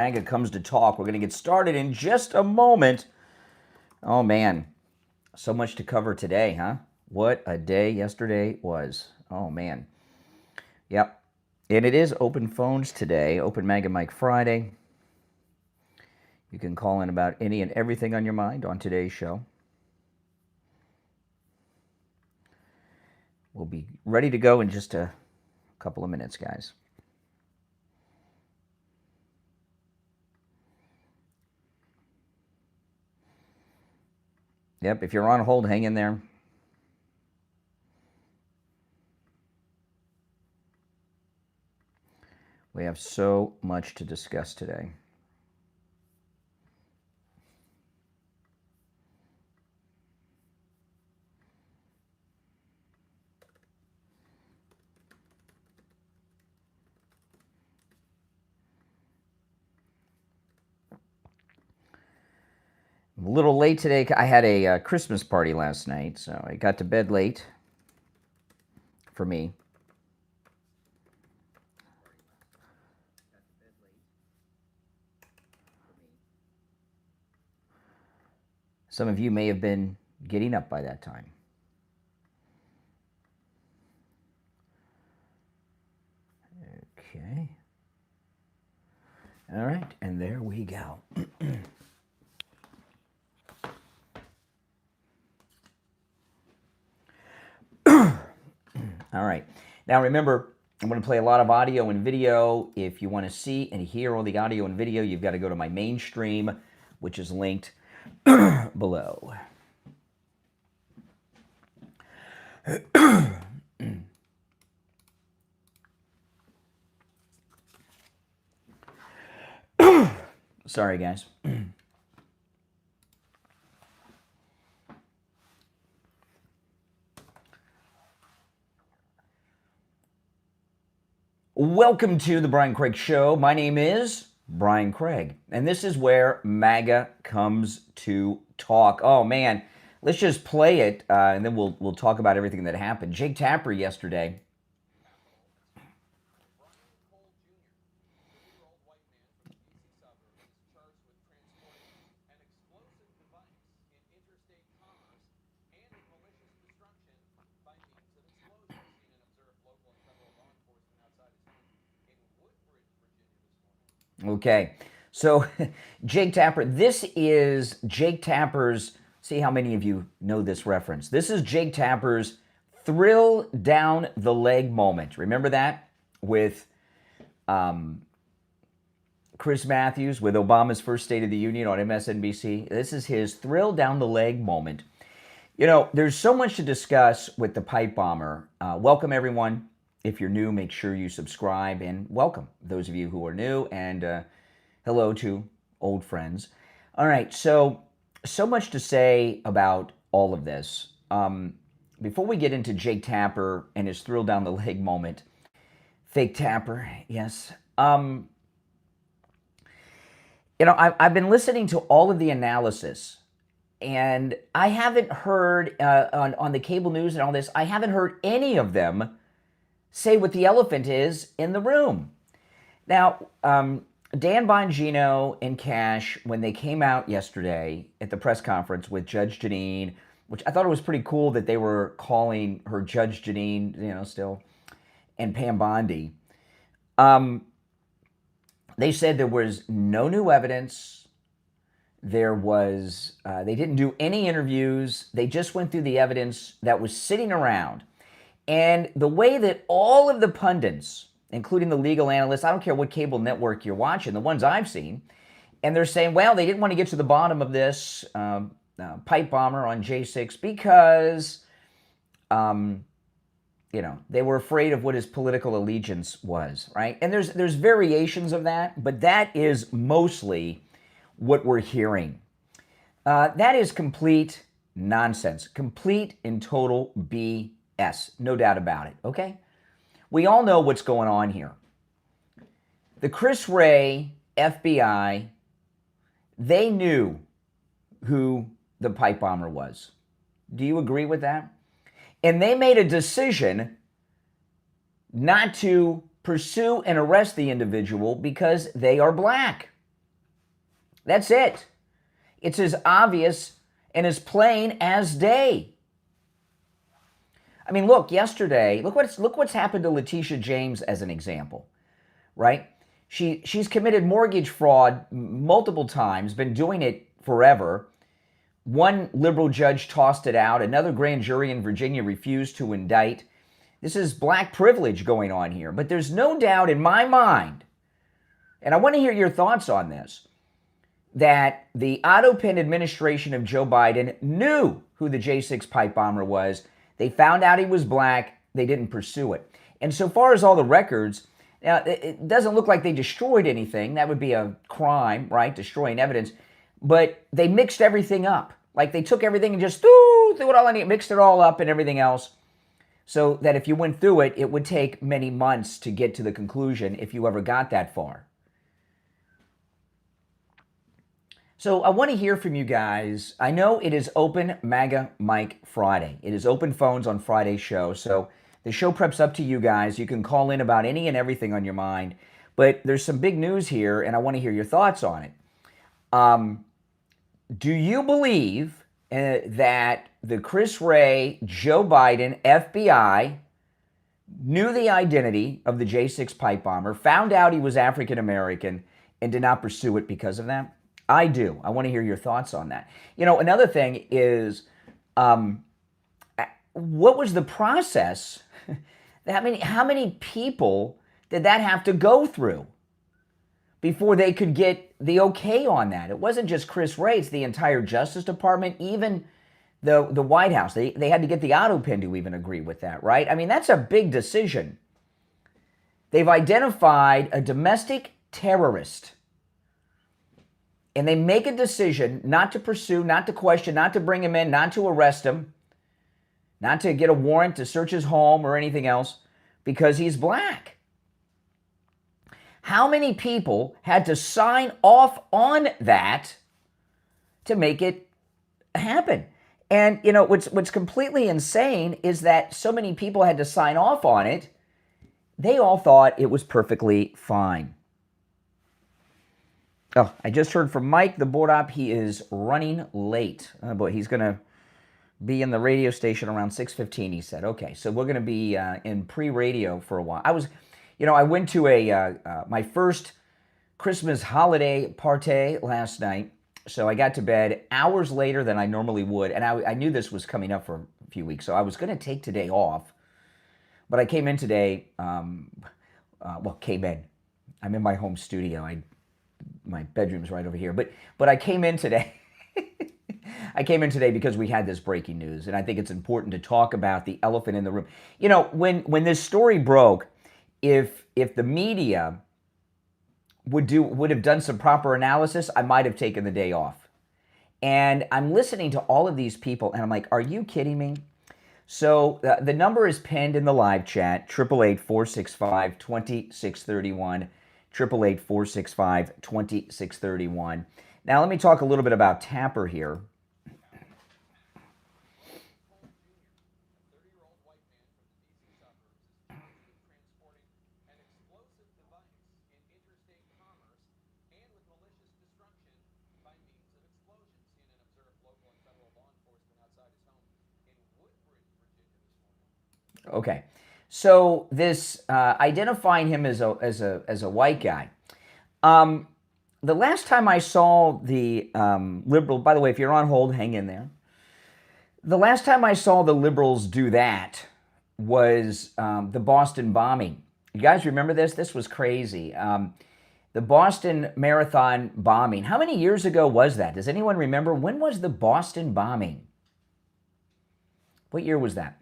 MAGA comes to talk. We're going to get started in just a moment. Oh, man. So much to cover today, huh? What a day yesterday was. Oh, man. Yep. And it is open phones today, Open MAGA Mike Friday. You can call in about any and everything on your mind on today's show. We'll be ready to go in just a couple of minutes, guys. Yep, if you're on hold, hang in there. We have so much to discuss today. I'm a little late today. I had a Christmas party last night, so I got to bed late for me. Some of you may have been getting up by that time. Okay. All right, and there we go. All right. Now remember, I'm going to play a lot of audio and video. If you want to see and hear all the audio and video, you've got to go to my main stream, which is linked below. Sorry, guys. Welcome to the Brian Craig Show. My name is Brian Craig, and this is where MAGA comes to talk. Oh man, let's just play it, and then we'll talk about everything that happened. Jake Tapper yesterday. Okay, so Jake Tapper, this is Jake Tapper's, see how many of you know this reference. This is Jake Tapper's thrill down the leg moment. Remember that with Chris Matthews with Obama's first State of the Union on MSNBC? This is his thrill down the leg moment. You know, there's so much to discuss with the pipe bomber. Welcome, everyone. If you're new, make sure you subscribe, and welcome those of you who are new, and hello to old friends. All right, so much to say about all of this. Before we get into Jake Tapper and his thrill down the leg moment, fake Tapper, yes. You know, I've been listening to all of the analysis, and I haven't heard on the cable news and all this, I haven't heard any of them say what the elephant is in the room. Now, Dan Bongino and Kash, when they came out yesterday at the press conference with Judge Janine, which I thought it was pretty cool that they were calling her Judge Janine, you know, still, and Pam Bondi, they said there was no new evidence. There was, they didn't do any interviews. They just went through the evidence that was sitting around. And the way that all of the pundits, including the legal analysts, I don't care what cable network you're watching, the ones I've seen, and they're saying, well, they didn't want to get to the bottom of this pipe bomber on J6 because, you know, they were afraid of what his political allegiance was, right? And there's variations of that, but that is mostly what we're hearing. That is complete nonsense, complete and total BS. No doubt about it, okay? We all know what's going on here. The Chris Wray FBI, they knew who the pipe bomber was. Do you agree with that? And they made a decision not to pursue and arrest the individual because they are black. That's it. It's as obvious and as plain as day. I mean, look, yesterday, look what's happened to Letitia James as an example, right? She's committed mortgage fraud multiple times, been doing it forever. One liberal judge tossed it out. Another grand jury in Virginia refused to indict. This is black privilege going on here. But there's no doubt in my mind, and I want to hear your thoughts on this, that the Otto-Penn administration of Joe Biden knew who the J6 pipe bomber was. They found out he was black. They didn't pursue it. And so far as all the records, now it doesn't look like they destroyed anything. That would be a crime, right? Destroying evidence. But they mixed everything up. Like they took everything and just threw it all in it, mixed it all up and everything else. So that if you went through it, it would take many months to get to the conclusion if you ever got that far. So I want to hear from you guys. I know it is open MAGA Mike Friday. It is open phones on Friday's show. So the show preps up to you guys. You can call in about any and everything on your mind. But there's some big news here, and I want to hear your thoughts on it. Do you believe that the Chris Wray, Joe Biden, FBI knew the identity of the J6 pipe bomber, found out he was African American, and did not pursue it because of that? I do. I want to hear your thoughts on that. You know, another thing is, what was the process? How many people did that have to go through before they could get the okay on that? It wasn't just Chris Wray, it's the entire Justice Department, even the White House. They had to get the Otto-Penn to even agree with that, right? I mean, that's a big decision. They've identified a domestic terrorist, and they make a decision not to pursue, not to question, not to bring him in, not to arrest him, not to get a warrant to search his home or anything else, because he's black. How many people had to sign off on that to make it happen? And, you know, what's completely insane is that so many people had to sign off on it, they all thought it was perfectly fine. Oh, I just heard from Mike, the board op. He is running late. Oh boy, he's going to be in the radio station around 6:15, he said. Okay, so we're going to be in pre-radio for a while. I went to my first Christmas holiday party last night, so I got to bed hours later than I normally would, and I knew this was coming up for a few weeks, so I was going to take today off, but I came in today, came in. I'm in my home studio. My bedroom's right over here, but I came in today. I came in today because we had this breaking news, and I think it's important to talk about the elephant in the room. You know, when this story broke, if the media would have done some proper analysis, I might have taken the day off. And I'm listening to all of these people, and I'm like, are you kidding me? So the number is pinned in the live chat, 888-465-2631, 888-465-2631. Now, let me talk a little bit about Tapper here. Okay, so this identifying him as a white guy. The last time I saw the liberal, by the way, if you're on hold, hang in there. The last time I saw the liberals do that was the Boston bombing. You guys remember this? This was crazy. The Boston Marathon bombing. How many years ago was that? Does anyone remember? When was the Boston bombing? What year was that?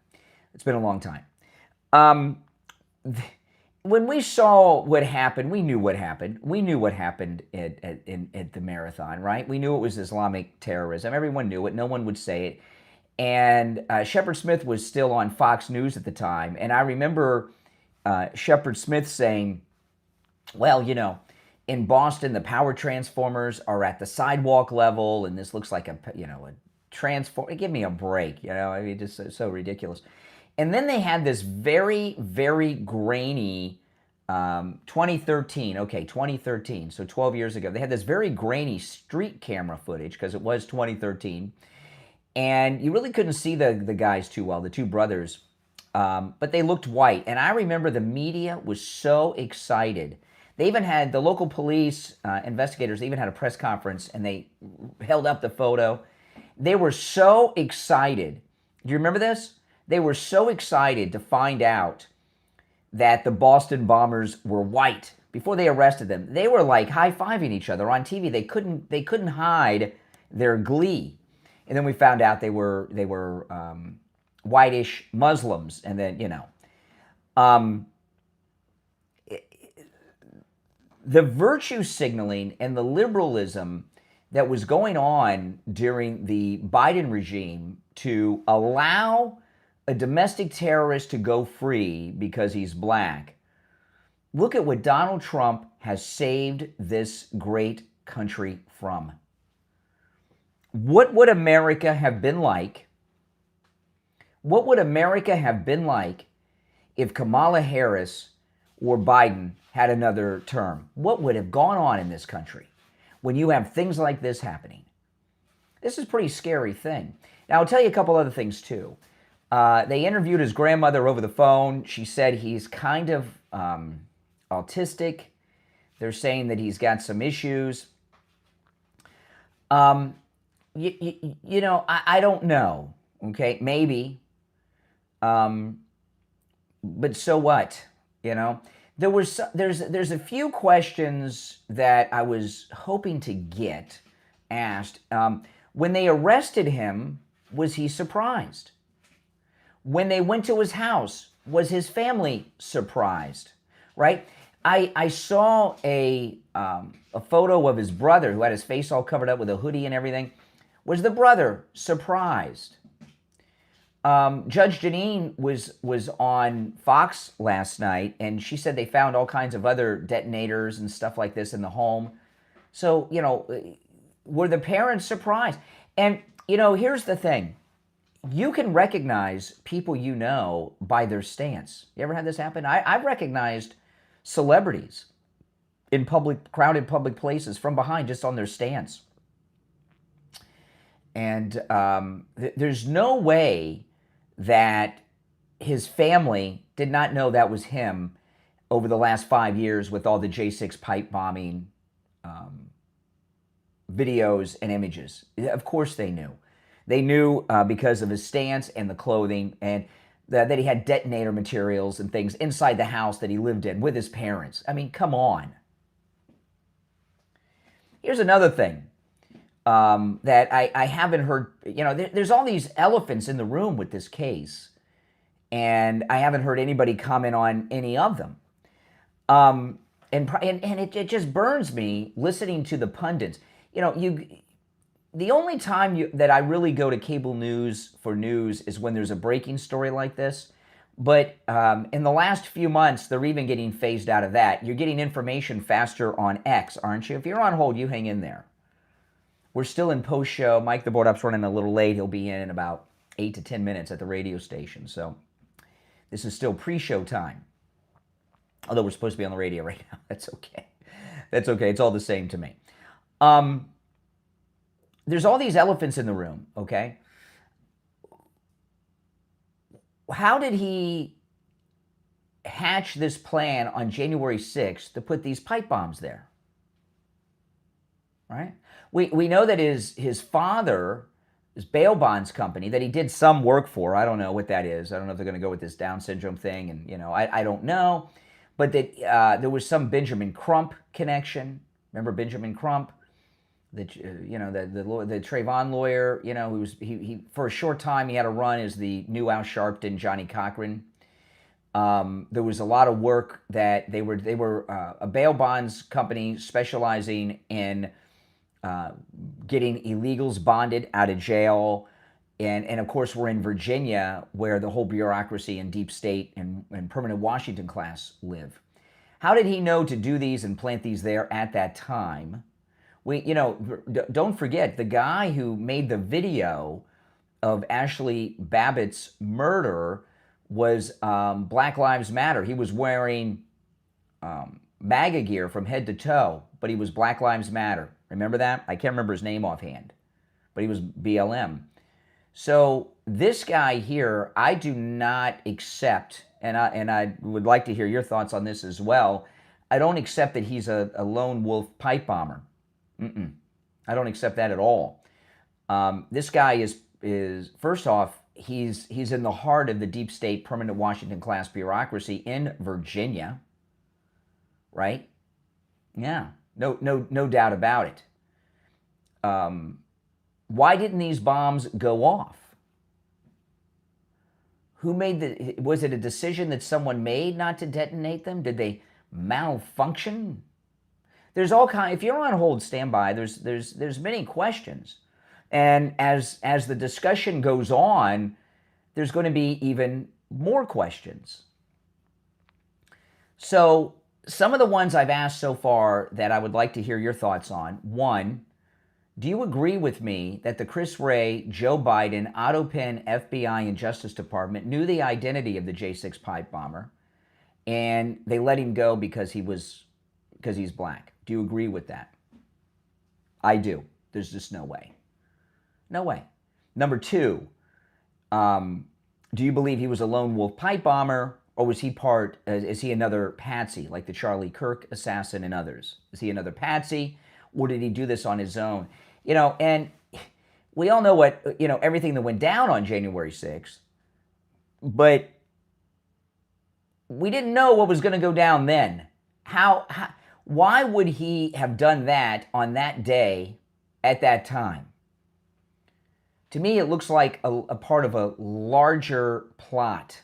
It's been a long time. When we saw what happened, we knew what happened. We knew what happened at the marathon, right? We knew it was Islamic terrorism. Everyone knew it. No one would say it. And Shepard Smith was still on Fox News at the time. And I remember Shepard Smith saying, well, you know, in Boston, the power transformers are at the sidewalk level, and this looks like a transform. Give me a break, you know? I mean, just so ridiculous. And then they had this very, very grainy 2013. Okay, 2013. So 12 years ago. They had this very grainy street camera footage because it was 2013. And you really couldn't see the guys too well, the two brothers. But they looked white. And I remember the media was so excited. They even had the local police investigators, they even had a press conference and they held up the photo. They were so excited. Do you remember this? They were so excited to find out that the Boston bombers were white before they arrested them. They were like high-fiving each other on TV. They couldn't hide their glee. And then we found out they were whitish Muslims. And then, the virtue signaling and the liberalism that was going on during the Biden regime to allow a domestic terrorist to go free because he's black. Look at what Donald Trump has saved this great country from. What would America have been like? What would America have been like if Kamala Harris or Biden had another term? What would have gone on in this country when you have things like this happening? This is a pretty scary thing. Now, I'll tell you a couple other things, too. They interviewed his grandmother over the phone. She said he's kind of autistic. They're saying that he's got some issues. I don't know. Okay, maybe. But so what? There's a few questions that I was hoping to get asked. When they arrested him, was he surprised? When they went to his house, was his family surprised? Right? I saw a photo of his brother who had his face all covered up with a hoodie and everything. Was the brother surprised? Judge Janine was on Fox last night, and she said they found all kinds of other detonators and stuff like this in the home. So, were the parents surprised? And, here's the thing. You can recognize people you know by their stance. You ever had this happen? I've recognized celebrities in crowded public places from behind just on their stance. And there's no way that his family did not know that was him over the last 5 years with all the J6 pipe bombing videos and images. Of course they knew. They knew because of his stance and the clothing, and that he had detonator materials and things inside the house that he lived in with his parents. I mean, come on. Here's another thing that I haven't heard. There's all these elephants in the room with this case, and I haven't heard anybody comment on any of them. And it just burns me listening to the pundits. The only time that I really go to cable news for news is when there's a breaking story like this. But in the last few months, they're even getting phased out of that. You're getting information faster on X, aren't you? If you're on hold, you hang in there. We're still in post-show. Mike the Board Up's running a little late. He'll be in about 8 to 10 minutes at the radio station. So this is still pre-show time. Although we're supposed to be on the radio right now. That's okay. That's okay. It's all the same to me. There's all these elephants in the room, okay? How did he hatch this plan on January 6th to put these pipe bombs there? Right? We know that his father, his bail bonds company, that he did some work for. I don't know what that is. I don't know if they're going to go with this Down syndrome thing, and I don't know. But that there was some Benjamin Crump connection. Remember Benjamin Crump? The Trayvon lawyer, he for a short time he had a run as the new Al Sharpton, Johnny Cochran. There was a lot of work that they were a bail bonds company specializing in getting illegals bonded out of jail, and of course we're in Virginia where the whole bureaucracy and deep state and permanent Washington class live. How did he know to do these and plant these there at that time? Don't forget, the guy who made the video of Ashley Babbitt's murder was Black Lives Matter. He was wearing MAGA gear from head to toe, but he was Black Lives Matter. Remember that? I can't remember his name offhand, but he was BLM. So this guy here, I do not accept, and I would like to hear your thoughts on this as well. I don't accept that he's a lone wolf pipe bomber. I don't accept that at all. This guy is first off, he's in the heart of the deep state permanent Washington class bureaucracy in Virginia, right? Yeah, no doubt about it. Why didn't these bombs go off? Who made was it a decision that someone made not to detonate them? Did they malfunction? There's all kind. If you're on hold standby, there's many questions. And as the discussion goes on, there's going to be even more questions. So some of the ones I've asked so far that I would like to hear your thoughts on. One, do you agree with me that the Chris Wray, Joe Biden, Otto Penn, FBI, and Justice Department knew the identity of the J6 pipe bomber, and they let him go because he's black? Do you agree with that? I do. There's just no way. No way. Number two, do you believe he was a lone wolf pipe bomber, or was he is he another patsy, like the Charlie Kirk assassin and others? Is he another patsy, or did he do this on his own? And we all know what, everything that went down on January 6th, but we didn't know what was going to go down then. Why would he have done that on that day at that time? To me, it looks like a part of a larger plot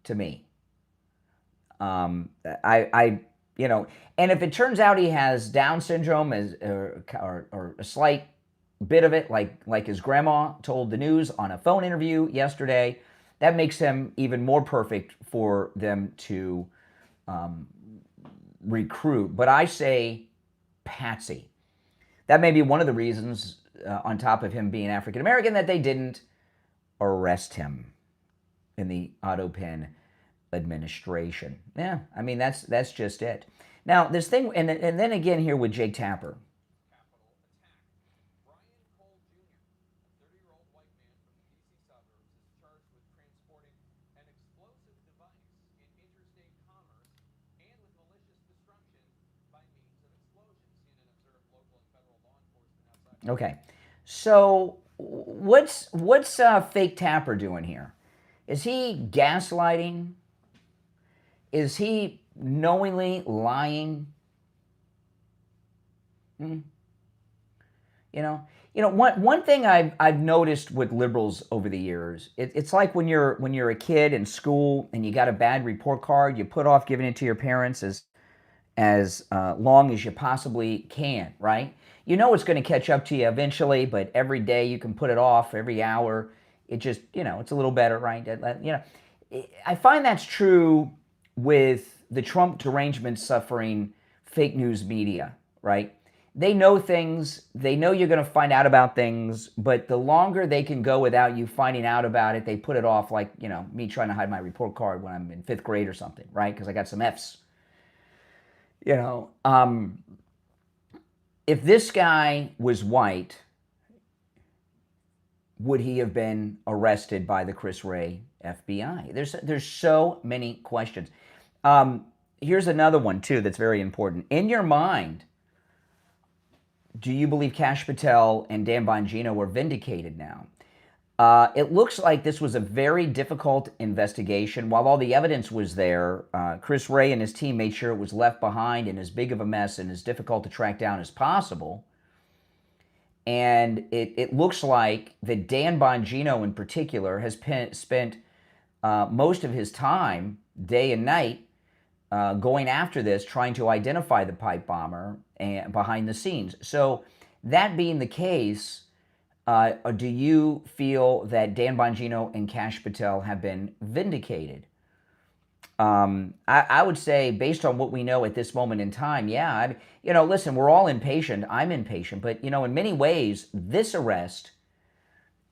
to me. And if it turns out he has Down syndrome or a slight bit of it, like his grandma told the news on a phone interview yesterday, that makes him even more perfect for them to recruit. But I say patsy. That may be one of the reasons, on top of him being African American, that they didn't arrest him in the Otto Penn administration. Yeah, I mean, that's just it. Now, this thing, and then again here with Jake Tapper. Okay, so what's fake Tapper doing here? Is he gaslighting? Is he knowingly lying? One thing I've noticed with liberals over the years, it's like when you're a kid in school and you got a bad report card, you put off giving it to your parents as long as you possibly can, right? You know it's going to catch up to you eventually, but every day you can put it off, every hour, it just, it's a little better, right? I find that's true with the Trump derangement suffering fake news media, right? They know things, they know you're going to find out about things, but the longer they can go without you finding out about it, they put it off, like, me trying to hide my report card when I'm in 5th grade or something, right? Because I got some Fs. If this guy was white, would he have been arrested by the Chris Wray FBI? There's so many questions. Here's another one, too, that's very important. In your mind, do you believe Kash Patel and Dan Bongino were vindicated now? It looks like this was a very difficult investigation. While all the evidence was there, Chris Wray and his team made sure it was left behind in as big of a mess and as difficult to track down as possible. And it looks like that Dan Bongino in particular has spent most of his time, day and night, going after this, trying to identify the pipe bomber behind the scenes. So that being the case, do you feel that Dan Bongino and Kash Patel have been vindicated? I would say, based on what we know at this moment in time, yeah. Listen, we're all impatient. I'm impatient. But, in many ways, this arrest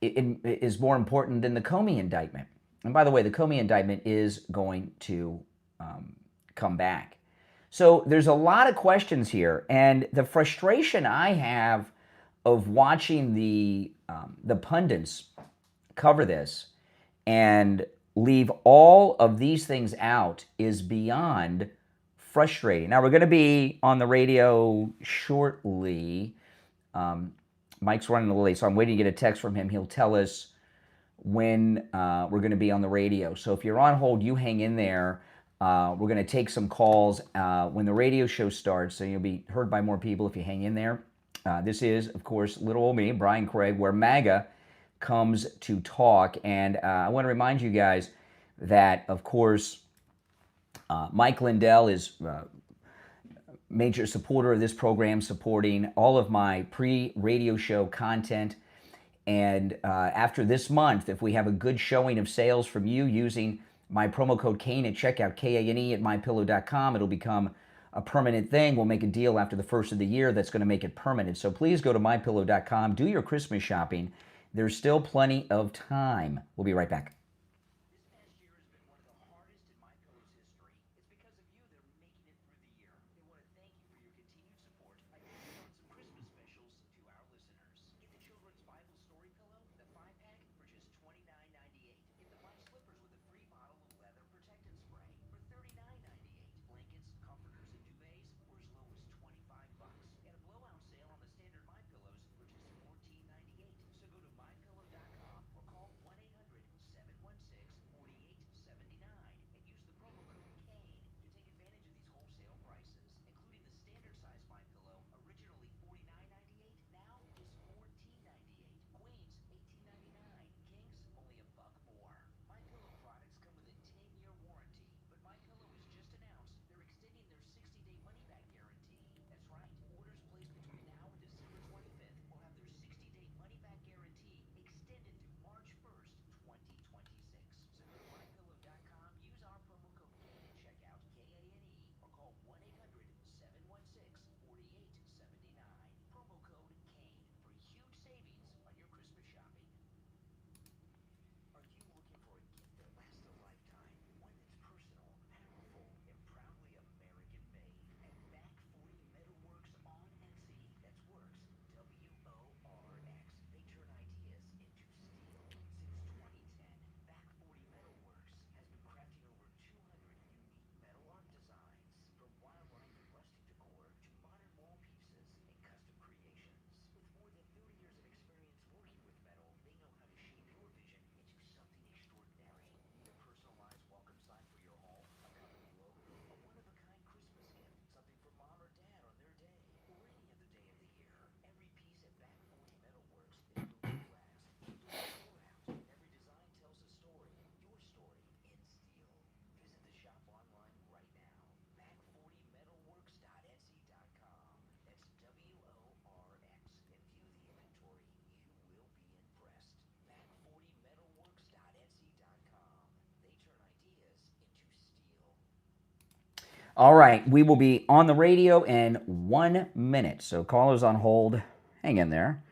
is more important than the Comey indictment. And by the way, the Comey indictment is going to come back. So there's a lot of questions here, and the frustration I have of watching the pundits cover this and leave all of these things out is beyond frustrating. Now, we're going to be on the radio shortly. Mike's running a little late, so I'm waiting to get a text from him. He'll tell us when we're going to be on the radio. So if you're on hold, you hang in there. We're going to take some calls when the radio show starts, so you'll be heard by more people if you hang in there. This is, of course, little old me, Brian Craig, where MAGA comes to talk. And I want to remind you guys that, of course, Mike Lindell is major supporter of this program, supporting all of my pre-radio show content. And after this month, if we have a good showing of sales from you using my promo code Kane at checkout, Kane at mypillow.com, it'll become a permanent thing. We'll make a deal after the first of the year that's going to make it permanent. So please go to mypillow.com, do your Christmas shopping. There's still plenty of time. We'll be right back. All right, we will be on the radio in 1 minute. So callers on hold, hang in there.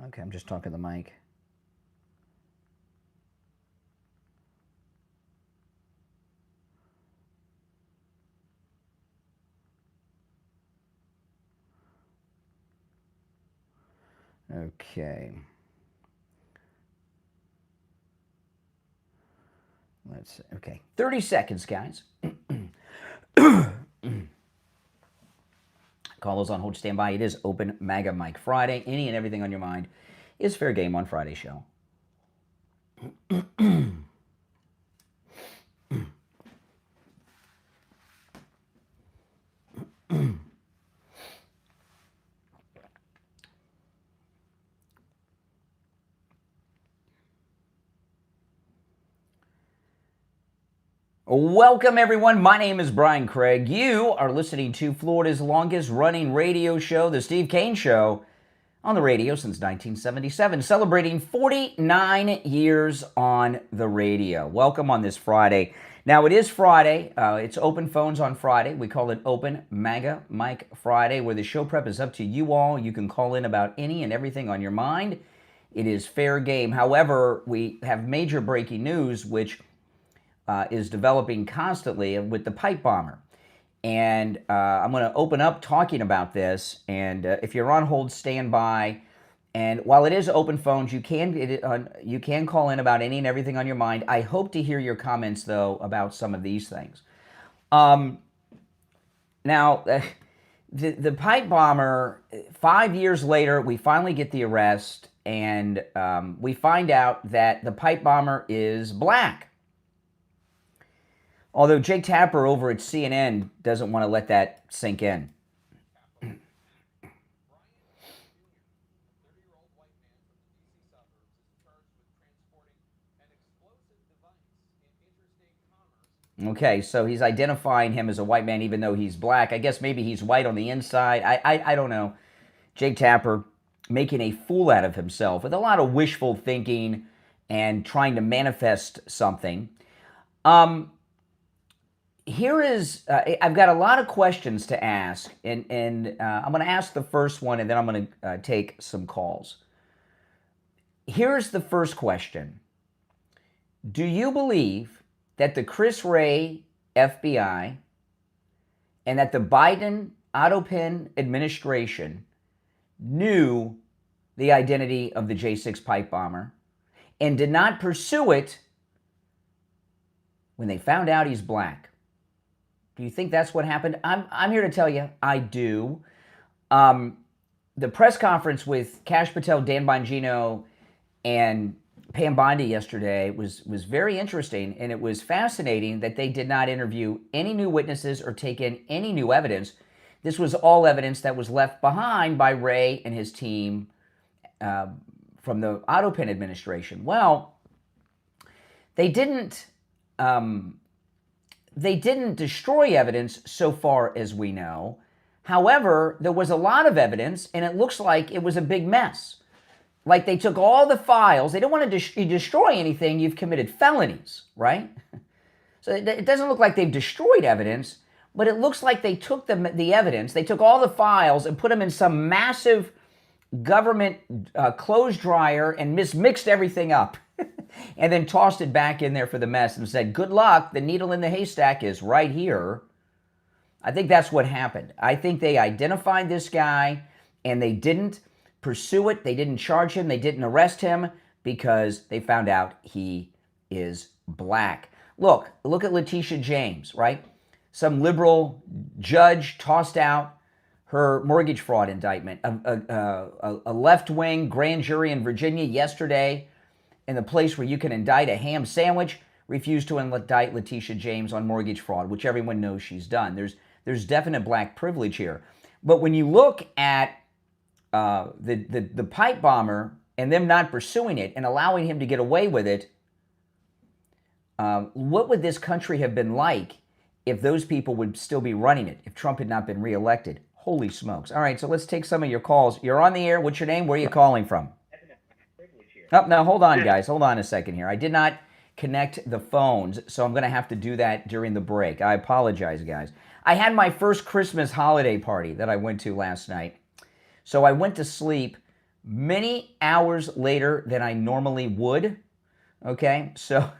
Okay, I'm just talking to the mic. Okay. Let's see. Okay, 30 seconds, guys. Callers on hold, stand by. It is Open MAGA Mike Friday. Any and everything on your mind is fair game on Friday show. Welcome, everyone. My name is Brian Craig. You are listening to Florida's longest running radio show, The Steve Kane Show, on the radio since 1977, celebrating 49 years on the radio. Welcome on this Friday. Now, it is Friday. It's open phones on Friday. We call it Open MAGA Mike Friday, where the show prep is up to you all. You can call in about any and everything on your mind. It is fair game. However, we have major breaking news, which is developing constantly with the pipe bomber. And I'm going to open up talking about this. And if you're on hold, stand by. And while it is open phones, you can call in about any and everything on your mind. I hope to hear your comments, though, about some of these things. Now, the pipe bomber, 5 years later, we finally get the arrest, and we find out that the pipe bomber is black. Although Jake Tapper over at CNN doesn't want to let that sink in. Okay, so he's identifying him as a white man even though he's black. I guess maybe he's white on the inside. I don't know. Jake Tapper making a fool out of himself with a lot of wishful thinking and trying to manifest something. Here is, I've got a lot of questions to ask, and I'm going to ask the first one, and then I'm going to take some calls. Here's the first question. Do you believe that the Chris Wray FBI and that the Biden Otto-Penn administration knew the identity of the J6 pipe bomber and did not pursue it when they found out he's black? Do you think that's what happened? I'm here to tell you, I do. The press conference with Kash, Patel, Dan Bongino, and Pam Bondi yesterday was very interesting, and it was fascinating that they did not interview any new witnesses or take in any new evidence. This was all evidence that was left behind by Wray and his team from the Otto-Penn administration. Well, they didn't destroy evidence so far as we know. However, there was a lot of evidence, and it looks like it was a big mess. Like they took all the files. They don't want to destroy anything. You've committed felonies, right? So it doesn't look like they've destroyed evidence, but it looks like they took the evidence. They took all the files and put them in some massive government clothes dryer and mixed everything up and then tossed it back in there for the mess and said, good luck. The needle in the haystack is right here. I think that's what happened. I think they identified this guy and they didn't pursue it. They didn't charge him. They didn't arrest him because they found out he is black. Look at Letitia James, right? Some liberal judge tossed out her mortgage fraud indictment. A left-wing grand jury in Virginia yesterday, in the place where you can indict a ham sandwich, refused to indict Letitia James on mortgage fraud, which everyone knows she's done. There's definite black privilege here. But when you look at the pipe bomber and them not pursuing it and allowing him to get away with it, what would this country have been like if those people would still be running it, if Trump had not been reelected? Holy smokes. All right, so let's take some of your calls. You're on the air. What's your name? Where are you calling from? Oh, now, hold on, guys. Hold on a second here. I did not connect the phones, so I'm going to have to do that during the break. I apologize, guys. I had my first Christmas holiday party that I went to last night. So I went to sleep many hours later than I normally would. Okay, so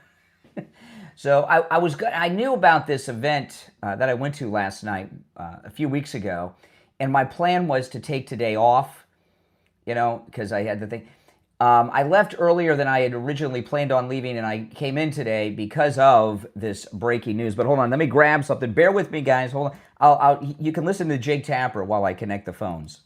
I knew about this event that I went to last night a few weeks ago, and my plan was to take today off, because I had the thing. I left earlier than I had originally planned on leaving, and I came in today because of this breaking news. But hold on, let me grab something. Bear with me, guys. Hold on. You can listen to Jake Tapper while I connect the phones.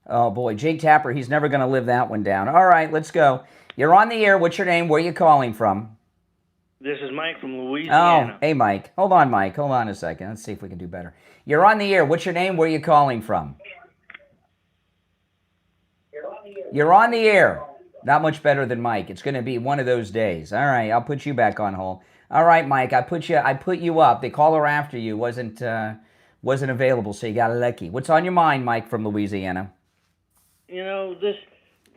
Oh, boy. Jake Tapper, he's never going to live that one down. All right, let's go. You're on the air. What's your name? Where are you calling from? This is Mike from Louisiana. Oh, hey, Mike. Hold on, Mike. Hold on a second. Let's see if we can do better. You're on the air. What's your name? Where are you calling from? You're on the air. Not much better than Mike. It's going to be one of those days. All right, I'll put you back on hold. All right, Mike, I put you up. The caller after you wasn't wasn't available, so you got lucky. What's on your mind, Mike from Louisiana? You know,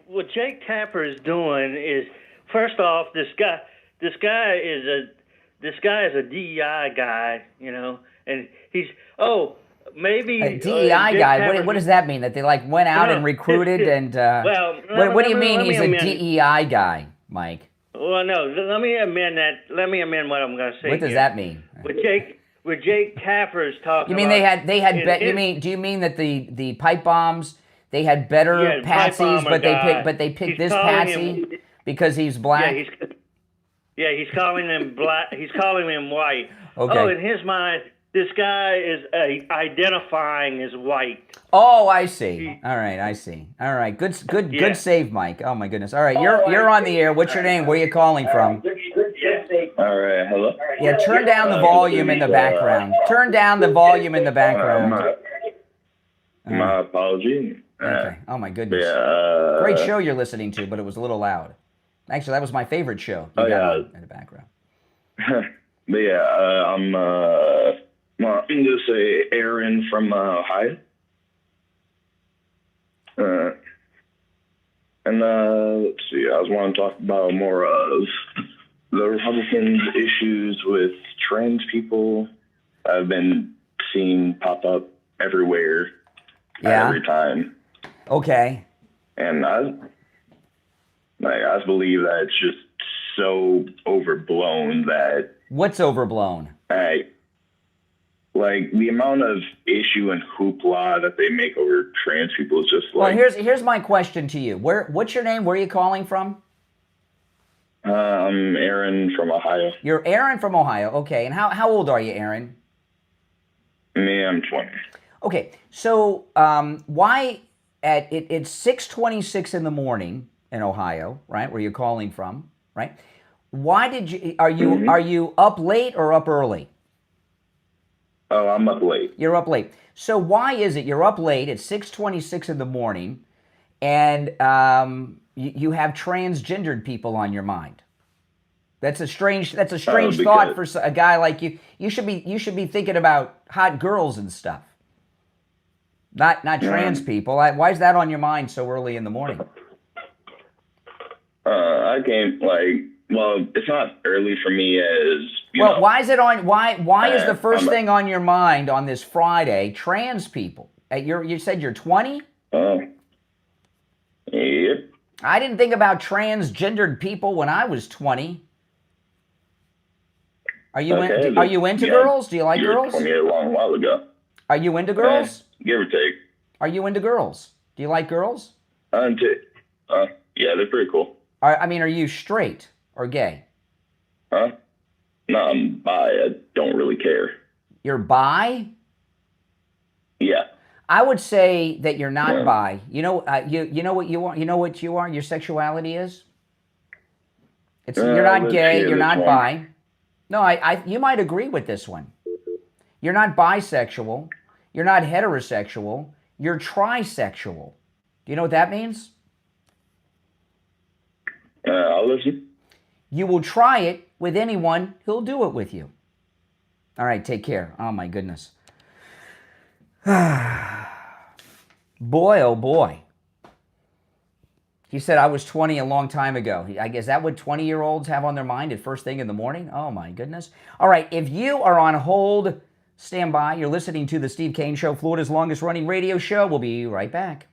what Jake Tapper is doing is, first off, this guy is a DEI guy, you know, and he's maybe a DEI guy. What does that mean? That they like went out and recruited and? What do you mean he's a DEI guy, Mike? Well, no. Let me amend that. Let me amend what I'm going to say. What does that mean? What Jake Tapper is talking. You mean about, they had do you mean that the pipe bombs they had better patsies, but they picked this patsy because he's black? He's calling him black. He's calling him white. Okay. Oh, in his mind, this guy is identifying as white. Oh, I see. All right, I see. All right, good save, Mike. Oh my goodness. All right, you're on the air. What's your name? Where are you calling from? All right, hello. Yeah, turn down the volume in the background. Turn down the volume in the background. My apology. Okay. Oh my goodness. Great show you're listening to, but it was a little loud. Actually, that was my favorite show. You got in the background. But yeah, I'm gonna say Aaron from Ohio. And let's see, I was wanting to talk about more of the Republicans' issues with trans people. I've been seeing pop up everywhere, every time. Okay. And I believe that it's just so overblown that. What's overblown? Like the amount of issue and hoopla that they make over trans people is just like. Well, here's my question to you. What's your name? Where are you calling from? I'm Aaron from Ohio. You're Aaron from Ohio. Okay. And how old are you, Aaron? Me, I'm 20. Okay. So why it's 6:26 in the morning in Ohio, right? Where you're calling from, right? Why did you are you up late or up early? Oh, I'm up late. You're up late. So why is it you're up late at 6:26 in the morning, and you have transgendered people on your mind? That's a strange thought for a guy like you. You should be thinking about hot girls and stuff, not trans people. Why is that on your mind so early in the morning? I came well, it's not early for me as why is it on? Why is the first thing on your mind on this Friday trans people? You said you're 20. Yep. I didn't think about transgendered people when I was 20. Are you into girls? Do you like girls? 20 a long while ago. Are you into girls? Give or take. Are you into girls? Do you like girls? Yeah, they're pretty cool. Are you straight or gay? Huh? No, I'm bi. I don't really care. You're bi? Yeah. I would say that you're not bi. You know what you are. You know what you are. Your sexuality is. You're not gay. You're not bi. No, you might agree with this one. You're not bisexual. You're not heterosexual. You're trisexual. Do you know what that means? I'll listen. You will try it with anyone who'll do it with you. All right, take care. Oh, my goodness. Boy, oh, boy. He said I was 20 a long time ago. I guess that what 20-year-olds have on their mind at first thing in the morning? Oh, my goodness. All right, if you are on hold, stand by. You're listening to The Steve Kane Show, Florida's longest-running radio show. We'll be right back.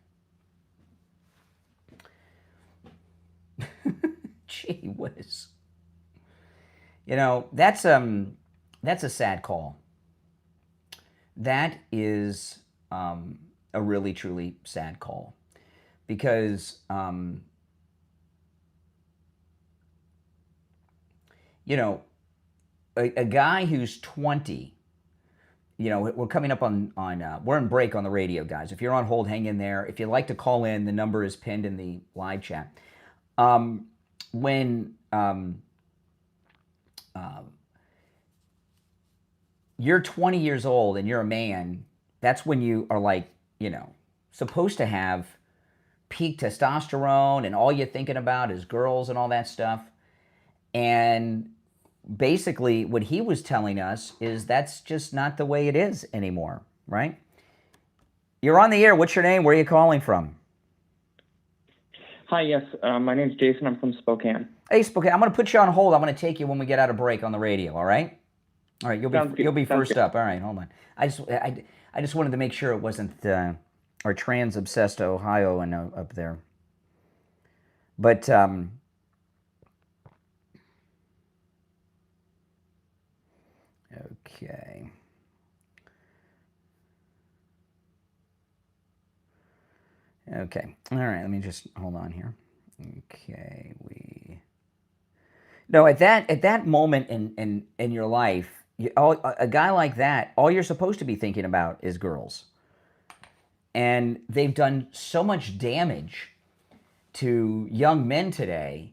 Gee whiz. You know, that's a sad call. That is a really, truly sad call. Because, you know, a guy who's 20, you know, we're coming up on we're in break on the radio, guys. If you're on hold, hang in there. If you'd like to call in, the number is pinned in the live chat. When you're 20 years old and you're a man, that's when you are like, you know, supposed to have peak testosterone and all you're thinking about is girls and all that stuff. And basically what he was telling us is that's just not the way it is anymore. right? You're on the air. What's your name? Where are you calling from? Hi, yes. My name's Jason. I'm from Spokane. Hey, Spokane. I'm going to put you on hold. I'm going to take you when we get out of break on the radio, all right? All right, you'll be first up. All right, hold on. I just wanted to make sure it wasn't our trans-obsessed Ohio and up there. But okay. Okay. All right, let me just hold on here. Okay, No, at that moment in your life, a guy like that, all you're supposed to be thinking about is girls. And they've done so much damage to young men today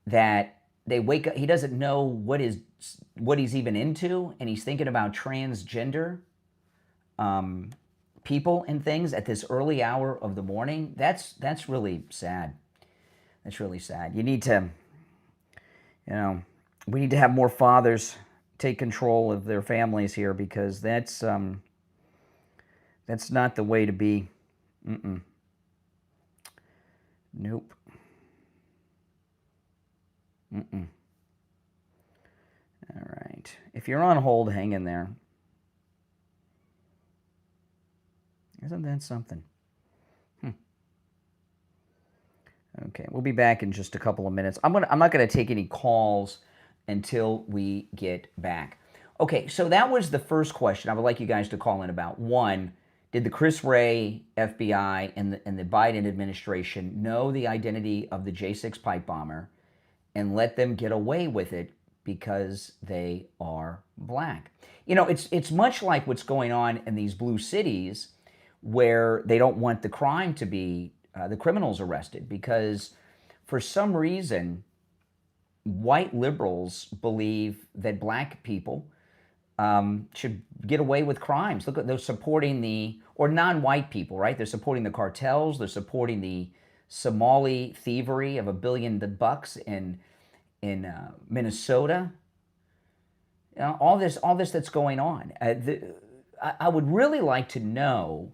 that they wake up, he doesn't know what he's even into, and he's thinking about transgender people and things at this early hour of the morning. That's really sad. That's really sad. You need to, we need to have more fathers take control of their families here, because that's not the way to be. Nope. All right. If you're on hold, hang in there. Isn't that something? Okay, we'll be back in just a couple of minutes. I'm not gonna take any calls until we get back. Okay, so that was the first question I would like you guys to call in about. One, did the Chris Wray FBI and the Biden administration know the identity of the J6 pipe bomber and let them get away with it because they are black? It's much like what's going on in these blue cities, where they don't want the crime to be the criminals arrested, because for some reason white liberals believe that black people should get away with crimes. Look, they're supporting or non-white people, right? They're supporting the cartels. They're supporting the Somali thievery of $1 billion in Minnesota. All this that's going on. I would really like to know,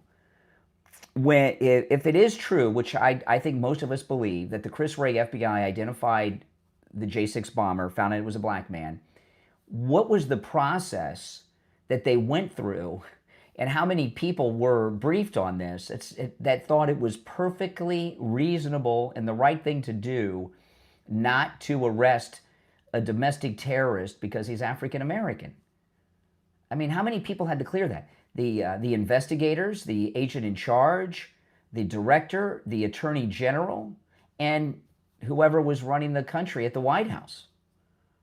if it is true, which I think most of us believe, that the Chris Wray FBI identified the J6 bomber, found out it was a black man, what was the process that they went through, and how many people were briefed on this that thought it was perfectly reasonable and the right thing to do not to arrest a domestic terrorist because he's African American? I mean, how many people had to clear that? The investigators, the agent in charge, the director, the attorney general, and whoever was running the country at the White House,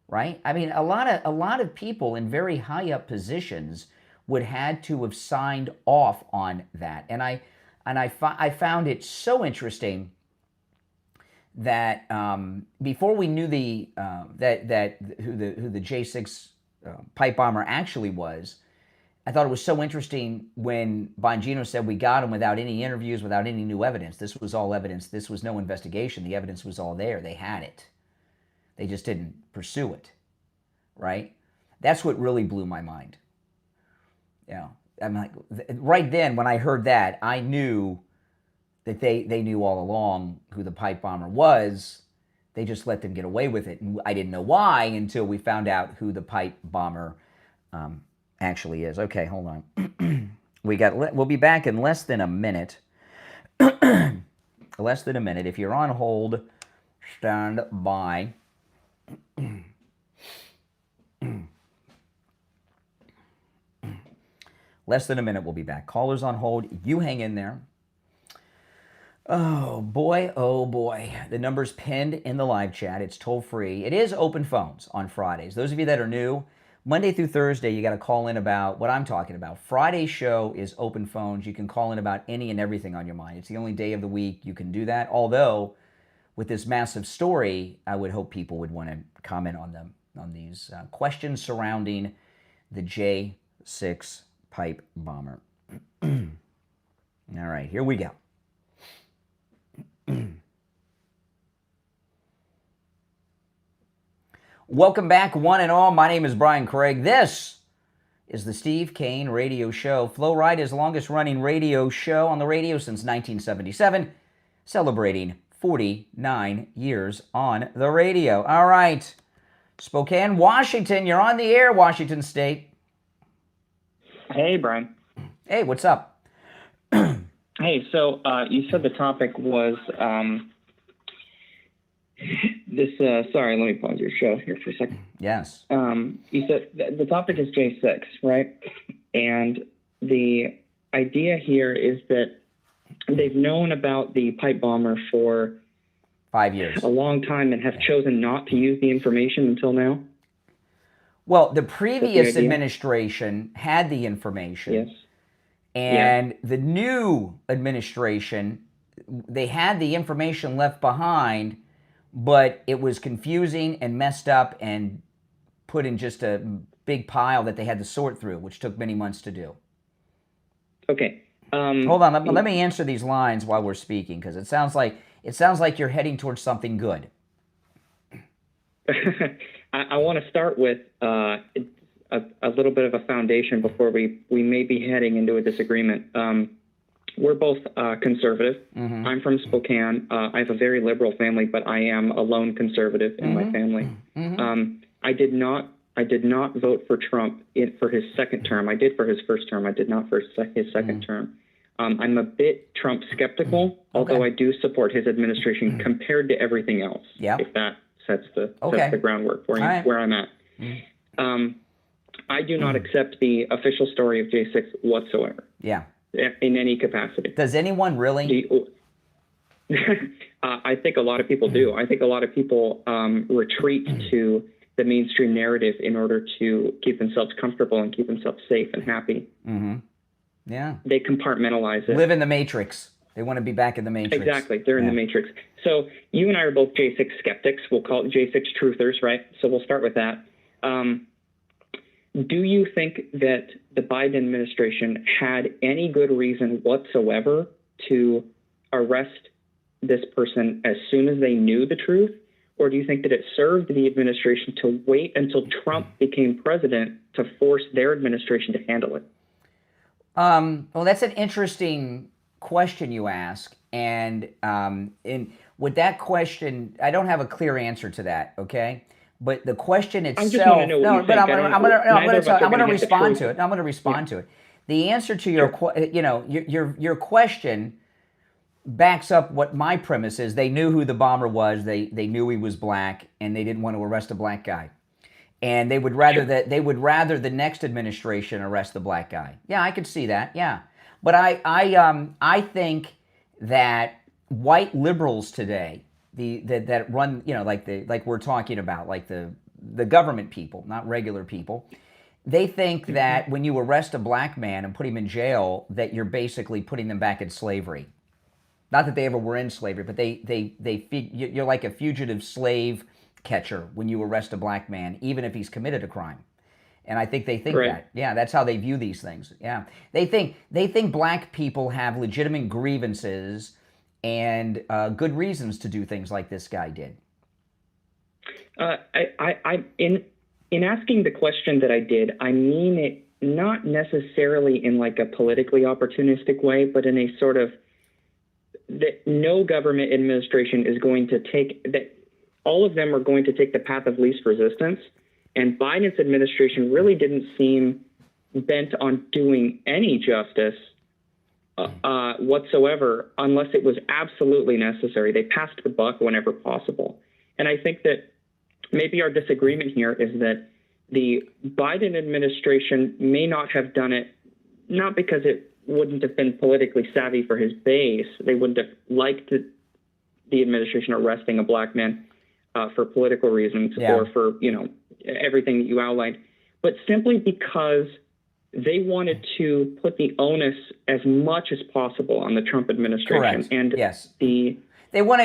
right? I mean, a lot of people in very high up positions would had to have signed off on that, and I found it so interesting that before we knew who the J6 pipe bomber actually was, I thought it was so interesting when Bongino said we got him without any interviews, without any new evidence. This was all evidence. This was no investigation. The evidence was all there. They had it. They just didn't pursue it, right? That's what really blew my mind. I'm like, right then when I heard that, I knew that they knew all along who the pipe bomber was. They just let them get away with it. And I didn't know why until we found out who the pipe bomber actually is. Okay, hold on. We'll be back in less than a minute. Less than a minute. If you're on hold, stand by. Less than a minute, we'll be back. Callers on hold. You hang in there. Oh boy, oh boy. The number's pinned in the live chat. It's toll free. It is open phones on Fridays. Those of you that are new, Monday through Thursday, you got to call in about what I'm talking about. Friday's show is open phones. You can call in about any and everything on your mind. It's the only day of the week you can do that. Although, with this massive story, I would hope people would want to comment on them, on these questions surrounding the J6 pipe bomber. All right, here we go. Welcome back, one and all. My name is Brian Craig. This is the Steve Kane Radio Show. Flo Rida is the longest running radio show on the radio since 1977, celebrating 49 years on the radio. All right. Spokane, Washington. You're on the air, Washington State. Hey, Brian. Hey, what's up? Hey, so you said the topic was sorry, let me pause your show here for a second. Yes. You said the topic is J6, right? And the idea here is that they've known about the pipe bomber for 5 years. A long time and have chosen not to use the information until now? Well, the previous administration had the information. Yes. And the new administration, they had the information left behind, but it was confusing and messed up and put in just a big pile that they had to sort through, which took many months to do. Okay. Hold on, let me answer these lines while we're speaking, because it sounds like you're heading towards something good. I want to start with a little bit of a foundation before we may be heading into a disagreement. We're both conservative. Mm-hmm. I'm from Spokane. I have a very liberal family, but I am a lone conservative in my family. Mm-hmm. I did not vote for Trump for his second term. I did for his first term. I did not for his second term. I'm a bit Trump skeptical, although I do support his administration compared to everything else. Yeah. If that sets the groundwork for where I'm at. I do not accept the official story of J6 whatsoever. Yeah. In any capacity. Does anyone really? I think a lot of people do. I think a lot of people retreat to the mainstream narrative in order to keep themselves comfortable and keep themselves safe and happy. Mm-hmm. Yeah. They compartmentalize it. Live in the Matrix. They want to be back in the Matrix. Exactly. They're in the Matrix. So you and I are both J6 skeptics. We'll call it J6 truthers, right? So we'll start with that. Do you think that the Biden administration had any good reason whatsoever to arrest this person as soon as they knew the truth? Or do you think that it served the administration to wait until Trump became president to force their administration to handle it? Well, that's an interesting question you ask. And with that question, I don't have a clear answer to that, okay? But the question itself, I'm going to respond to it. I'm going to respond to it. The answer to your question backs up what my premise is. They knew who the bomber was. They knew he was black, and they didn't want to arrest a black guy. And they would rather the next administration arrest the black guy. Yeah, I could see that. Yeah, but I think that white liberals today, that run, like we're talking about, like the government people, not regular people, they think that when you arrest a black man and put him in jail, that you're basically putting them back in slavery. Not that they ever were in slavery, but you're like a fugitive slave catcher when you arrest a black man, even if he's committed a crime. And I think they think that. Yeah, that's how they view these things. Yeah, they think black people have legitimate grievances and good reasons to do things like this guy did. In asking the question that I did, I mean it not necessarily in like a politically opportunistic way, but in a sort of that no government administration is going to take that. All of them are going to take the path of least resistance, and Biden's administration really didn't seem bent on doing any justice whatsoever unless it was absolutely necessary. They passed the buck whenever possible. And I think that maybe our disagreement here is that the Biden administration may not have done it, not because it wouldn't have been politically savvy for his base. They wouldn't have liked the administration arresting a black man for political reasons or for, everything that you outlined, but simply because they wanted to put the onus as much as possible on the Trump administration. Correct. And yes. What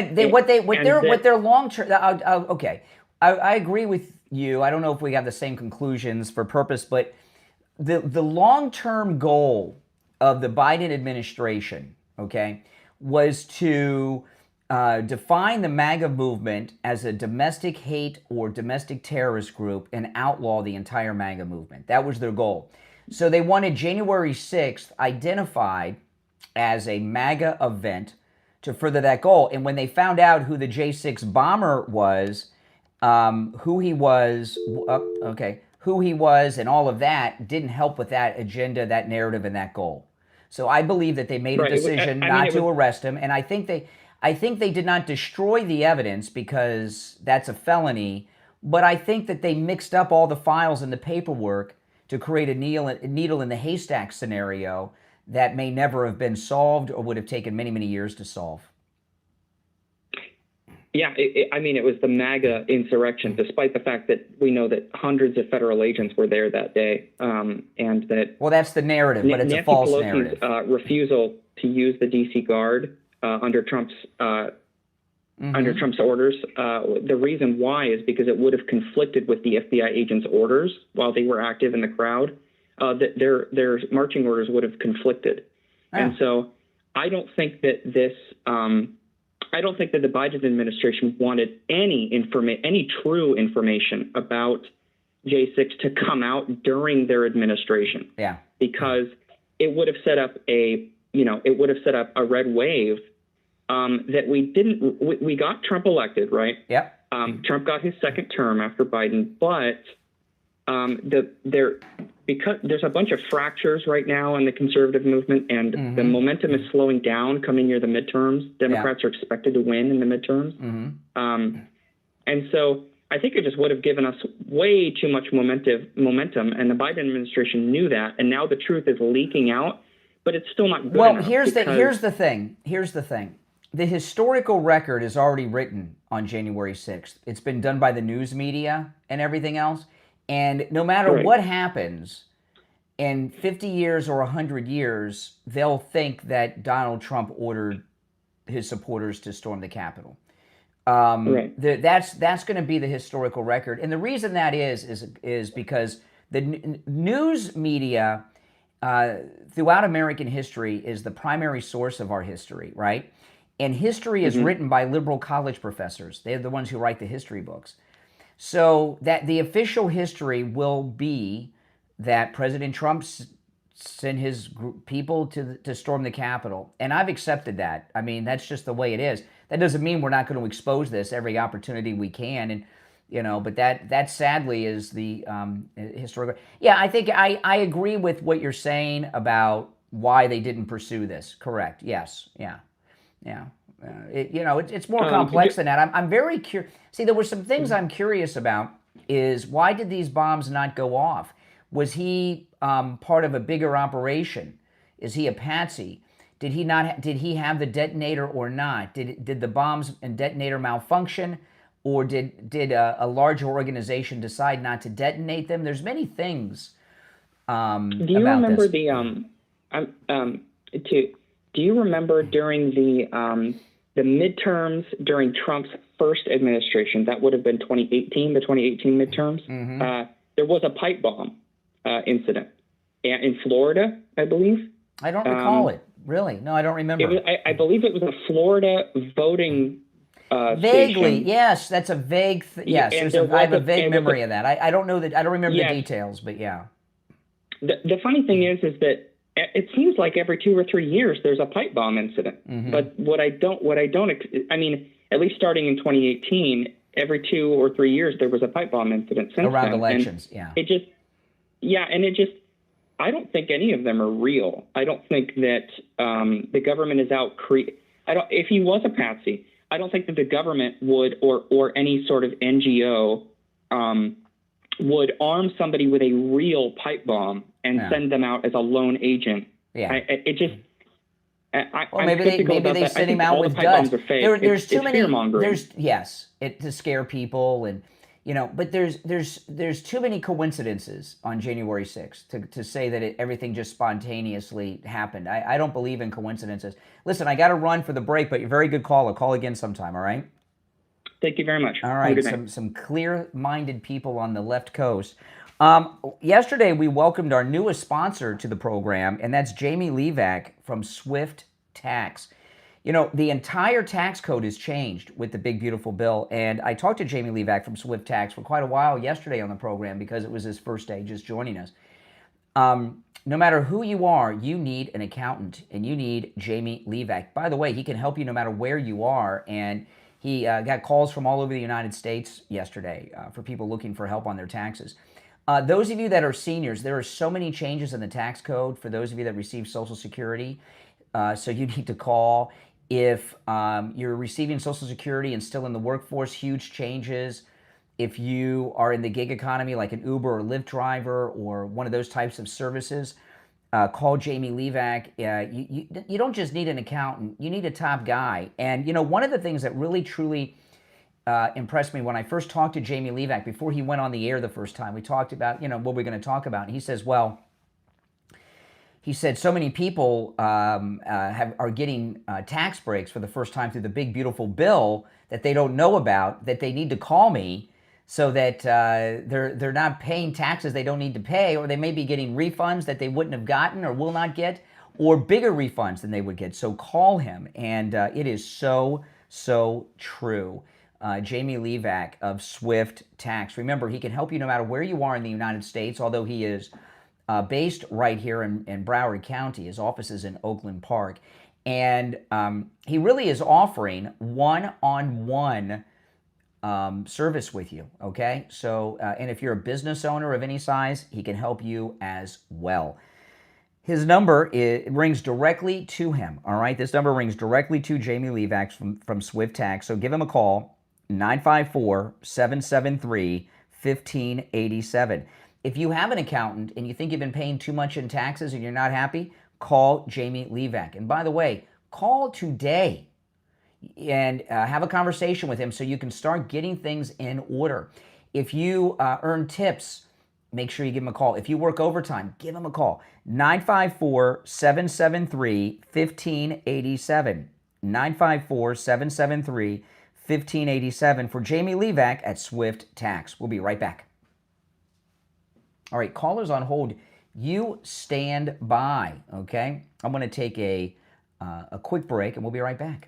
their long term. Okay, I agree with you. I don't know if we have the same conclusions for purpose, but the long term goal of the Biden administration, okay, was to define the MAGA movement as a domestic hate or domestic terrorist group and outlaw the entire MAGA movement. That was their goal. So they wanted January 6th identified as a MAGA event to further that goal. And when they found out who the J6 bomber was, who he was, and all of that didn't help with that agenda, that narrative, and that goal. So I believe that they made a decision not to arrest him, and I think they did not destroy the evidence because that's a felony, but I think that they mixed up all the files and the paperwork to create a needle in the haystack scenario that may never have been solved or would have taken many, many years to solve. Yeah, it was the MAGA insurrection, despite the fact that we know that hundreds of federal agents were there that day, and that... Well, that's the narrative, but it's a false narrative. Refusal to use the D.C. Guard under Trump's orders. The reason why is because it would have conflicted with the FBI agents' orders while they were active in the crowd. Their marching orders would have conflicted, and so I don't think that this. I don't think that the Biden administration wanted any true information about J6 to come out during their administration. Yeah, because it would have set up a red wave that we didn't. We got Trump elected, right? Yep. Trump got his second term after Biden, but because there's a bunch of fractures right now in the conservative movement, and the momentum is slowing down coming near the midterms. Democrats are expected to win in the midterms. And so I think it just would have given us way too much momentum, and the Biden administration knew that, and now the truth is leaking out, but it's still not good enough. Well, here's the thing. The historical record is already written on January 6th. It's been done by the news media and everything else. And no matter what happens, in 50 years or 100 years, they'll think that Donald Trump ordered his supporters to storm the Capitol. That's going to be the historical record. And the reason that is because the news media throughout American history is the primary source of our history, right? And history is written by liberal college professors. They're the ones who write the history books. So that the official history will be that President Trump sent his people to storm the Capitol. And I've accepted that. I mean, that's just the way it is. That doesn't mean we're not going to expose this every opportunity we can. And, but that sadly is the historical. Yeah, I think I agree with what you're saying about why they didn't pursue this. Correct. Yes. Yeah. It's more complex than that. I'm very curious. See, there were some things I'm curious about. Is why did these bombs not go off? Was he part of a bigger operation? Is he a patsy? Did he have the detonator or not? Did the bombs and detonator malfunction, or did a larger organization decide not to detonate them? There's many things. Do you remember this. Do you remember during the midterms during Trump's first administration, that would have been 2018, the 2018 midterms, there was a pipe bomb incident in Florida, I believe. I don't recall it. Really? No, I don't remember. I believe it was a Florida voting vaguely, station. Yes, that's a vague. Yes, I have a vague memory of that. I don't know that. I don't remember the details, but yeah. The funny thing is that it seems like every 2 or 3 years there's a pipe bomb incident. But I mean, at least starting in 2018, every 2 or 3 years there was a pipe bomb incident since around then. Elections. I don't think any of them are real. I don't think that the government is out. If he was a patsy, I don't think that the government would, or any sort of NGO, would arm somebody with a real pipe bomb and send them out as a lone agent. Yeah. Maybe they send him out with guns. There's too many. To scare people, and but there's too many coincidences on January 6th to say that everything just spontaneously happened. I don't believe in coincidences. Listen, I got to run for the break, but you're a very good caller. Call again sometime. All right. Thank you very much. All right, some clear-minded people on the left coast. Yesterday, we welcomed our newest sponsor to the program, and that's Jamie LeeZep from Swift Tax. The entire tax code has changed with the big, beautiful bill, and I talked to Jamie LeeZep from Swift Tax for quite a while yesterday on the program because it was his first day just joining us. No matter who you are, you need an accountant, and you need Jamie LeeZep. By the way, he can help you no matter where you are, and he got calls from all over the United States yesterday for people looking for help on their taxes. Those of you that are seniors, there are so many changes in the tax code for those of you that receive Social Security, so you need to call. If you're receiving Social Security and still in the workforce, huge changes. If you are in the gig economy like an Uber or Lyft driver or one of those types of services, call Jamie LeeZep. You don't just need an accountant, you need a top guy. And one of the things that really truly impressed me when I first talked to Jamie LeeZep before he went on the air the first time, we talked about what we're going to talk about. And he says, well, he said so many people are getting tax breaks for the first time through the big beautiful bill that they don't know about, that they need to call me so that they're not paying taxes they don't need to pay, or they may be getting refunds that they wouldn't have gotten or will not get, or bigger refunds than they would get. So call him, and it is so true. Jamie LeeZep of Swift Tax. Remember, he can help you no matter where you are in the United States, although he is based right here in Broward County. His office is in Oakland Park. And he really is offering one-on-one service with you, okay? So, and if you're a business owner of any size, he can help you as well. His number rings directly to him, all right? This number rings directly to Jamie LeeZep from Swift Tax. So give him a call, 954-773-1587. If you have an accountant and you think you've been paying too much in taxes and you're not happy, call Jamie LeeZep. And by the way, call today and have a conversation with him so you can start getting things in order. If you earn tips, make sure you give him a call. If you work overtime, give him a call. 954-773-1587. 954-773-1587 for Jamie LeeZep at Swift Tax. We'll be right back. All right, callers on hold, you stand by, okay? I'm going to take a quick break, and we'll be right back.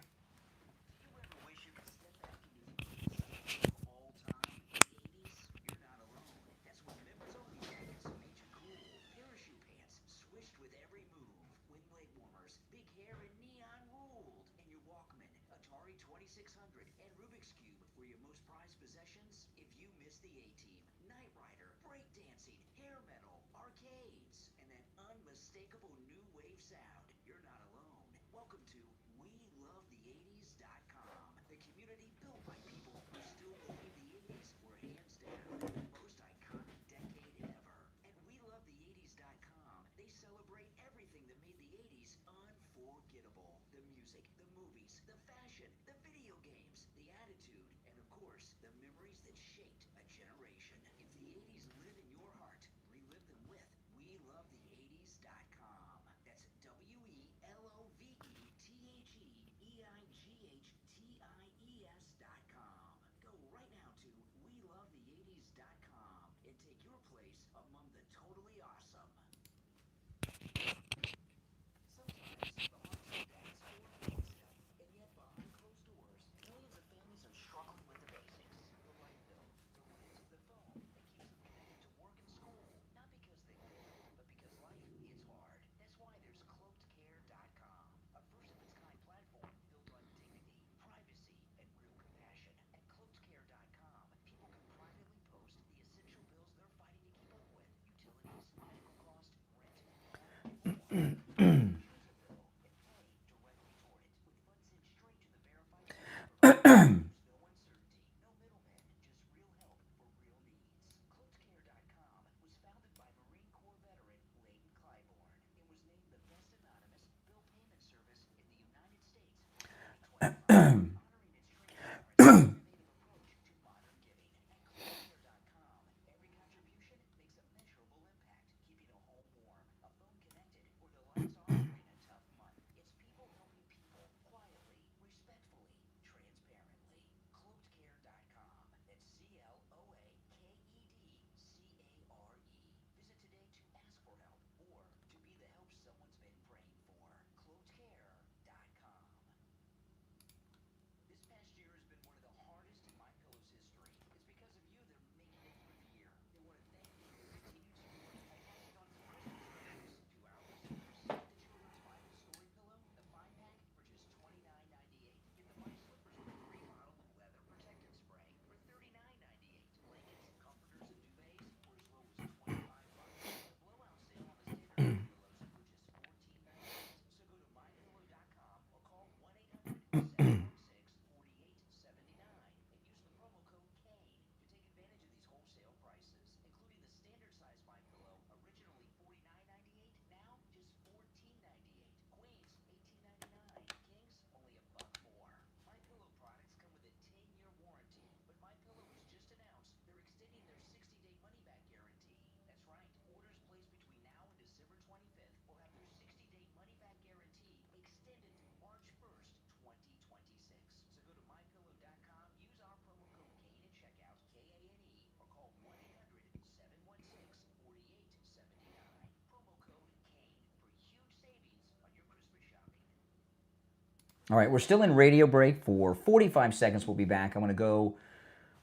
All right, we're still in radio break for 45 seconds. We'll be back. I'm going to go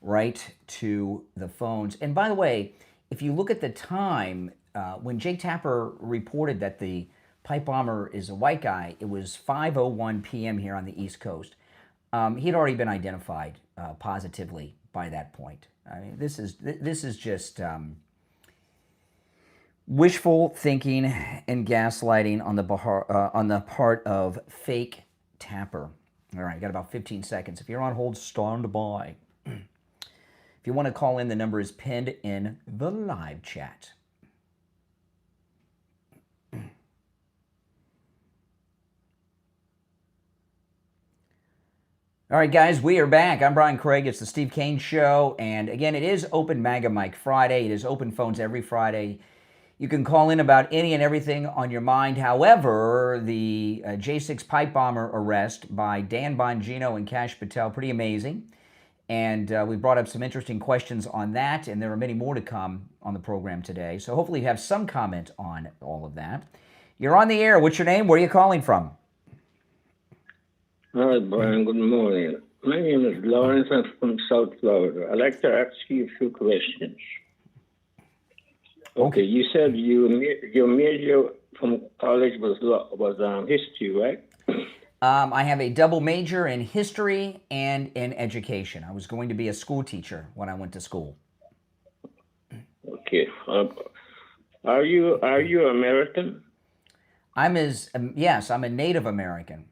right to the phones. And by the way, if you look at the time, when Jake Tapper reported that the pipe bomber is a white guy, it was 5:01 p.m. here on the East Coast. He had already been identified positively by that point. I mean, this is just wishful thinking and gaslighting on the part of fake Tapper. All right, got about 15 seconds. If you're on hold, stand by. If you want to call in, the number is pinned in the live chat. All right, guys, we are back. I'm Brian Craig. It's the Steve Kane Show. And again, it is Open MAGA Mic Friday. It is open phones every Friday. You can call in about any and everything on your mind. However, the J6 pipe bomber arrest by Dan Bongino and Kash Patel, pretty amazing. And we brought up some interesting questions on that, and there are many more to come on the program today. So hopefully you have some comment on all of that. You're on the air. What's your name? Where are you calling from? Hi, Brian. Good morning. My name is Lawrence. I'm from South Florida. I'd like to ask you a few questions. Okay, you said your major from college was history, right? I have a double major in history and in education. I was going to be a school teacher when I went to school. Okay. Are you American? Yes, I'm a Native American.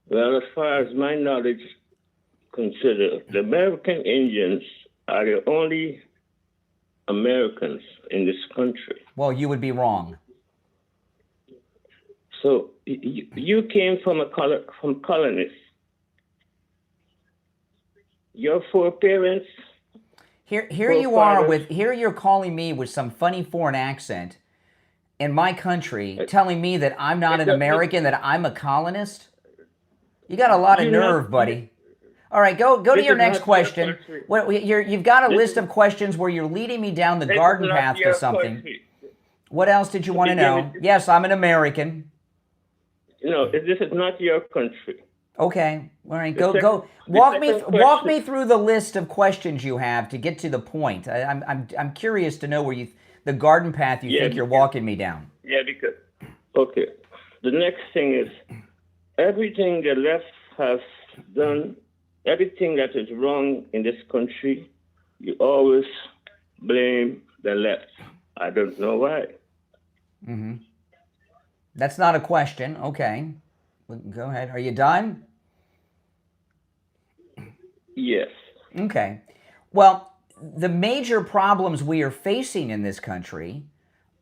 Well, as far as my knowledge considered, the American Indians are the only Americans in this country. Well, you would be wrong. So you came from from colonists. Your foreparents. Here you are with here you're calling me with some funny foreign accent in my country, telling me that I'm not an American, that I'm a colonist. You got a lot of nerve, buddy. All right, go to your next question. You've got a list of questions where you're leading me down the garden path to something. What else did you want to know? Yes, I'm an American. No, this is not your country. Okay, all right, go. Walk me through the list of questions you have to get to the point. I'm curious to know where the garden path you think you're walking me down. Yeah, because okay, the next thing is everything the left has done. Everything that is wrong in this country, you always blame the left. I don't know why. Mm-hmm. That's not a question. Okay. Go ahead. Are you done? Yes. Okay. Well, the major problems we are facing in this country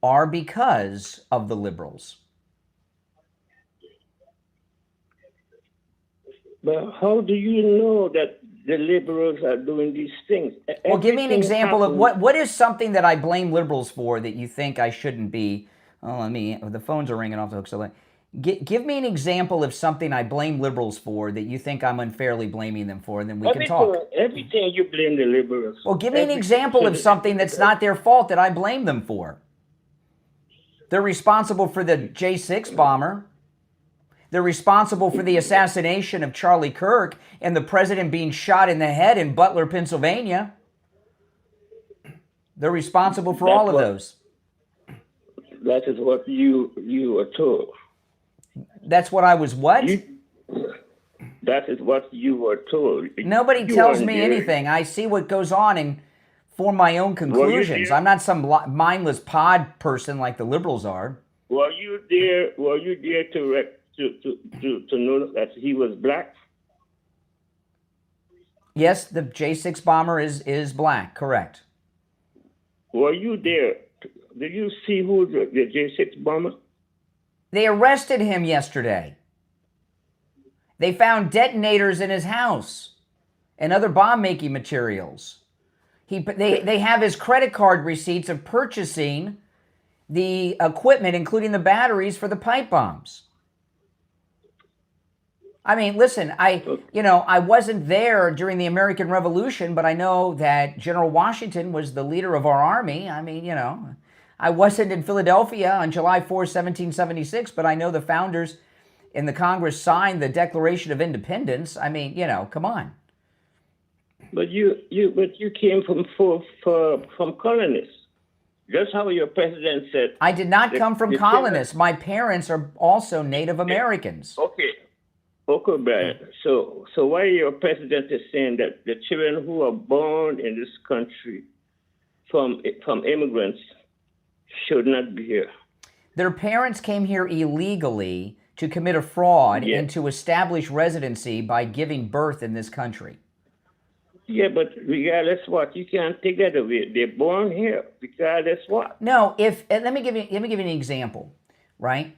are because of the liberals. But how do you know that the liberals are doing these things? Well, give me an example of what is something that I blame liberals for that you think I shouldn't be. Oh, the phones are ringing off the hook. So give me an example of something I blame liberals for that you think I'm unfairly blaming them for, and then we can talk. Everything you blame the liberals. Well, give me an example of something that's not their fault that I blame them for. They're responsible for the J6 bomber. They're responsible for the assassination of Charlie Kirk and the president being shot in the head in Butler, Pennsylvania. They're responsible for all of those. That is what you were told. That's what I was what? That is what you were told. Nobody tells me anything. I see what goes on and form my own conclusions. I'm not some mindless pod person like the liberals are. Were you there to know that he was black? Yes, the J6 bomber is black, correct. Were you there? Did you see who the J6 bomber? They arrested him yesterday. They found detonators in his house and other bomb-making materials. They have his credit card receipts of purchasing the equipment, including the batteries for the pipe bombs. I mean, listen, I wasn't there during the American Revolution, but I know that General Washington was the leader of our army. I mean, I wasn't in Philadelphia on July 4th, 1776, but I know the founders in the Congress signed the Declaration of Independence. I mean, come on. But you came from colonists. That's how your president said. I did not come from colonists. My parents are also Native Americans. Okay, Brian. So why your president is saying that the children who are born in this country from immigrants should not be here? Their parents came here illegally to commit a fraud and to establish residency by giving birth in this country. Yeah, but regardless what, you can't take that away. They're born here, regardless what. No, let me give you an example, right?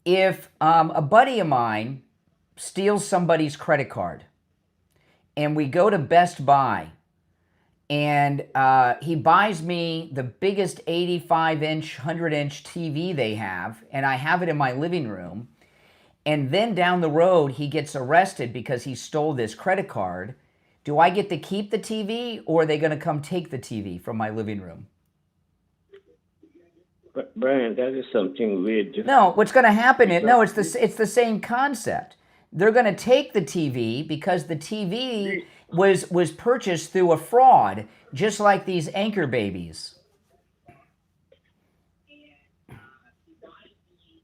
If a buddy of mine steals somebody's credit card, and we go to Best Buy, and he buys me the biggest 85-inch, 100-inch TV they have, and I have it in my living room, and then down the road he gets arrested because he stole this credit card. Do I get to keep the TV, or are they going to come take the TV from my living room? But Brian, that is something weird. Different. No, what's going to happen is, no, it's the same concept. They're going to take the TV because the TV was purchased through a fraud, just like these anchor babies.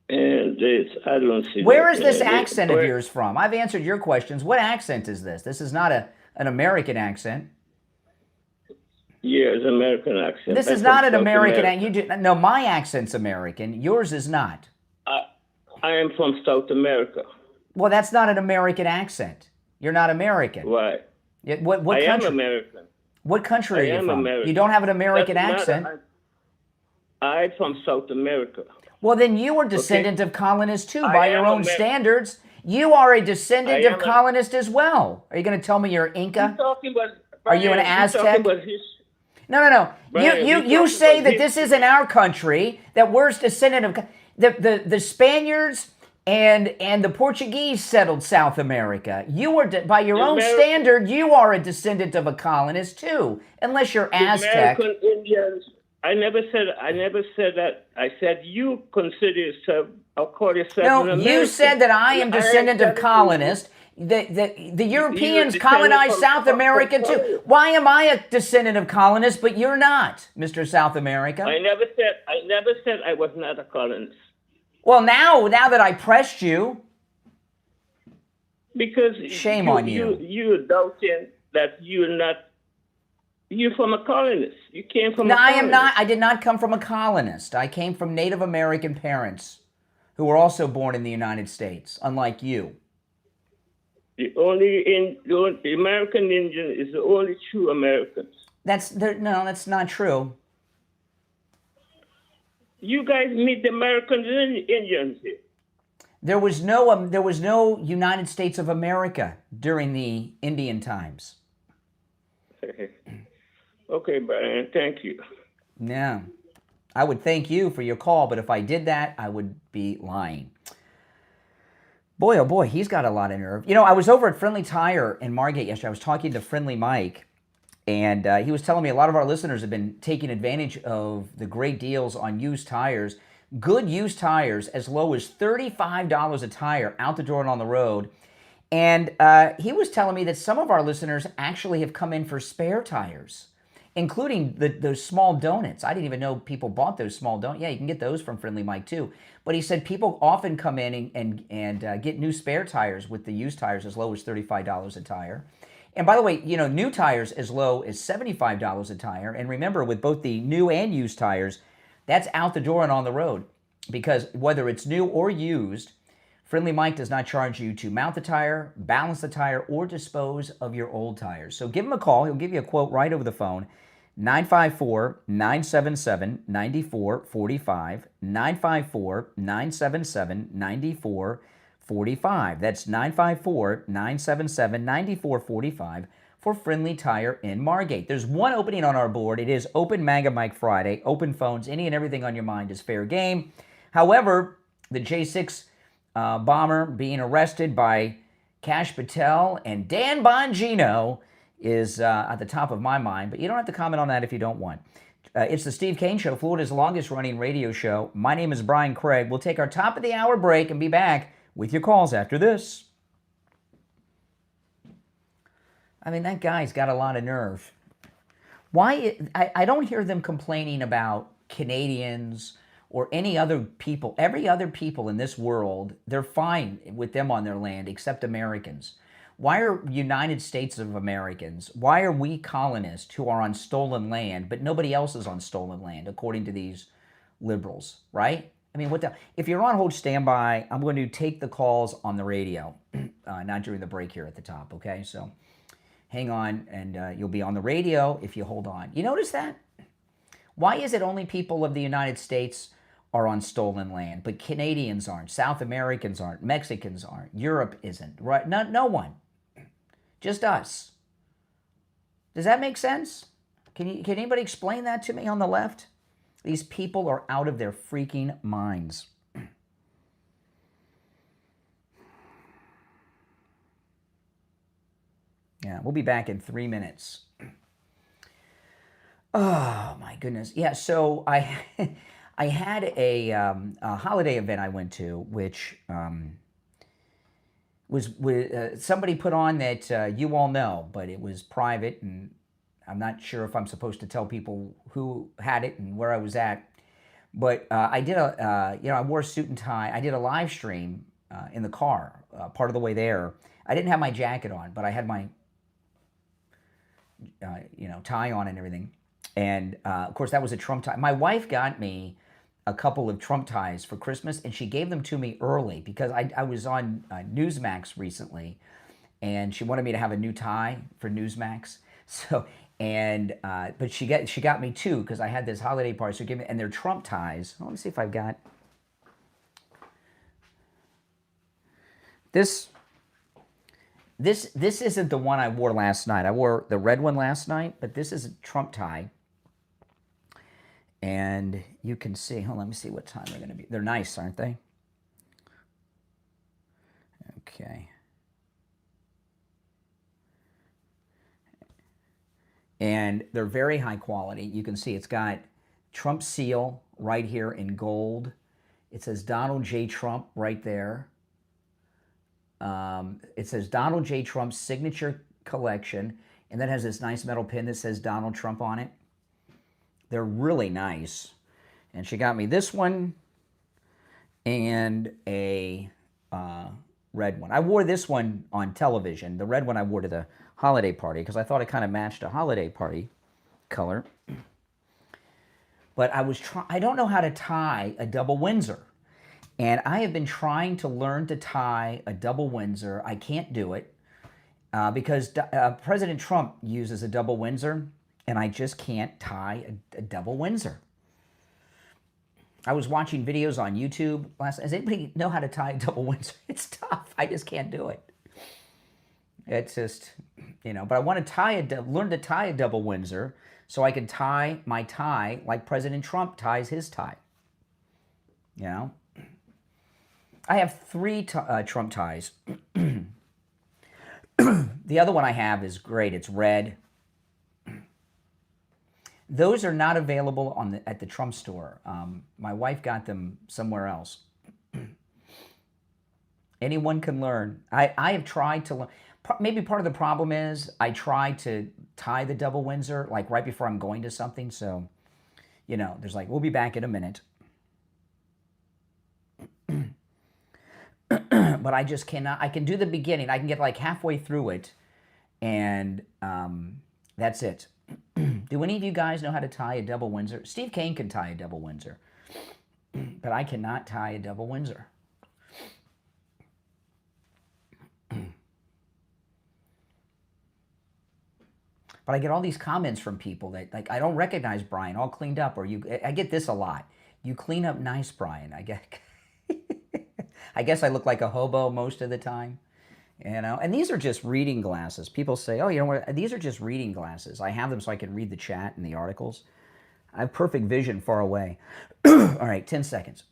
And I don't see. Where is this accent of yours from? I've answered your questions. What accent is this? This is not an American accent. Yeah, it's an American accent. This is not an American accent. No, my accent's American. Yours is not. I am from South America. Well, that's not an American accent. You're not American. Why? What country? I am American. What country are you from? American. You don't have an American accent. I'm from South America. Well, then you are descendant of colonists too, by your own standards. You are a descendant of colonists as well. Are you going to tell me you're Inca? Are you an Aztec? No. Brian, you say that this isn't our country, that we're descendant of the Spaniards and the Portuguese settled South America. You are, by your own standard, you are a descendant of a colonist too, unless you're Aztec. American Indians. I never said that. I said you consider yourself, or call yourself an American. No, you said that I am descendant of colonists. The Europeans colonized South America too. Why am I a descendant of colonists, but you're not, Mr. South America? I never said I was not a colonist. Well, now that I pressed you, because shame on you. You're doubting that you're not. You're from a colonist. You came from. No, a colonist. I am not. I did not come from a colonist. I came from Native American parents, who were also born in the United States, unlike you. The American Indian is the only true Americans. That's not true. You guys meet the American Indians here. There was no United States of America during the Indian times. Okay, Brian, thank you. Yeah. I would thank you for your call, but if I did that, I would be lying. Boy, oh boy, he's got a lot of nerve. I was over at Friendly Tire in Margate yesterday. I was talking to Friendly Mike, and he was telling me a lot of our listeners have been taking advantage of the great deals on used tires. Good used tires as low as $35 a tire out the door and on the road. And he was telling me that some of our listeners actually have come in for spare tires, including those small donuts. I didn't even know people bought those small donuts. Yeah, you can get those from Friendly Mike too. But he said people often come in and get new spare tires with the used tires as low as $35 a tire. And by the way, new tires as low as $75 a tire. And remember, with both the new and used tires, that's out the door and on the road. Because whether it's new or used, Friendly Mike does not charge you to mount the tire, balance the tire, or dispose of your old tires. So give him a call. He'll give you a quote right over the phone. 954-977-9445. 954-977-9445. That's 954-977-9445 for Friendly Tire in Margate. There's one opening on our board. It is Open Mega Mike Friday. Open phones. Any and everything on your mind is fair game. However, the J6 bomber being arrested by Kash Patel and Dan Bongino is at the top of my mind, but you don't have to comment on that if you don't want. It's the Steve Kane Show, Florida's longest-running radio show. My name is Brian Craig. We'll take our top-of-the-hour break and be back with your calls after this. I mean, that guy's got a lot of nerve. Why? I don't hear them complaining about Canadians or any other people. Every other people in this world, they're fine with them on their land except Americans. Why are United States of Americans, why are we colonists who are on stolen land, but nobody else is on stolen land, according to these liberals, right? I mean, if you're on hold standby, I'm going to take the calls on the radio, not during the break here at the top, okay? So hang on, and you'll be on the radio if you hold on. You notice that? Why is it only people of the United States are on stolen land, but Canadians aren't, South Americans aren't, Mexicans aren't, Europe isn't, right? No one. Just us. Does that make sense? Can anybody explain that to me on the left? These people are out of their freaking minds. Yeah, we'll be back in 3 minutes. Oh my goodness. Yeah, so I had a holiday event I went to, which was somebody put on that you all know, but it was private, and I'm not sure if I'm supposed to tell people who had it and where I was at. But I did I wore a suit and tie. I did a live stream in the car, part of the way there. I didn't have my jacket on, but I had my tie on and everything. And of course, that was a Trump tie. My wife got me a couple of Trump ties for Christmas, and she gave them to me early because I was on Newsmax recently, and she wanted me to have a new tie for Newsmax. So, but she got me two because I had this holiday party. So give me, and they're Trump ties. Let me see if I've got this. This isn't the one I wore last night. I wore the red one last night, but this is a Trump tie. And you can see, hold on, let me see what time they're going to be. They're nice, aren't they? Okay. And they're very high quality. You can see it's got Trump seal right here in gold. It says Donald J. Trump right there. It says Donald J. Trump's signature collection. And then has this nice metal pin that says Donald Trump on it. They're really nice. And she got me this one and a red one. I wore this one on television. The red one I wore to the holiday party because I thought it kind of matched a holiday party color. But I don't know how to tie a double Windsor. And I have been trying to learn to tie a double Windsor. I can't do it because President Trump uses a double Windsor. And I just can't tie a double Windsor. I was watching videos on YouTube last night. Does anybody know how to tie a double Windsor? It's tough. I just can't do it. It's just, but I want to learn to tie a double Windsor so I can tie my tie like President Trump ties his tie. I have 3 Trump ties. The other one I have is great. It's red. Those are not available at the Trump store. My wife got them somewhere else. Anyone can learn. I have tried to learn. Maybe part of the problem is I try to tie the double Windsor like right before I'm going to something. So, there's like, we'll be back in a minute. But I just cannot. I can do the beginning. I can get like halfway through it, and that's it. Do any of you guys know how to tie a double Windsor? Steve Kane can tie a double Windsor, but I cannot tie a double Windsor. But I get all these comments from people that, like, I don't recognize Brian, all cleaned up, or I get this a lot. You clean up nice, Brian. I guess I look like a hobo most of the time. And these are just reading glasses. People say, oh, what? These are just reading glasses. I have them so I can read the chat and the articles. I have perfect vision far away. All right, 10 seconds.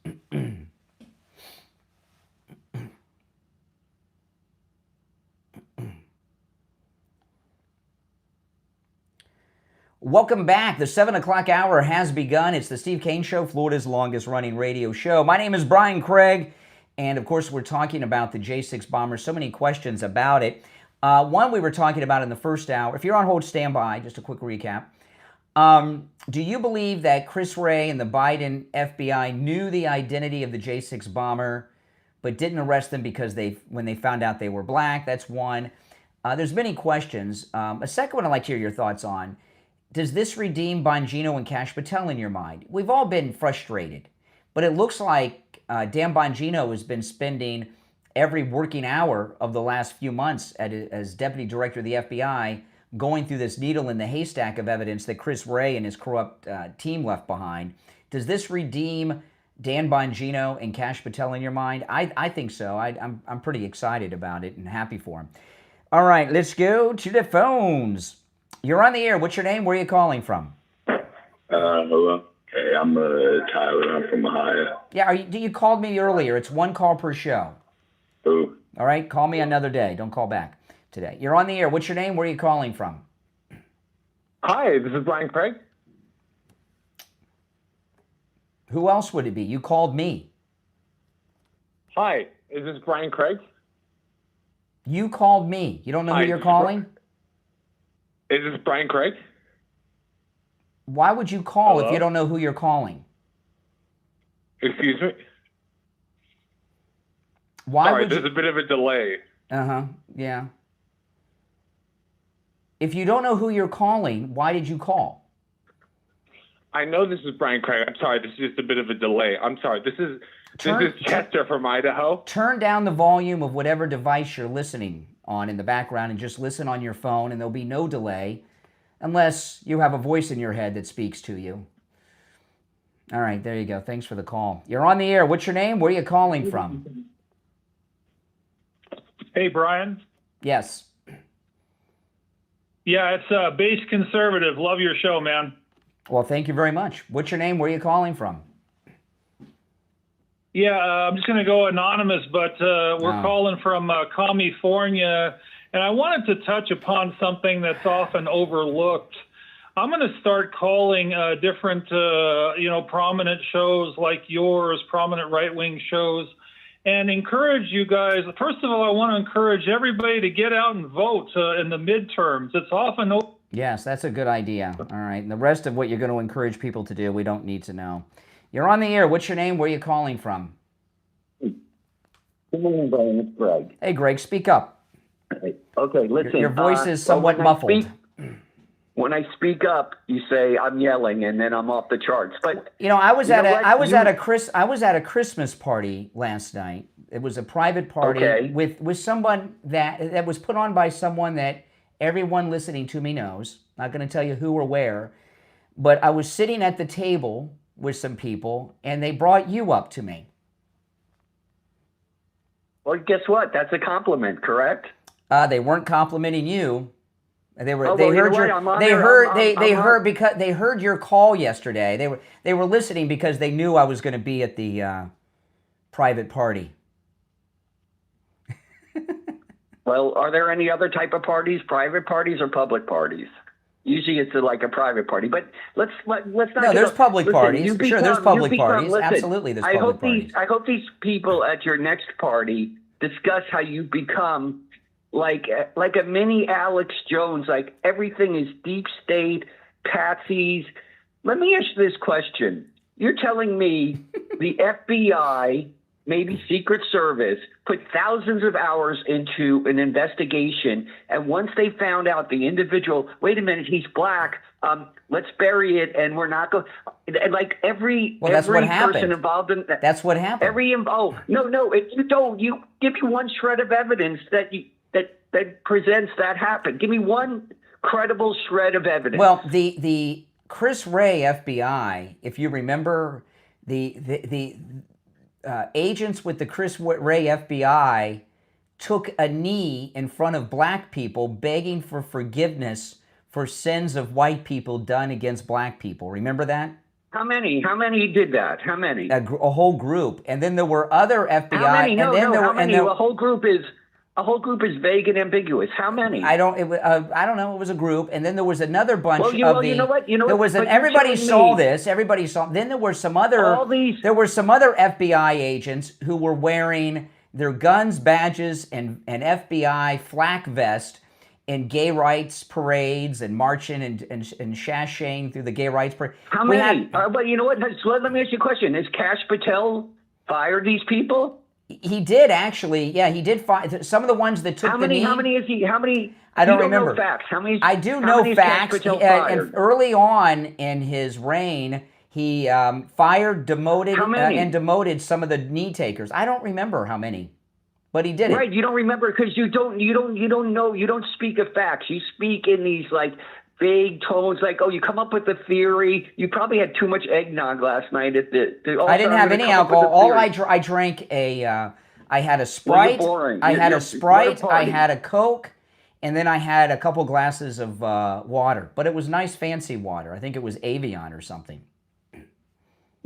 Welcome back. The 7 o'clock hour has begun. It's the Steve Kane Show, Florida's longest running radio show. My name is Brian Craig, and of course we're talking about the J6 bomber. So many questions about it. One we were talking about in the first hour. If you're on hold, stand by. Just a quick recap. Do you believe that Chris Wray and the Biden FBI knew the identity of the J6 bomber, but didn't arrest them because when they found out they were black? That's one. There's many questions. A second one I'd like to hear your thoughts on. Does this redeem Bongino and Kash Patel in your mind? We've all been frustrated, but it looks like Dan Bongino has been spending every working hour of the last few months as Deputy Director of the FBI going through this needle in the haystack of evidence that Chris Wray and his corrupt team left behind. Does this redeem Dan Bongino and Kash Patel in your mind? I think so. I'm pretty excited about it and happy for him. All right, let's go to the phones. You're on the air. What's your name? Where are you calling from? Hello. Hey, I'm Tyler. I'm from Ohio. Yeah, you called me earlier. It's one call per show. Who? All right, call me another day. Don't call back today. You're on the air. What's your name? Where are you calling from? Hi, this is Brian Craig. Who else would it be? You called me. Hi, is this Brian Craig? You called me. You don't know who you're calling? Is this Brian Craig? Why would you call Hello? if you don't know who you're calling? Excuse me? Why Sorry, would you... there's a bit of a delay. Yeah. If you don't know who you're calling, why did you call? I know this is Brian Craig. I'm sorry, this is just a bit of a delay. I'm sorry. This is Chester from Idaho. Turn down the volume of whatever device you're listening on in the background and just listen on your phone, and there'll be no delay unless you have a voice in your head that speaks to you. All right, there you go. Thanks for the call. You're on the air. What's your name? Where are you calling from? Hey, Brian. Yes. Yeah, it's Base Conservative. Love your show, man. Well, thank you very much. What's your name? Where are you calling from? Yeah, I'm just going to go anonymous, but we're calling from California, and I wanted to touch upon something that's often overlooked. I'm going to start calling different, prominent shows like yours, prominent right-wing shows, and encourage you guys. First of all, I want to encourage everybody to get out and vote in the midterms. It's often... Yes, that's a good idea. All right. And the rest of what you're going to encourage people to do, we don't need to know. You're on the air. What's your name? Where are you calling from? Good morning, Brian. It's Greg. Hey, Greg, speak up. Okay, listen. Your voice is somewhat muffled. When I speak up, you say I'm yelling, and then I'm off the charts. But I was at a Christmas party last night. It was a private party with someone that was put on by someone that everyone listening to me knows. Not going to tell you who or where, but I was sitting at the table with some people, and they brought you up to me. Well, guess what? That's a compliment, correct? They weren't complimenting you. They heard your call yesterday. They were listening because they knew I was going to be at the private party. Well, are there any other type of parties, private parties or public parties? Usually it's like a private party, but let's not. No, there's public parties. Sure, there's public parties. Absolutely, there's public parties. I hope these people at your next party discuss how you become like a mini Alex Jones. Like everything is deep state, patsies. Let me ask you this question: you're telling me the FBI, maybe Secret Service, put thousands of hours into an investigation, and once they found out the individual, wait a minute, he's black, let's bury it, and we're not going. Like every person involved in that. That's what happened. You don't. You give me one shred of evidence that presents that happened. Give me one credible shred of evidence. Well, the Chris Wray FBI, if you remember, the agents with the Chris Wray FBI took a knee in front of black people begging for forgiveness for sins of white people done against black people. Remember that? How many did that? How many? A whole group. And then there were other FBI. How many? A whole group is A whole group is vague and ambiguous. How many? I don't know. It was a group, and then there was another bunch Well, of the. you know what? There was But everybody you're saw telling me this. Everybody saw. Then there were some other. all these. There were some other FBI agents who were wearing their guns, badges, and FBI flak vest in gay rights parades and marching and sashaying through the gay rights parade. How many? But you know what? So let me ask you a question. Has Kash Patel fired these people? He did actually. Yeah, he did fire some of the ones that took the knee. How many is he? How many? I don't you remember. Know facts. How many? I do how know many is Kash facts. Patel And early on in his reign, he fired, demoted, and demoted some of the knee takers. I don't remember how many, but he did it. Right, you don't remember because you don't know. You don't speak of facts. You speak in these like vague tones, like, oh, you come up with a theory. You probably had too much eggnog last night at the I didn't have any alcohol. All I drank I had a Sprite. Well, I had a Sprite. I had a Coke, and then I had a couple glasses of water. But it was nice, fancy water. I think it was Avion or something.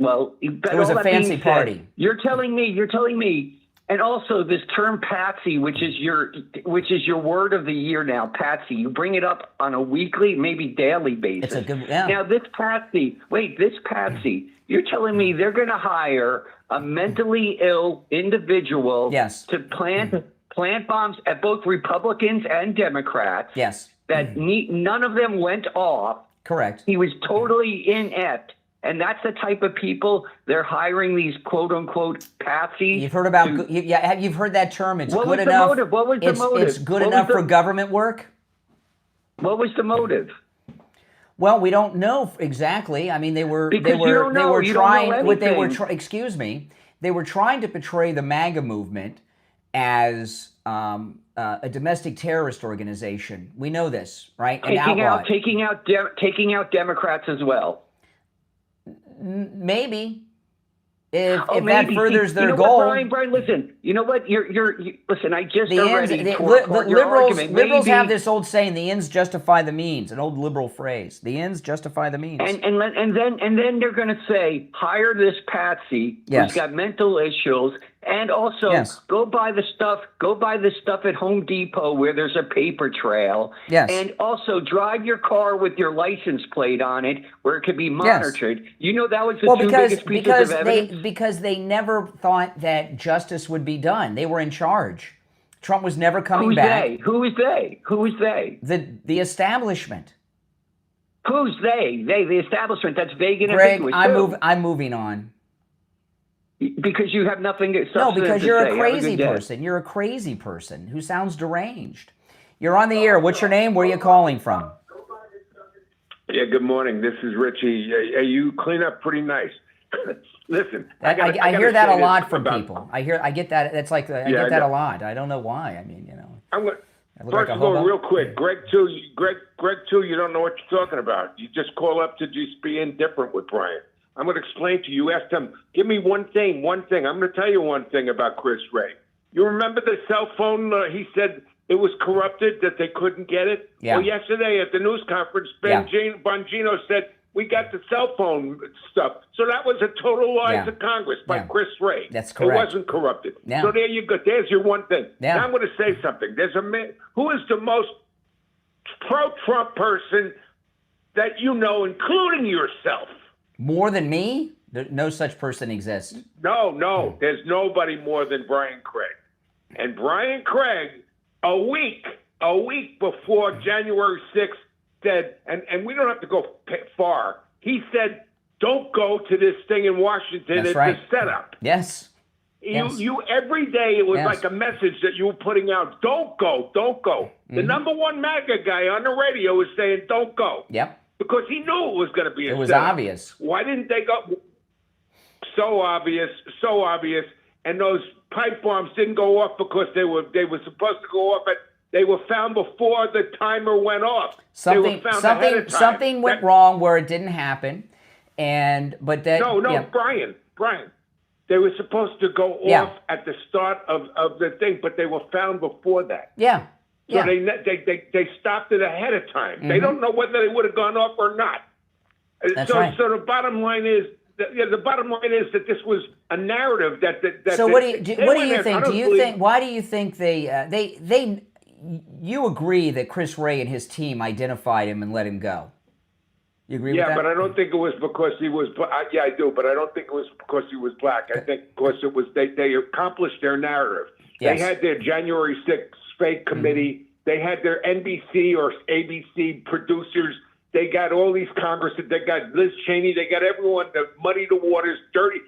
Well, it was a fancy party. You're telling me, and also this term "patsy," which is your word of the year now, patsy. You bring it up on a weekly, maybe daily basis. It's a good. Yeah. Now this patsy. You're telling me they're going to hire a mentally ill individual to plant bombs at both Republicans and Democrats. Yes. That none of them went off. Correct. He was totally inept. And that's the type of people they're hiring, these quote unquote patsies. You've heard about you've heard that term. It's what good was enough. The motive? What was the motive? It's good enough for government work. What was the motive? Well, we don't know exactly. I mean, they were trying to portray the MAGA movement as a domestic terrorist organization. We know this, right? Taking out Democrats as well. Maybe. If that furthers their goal. What, Brian, listen. You know what? Listen. I just liberals have this old saying: "The ends justify the means." An old liberal phrase. The ends justify the means. And then they're going to say, hire this patsy who's got mental issues, and also go buy the stuff at Home Depot where there's a paper trail. Yes. And also drive your car with your license plate on it where it could be monitored. Yes. You know that was the two biggest pieces of evidence. Because they never thought that justice would be done. They were in charge. Trump was never coming back. Who is they? The establishment. Who's they? The establishment. That's vague and Greg, ambiguous. I'm moving on. Because you have nothing to say. No, because you're a crazy person. You're a crazy person who sounds deranged. You're on the air. What's your name? Where are you calling from? Yeah, good morning. This is Richie. You clean up pretty nice. Listen, I hear that a lot from people. I get that. That's like I get that a lot. I don't know why. I mean, First of all, real quick, Greg too. You don't know what you're talking about. You just call up to just be indifferent with Brian. I'm going to explain to you. Ask him. Give me one thing. I'm going to tell you one thing about Chris Wray. You remember the cell phone? He said it was corrupted, that they couldn't get it. Yeah. Well, yesterday at the news conference, Bongino said, we got the cell phone stuff. So that was a total lie to Congress by Chris Wray. That's correct. It wasn't corrupted. Yeah. So there you go. There's your one thing. Yeah. Now I'm going to say something. There's a man who is the most pro-Trump person that you know, including yourself. More than me? No such person exists. No. There's nobody more than Brian Craig. And Brian Craig, a week before January 6th, said, and we don't have to go far, he said, don't go to this thing in Washington. That's it's right. a setup. Yes. You every day it was like a message that you were putting out. Don't go. Mm-hmm. The number one MAGA guy on the radio was saying, don't go. Yep. Because he knew it was going to be a setup. It was obvious. Why didn't they go? So obvious. And those pipe bombs didn't go off because they were supposed to go off they were found before the timer went off. Something went wrong where it didn't happen. Brian. They were supposed to go off at the start of the thing, but they were found before that. Yeah. So they stopped it ahead of time. Mm-hmm. They don't know whether they would have gone off or not. That's right. So the bottom line is The bottom line is that this was a narrative that. So what do you think? Do you think? Why do you think they? You agree that Chris Wray and his team identified him and let him go? You agree with that? Yeah, but I don't think it was because he was. Yeah, I do, but I don't think it was because he was black. I think because it was they accomplished their narrative. Yes. They had their January 6th fake committee. They had their NBC or ABC producers. They got all these congressmen. They got Liz Cheney. They got everyone to muddy the waters, dirty.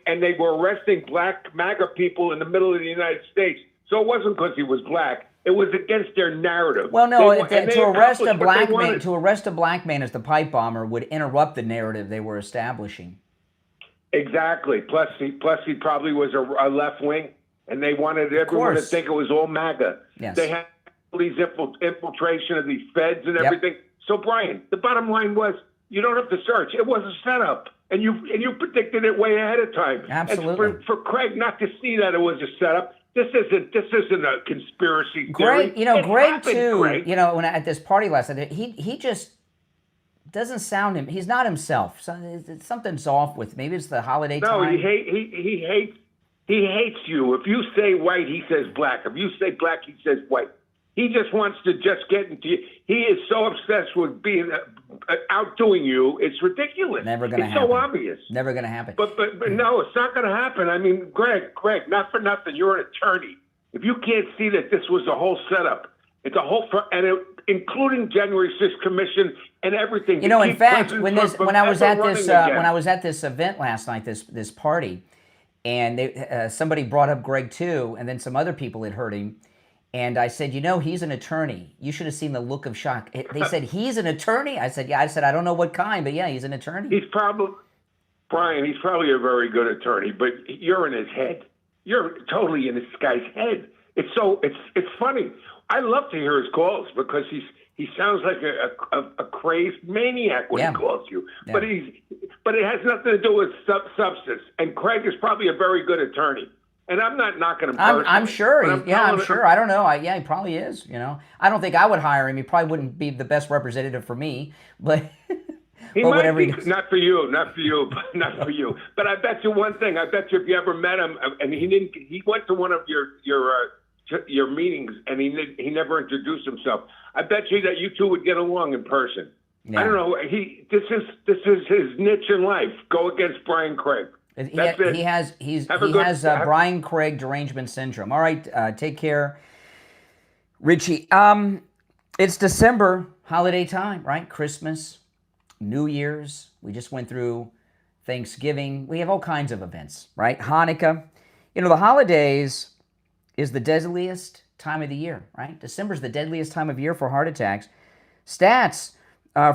And they were arresting black MAGA people in the middle of the United States. So it wasn't because he was black. It was against their narrative. Well, no, to arrest a black man as the pipe bomber would interrupt the narrative they were establishing. Exactly. Plus he probably was a left wing, and they wanted everyone to think it was all MAGA. Yes. They had all these infiltration of these feds and everything. So, Brian, the bottom line was you don't have to search. It was a setup, and you predicted it way ahead of time. Absolutely. And for Craig not to see that it was a setup. This isn't a conspiracy theory. Greg too. Greg. When at this party last night, he just doesn't sound him. He's not himself. Something's off with. Maybe it's the holiday time. No, he hates you. If you say white, he says black. If you say black, he says white. He just wants to just get into you. He is so obsessed with being outdoing you. It's ridiculous. Never going to happen. It's so obvious. Never going to happen. But no, it's not going to happen. I mean, Greg, not for nothing. You're an attorney. If you can't see that this was a whole setup, it's a whole including January 6th Commission and everything. In fact, when I was at this event last night, this party, and somebody brought up Greg too, and then some other people had heard him. And I said, he's an attorney. You should have seen the look of shock. They said, he's an attorney? I said, yeah. I said, I don't know what kind, but yeah, he's an attorney. Brian, he's probably a very good attorney, but you're in his head. You're totally in this guy's head. It's funny. I love to hear his calls because he sounds like a crazed maniac when he calls you. Yeah. But it has nothing to do with substance. And Craig is probably a very good attorney. And I'm not knocking him personally. I'm sure. I'm sure. I don't know. He probably is. I don't think I would hire him. He probably wouldn't be the best representative for me. But he might be. Not for you. But I bet you one thing. I bet you if you ever met him, and he went to one of your meetings, and he never introduced himself. I bet you that you two would get along in person. Yeah. I don't know. This is his niche in life. Go against Brian Craig. He has Brian Craig derangement syndrome. All right, take care, Richie. It's December, holiday time, right? Christmas, New Year's. We just went through Thanksgiving. We have all kinds of events, right? Hanukkah. The holidays is the deadliest time of the year, right? December is the deadliest time of year for heart attacks. Stats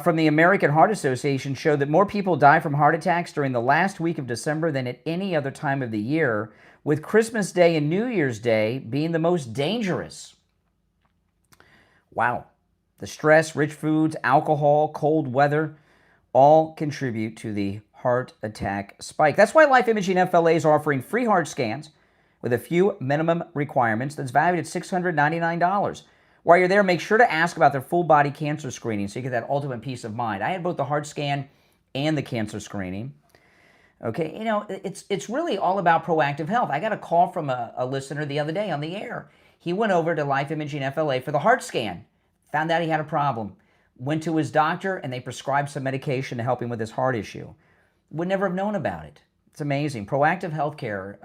from the American Heart Association show that more people die from heart attacks during the last week of December than at any other time of the year, with Christmas Day and New Year's Day being the most dangerous. Wow. The stress, rich foods, alcohol, cold weather all contribute to the heart attack spike. That's why Life Imaging FLA is offering free heart scans with a few minimum requirements that's valued at $699. While you're there, make sure to ask about their full body cancer screening so you get that ultimate peace of mind. I had both the heart scan and the cancer screening. Okay, it's really all about proactive health. I got a call from a listener the other day on the air. He went over to Life Imaging FLA for the heart scan, found out he had a problem, went to his doctor, and they prescribed some medication to help him with his heart issue. Would never have known about it. It's amazing. Proactive healthcare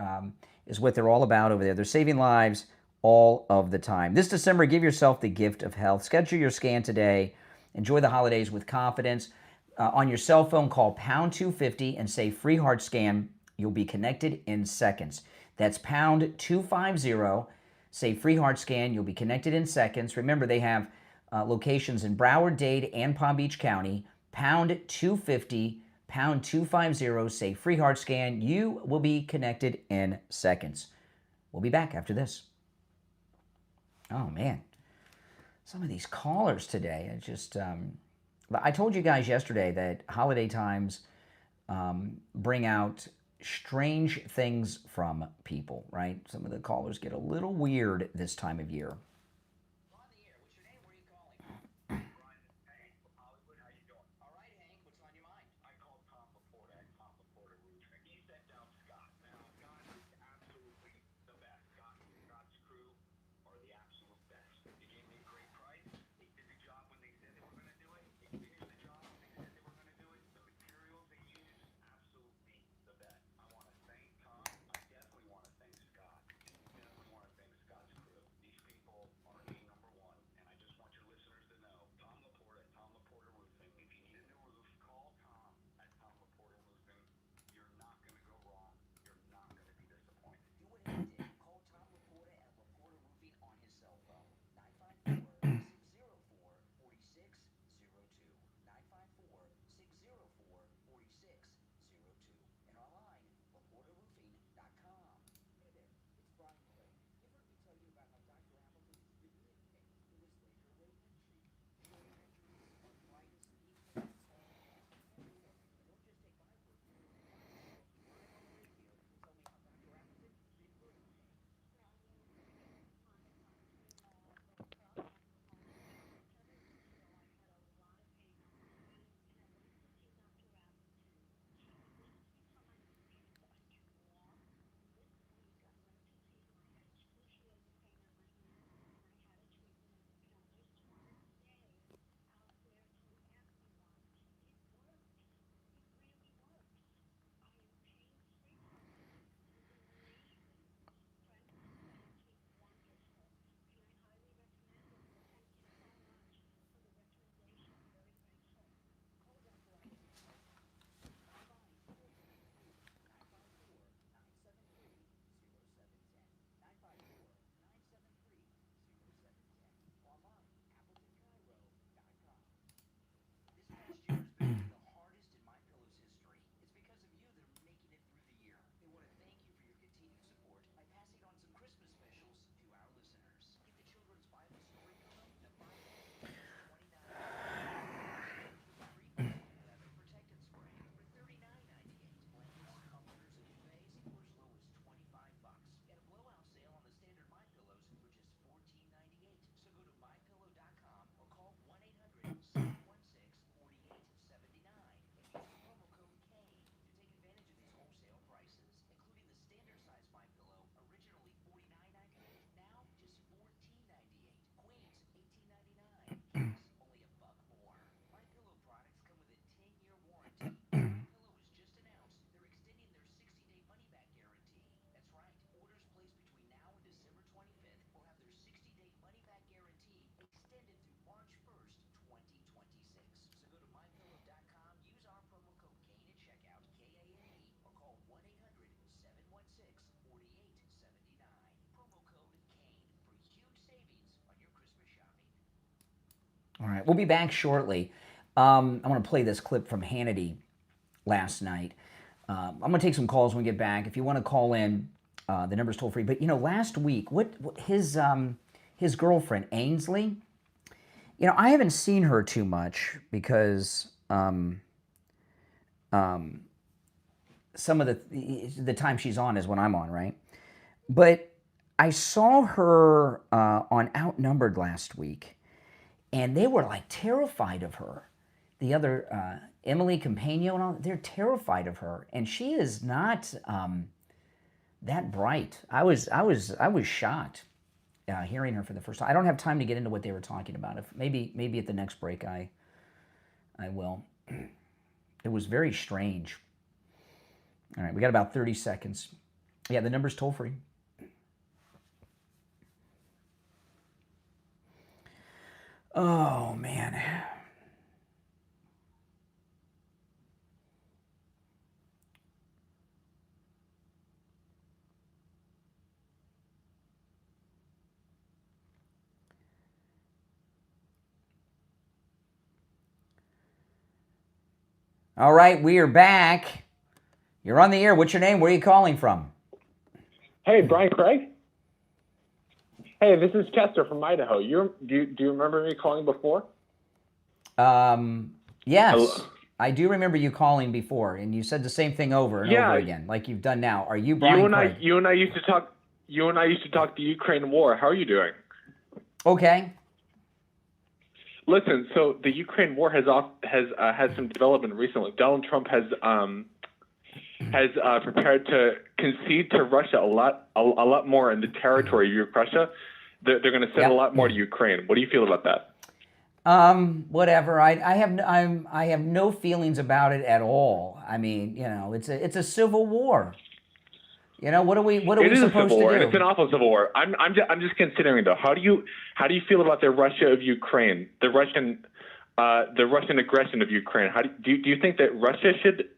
is what they're all about over there. They're saving lives all of the time. This December, give yourself the gift of health. Schedule your scan today. Enjoy the holidays with confidence. On your cell phone, call pound 250 and say free heart scan. You'll be connected in seconds. That's pound 250. Say free heart scan. You'll be connected in seconds. Remember, they have locations in Broward, Dade, and Palm Beach County. Pound 250, pound 250. Say free heart scan. You will be connected in seconds. We'll be back after this. Oh, man. Some of these callers today, I told you guys yesterday that holiday times bring out strange things from people, right? Some of the callers get a little weird this time of year. On the air. What's your name? Where are you calling? Brian, Hank from Hollywood. How you doing? All right, Hank. What's on your mind? I called Tom before that. Tom before the We'll be back shortly. I want to play this clip from Hannity last night. I'm going to take some calls when we get back. If you want to call in, the number's toll free. But, last week, what his girlfriend, Ainsley, I haven't seen her too much because some of the time she's on is when I'm on, right? But I saw her on Outnumbered last week, and they were like terrified of her. The other Emily Campagno and all, they're terrified of her, and she is not that bright. I was shocked hearing her for the first time. I don't have time to get into what they were talking about. If maybe at the next break I will. It was very strange. All right, we got about 30 seconds. Yeah, the number's toll free. Oh man. All right, we are back. You're on the air. What's your name? Where are you calling from? Hey, Brian Craig. Hey, this is Chester from Idaho. Do you remember me calling before? Yes. Hello. I do remember you calling before, and you said the same thing over and over again, like you've done now. Are you Brian Craig? You and I used to talk the Ukraine war. How are you doing? Okay. Listen, so the Ukraine war has had some development recently. Donald Trump has prepared to concede to Russia a lot more in the territory of Russia. They're going to send a lot more to Ukraine. What do you feel about that? Whatever. I have no feelings about it at all. I mean, it's a civil war. What are we supposed to do? It's an awful civil war. I'm just considering though. How do you feel about the Russia of Ukraine, the Russian aggression of Ukraine? Do you think that Russia should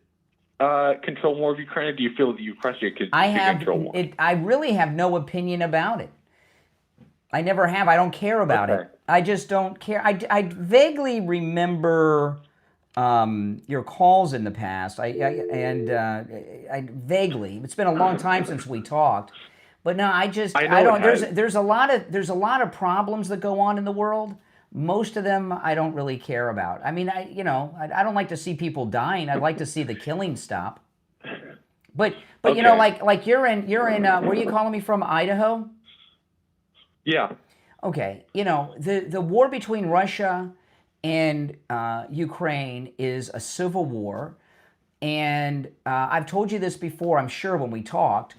control more of Ukraine, or do you feel that Russia should control more? I really have no opinion about it. I never have. I don't care about it. I just don't care. I vaguely remember your calls in the past. I vaguely. It's been a long time since we talked, but no, I don't. There's a lot of problems that go on in the world. Most of them I don't really care about. I mean, I don't like to see people dying. I'd like to see the killing stop. But okay. Like you're in where are you calling me from? Idaho? Yeah. Okay. The war between Russia and Ukraine is a civil war. And I've told you this before, I'm sure, when we talked.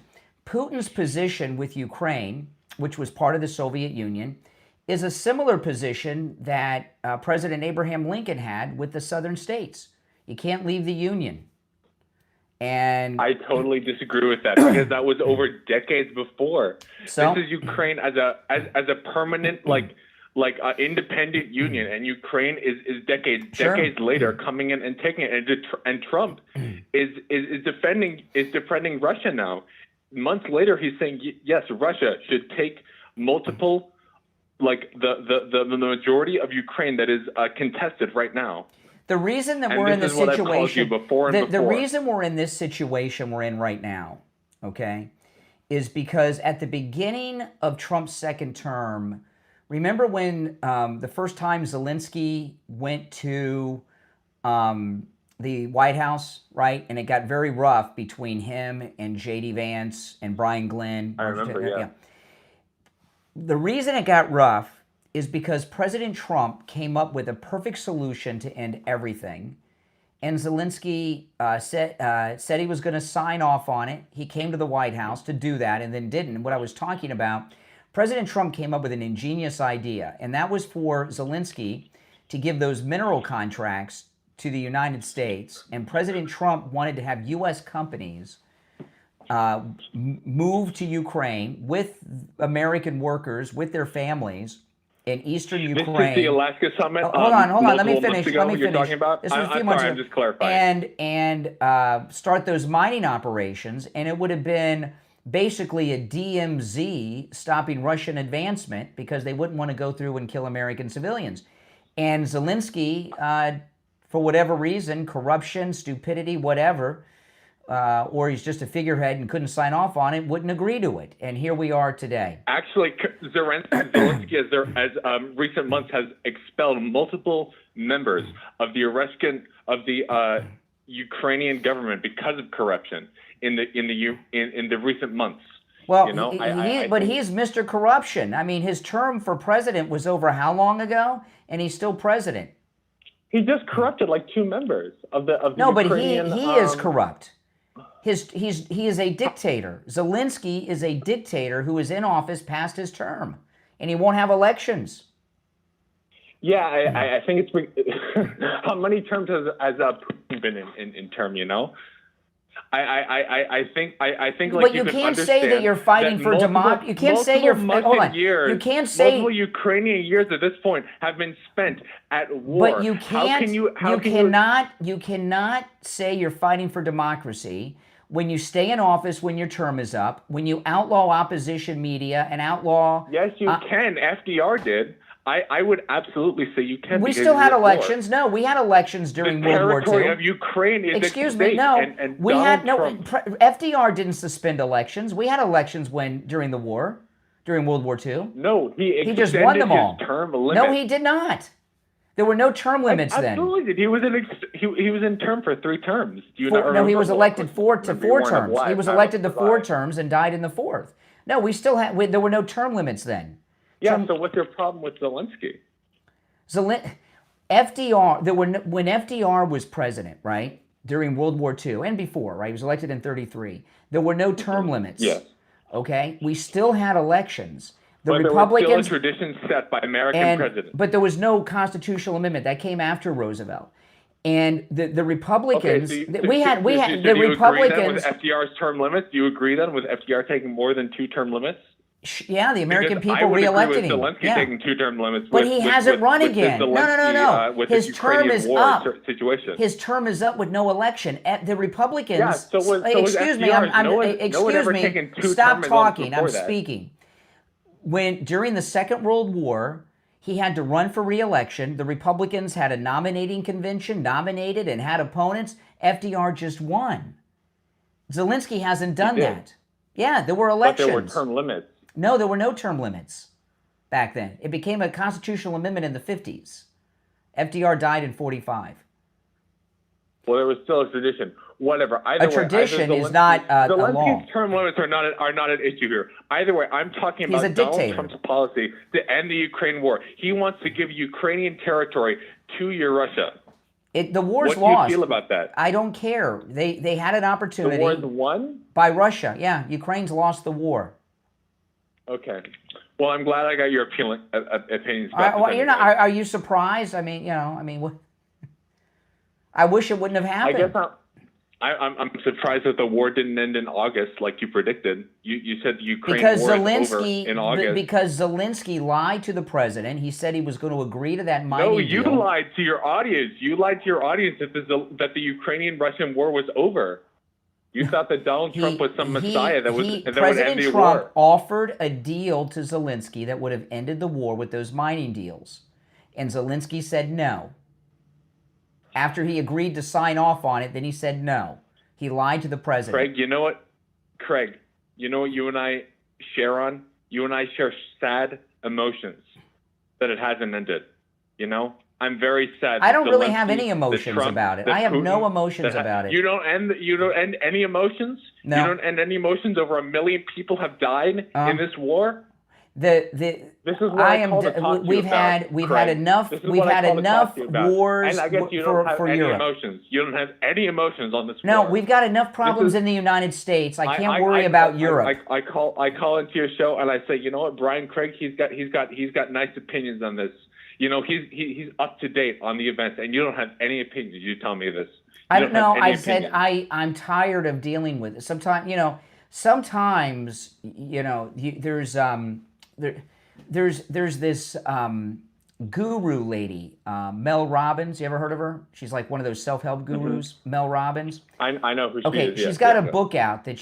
Putin's position with Ukraine, which was part of the Soviet Union, is a similar position that President Abraham Lincoln had with the southern states. You can't leave the Union. And I totally disagree with that, because that was over decades before. So? This is Ukraine as a permanent independent union, and Ukraine is decades later coming in and taking it, and Trump is defending Russia now. Months later, he's saying yes, Russia should take multiple, the majority of Ukraine that is contested right now. The reason that we're in the situation, the reason we're in this situation we're in right now, okay, is because at the beginning of Trump's second term, remember when the first time Zelensky went to the White House, right? And it got very rough between him and J.D. Vance and Brian Glenn. I remember, yeah. The reason it got rough is because President Trump came up with a perfect solution to end everything. And Zelensky said he was going to sign off on it. He came to the White House to do that and then didn't. And what I was talking about, President Trump came up with an ingenious idea, and that was for Zelensky to give those mineral contracts to the United States. And President Trump wanted to have U.S. companies move to Ukraine with American workers, with their families, in eastern Ukraine. This is the Alaska summit. Hold on. Let me finish. You're talking about? This was a few months ago. I'm just clarifying. And start those mining operations, and it would have been basically a DMZ stopping Russian advancement because they wouldn't want to go through and kill American civilians. And Zelensky, for whatever reason, corruption, stupidity, whatever, or he's just a figurehead and couldn't sign off on it, wouldn't agree to it. And here we are today. Actually, Zelensky, as recent months, has expelled multiple members of the Ukrainian government because of corruption in the recent months. Well, he's Mr. Corruption. I mean, his term for president was over how long ago, and he's still president. He just corrupted like 2 members of the Ukrainian... but he is corrupt. He is a dictator. Zelensky is a dictator who is in office past his term, and he won't have elections. Yeah, I think it's how many terms has Putin been in term? You know, I think like. But you can't say that you're fighting for democracy. You can't say you're. Hold on. You can't say multiple Ukrainian years at this point have been spent at war. But you can't. You cannot say you're fighting for democracy when you stay in office when your term is up. When you outlaw opposition media and outlaw. Yes, you can. FDR did. I would absolutely say you can. We still had elections. No, we had elections during World War II. The territory of Ukraine is Excuse me, no. And we had no. Trump. FDR didn't suspend elections. We had elections during the war, during World War II. No, he just won them all. Term limit. No, he did not. There were no term limits then. Absolutely did. He was in term for 3 terms. Do you not remember? No, he was elected four terms. He was elected to 4 terms and died in the 4th. No, we still had. There were no term limits then. Yeah, so what's your problem with Zelensky? FDR, when FDR was president, right, during World War II and before, right, he was elected in 1933, there were no term limits. Yes. Okay? We still had elections. But Republicans, there was still a tradition set by American presidents. But there was no constitutional amendment. That came after Roosevelt. And the Republicans, do you agree then with FDR's term limits? Do you agree then with FDR taking more than 2 term limits? Yeah, the American people reelected him. Zelensky taking 2 term limits, but he hasn't run again. No. His term is up. Situation. His term is up with no election. The Republicans. Yeah, excuse me. Stop talking. I'm speaking. During the Second World War, he had to run for re-election. The Republicans had a nominating convention, nominated and had opponents. FDR just won. Zelensky hasn't done that. Yeah, there were elections. But there were term limits. No, there were no term limits back then. It became a constitutional amendment in the 50s. FDR died in 1945. Well, there was still a tradition. Whatever. A tradition is not a law. Zelensky's term limits are not an issue here. Either way, I'm talking about Donald Trump's policy to end the Ukraine war. He wants to give Ukrainian territory to Russia. The war's lost. What do you feel about that? I don't care. They had an opportunity. The war's won? By Russia. Yeah, Ukraine's lost the war. Okay. Well, I'm glad I got your opinions. Are you surprised? I mean, I wish it wouldn't have happened. I guess I'm surprised that the war didn't end in August like you predicted. You said the Ukraine war is over in August. Because Zelensky lied to the president. He said he was going to agree to that mining deal. No, you lied to your audience. You lied to your audience that the Ukrainian-Russian war was over. You thought that Donald Trump was some messiah that would end the war. President Trump offered a deal to Zelensky that would have ended the war with those mining deals. And Zelensky said no. After he agreed to sign off on it, then he said no. He lied to the president. Craig, you know what you and I share on? You and I share sad emotions that it hasn't ended. You know? I'm very sad. I don't really have any emotions about it. I have no emotions about it. You don't end any emotions? No. You don't end any emotions over 1 million people have died in this war? This is what I call to talk to you about. We've had enough wars and I guess you don't have any emotions. You don't have any emotions on this war. No, we've got enough problems in the United States. I can't worry about Europe. I call into your show and I say, you know what, Brian Craig, he's got nice opinions on this. You know, he's up to date on the events, and you don't have any opinions. You tell me this. I don't know. I said I'm tired of dealing with it. Sometimes there's this guru lady, Mel Robbins. You ever heard of her? She's like one of those self-help gurus, Mel Robbins. I know who she is. Okay, she's got a book out that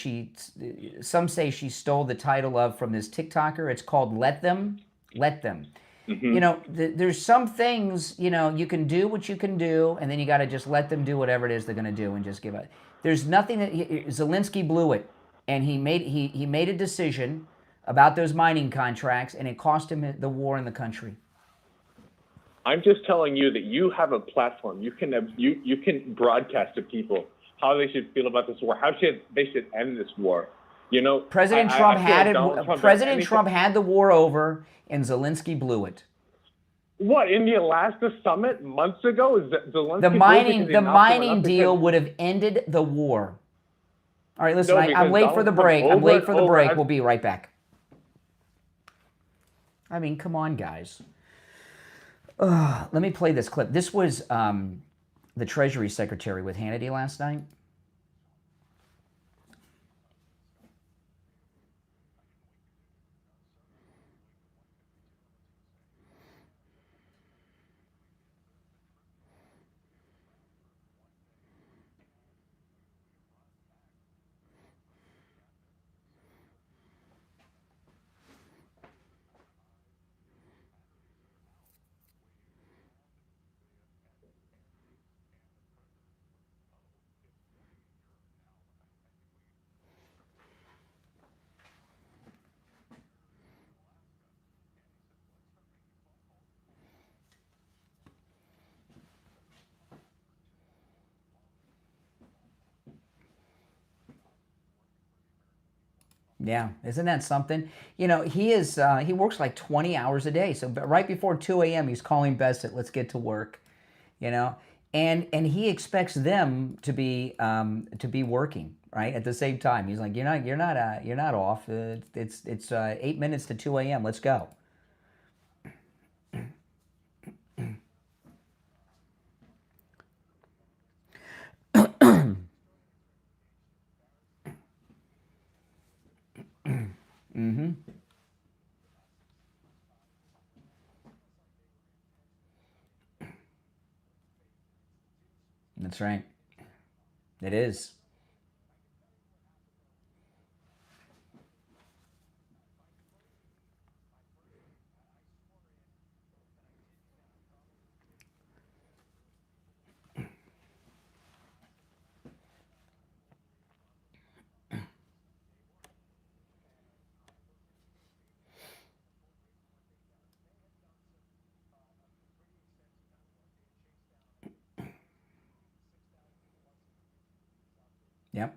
some say she stole the title of from this TikToker. It's called Let Them. You know, there's some things, you know, you can do what you can do, and then you got to just let them do whatever it is they're going to do and just give up. There's nothing that Zelensky blew it, and he made a decision about those mining contracts, and it cost him the war in the country. I'm just telling you that you have a platform. You can broadcast to people how they should feel about this war, they should end this war. You know, President Trump had the war over, and Zelensky blew it. What, in the Alaska summit months ago? Is that Zelensky the mining deal would have ended the war. All right, listen, I'm late for the break. We'll be right back. I mean, come on, guys. Let me play this clip. This was the Treasury Secretary with Hannity last night. Yeah, isn't that something? You know, he works like 20 hours a day. So right before 2 a.m., he's calling Bassett, let's get to work, you know? And he expects them to be working, right, at the same time. He's like, you're not off. It's 8 minutes to 2 a.m. Let's go. Mm-hmm. That's right. It is. Yep.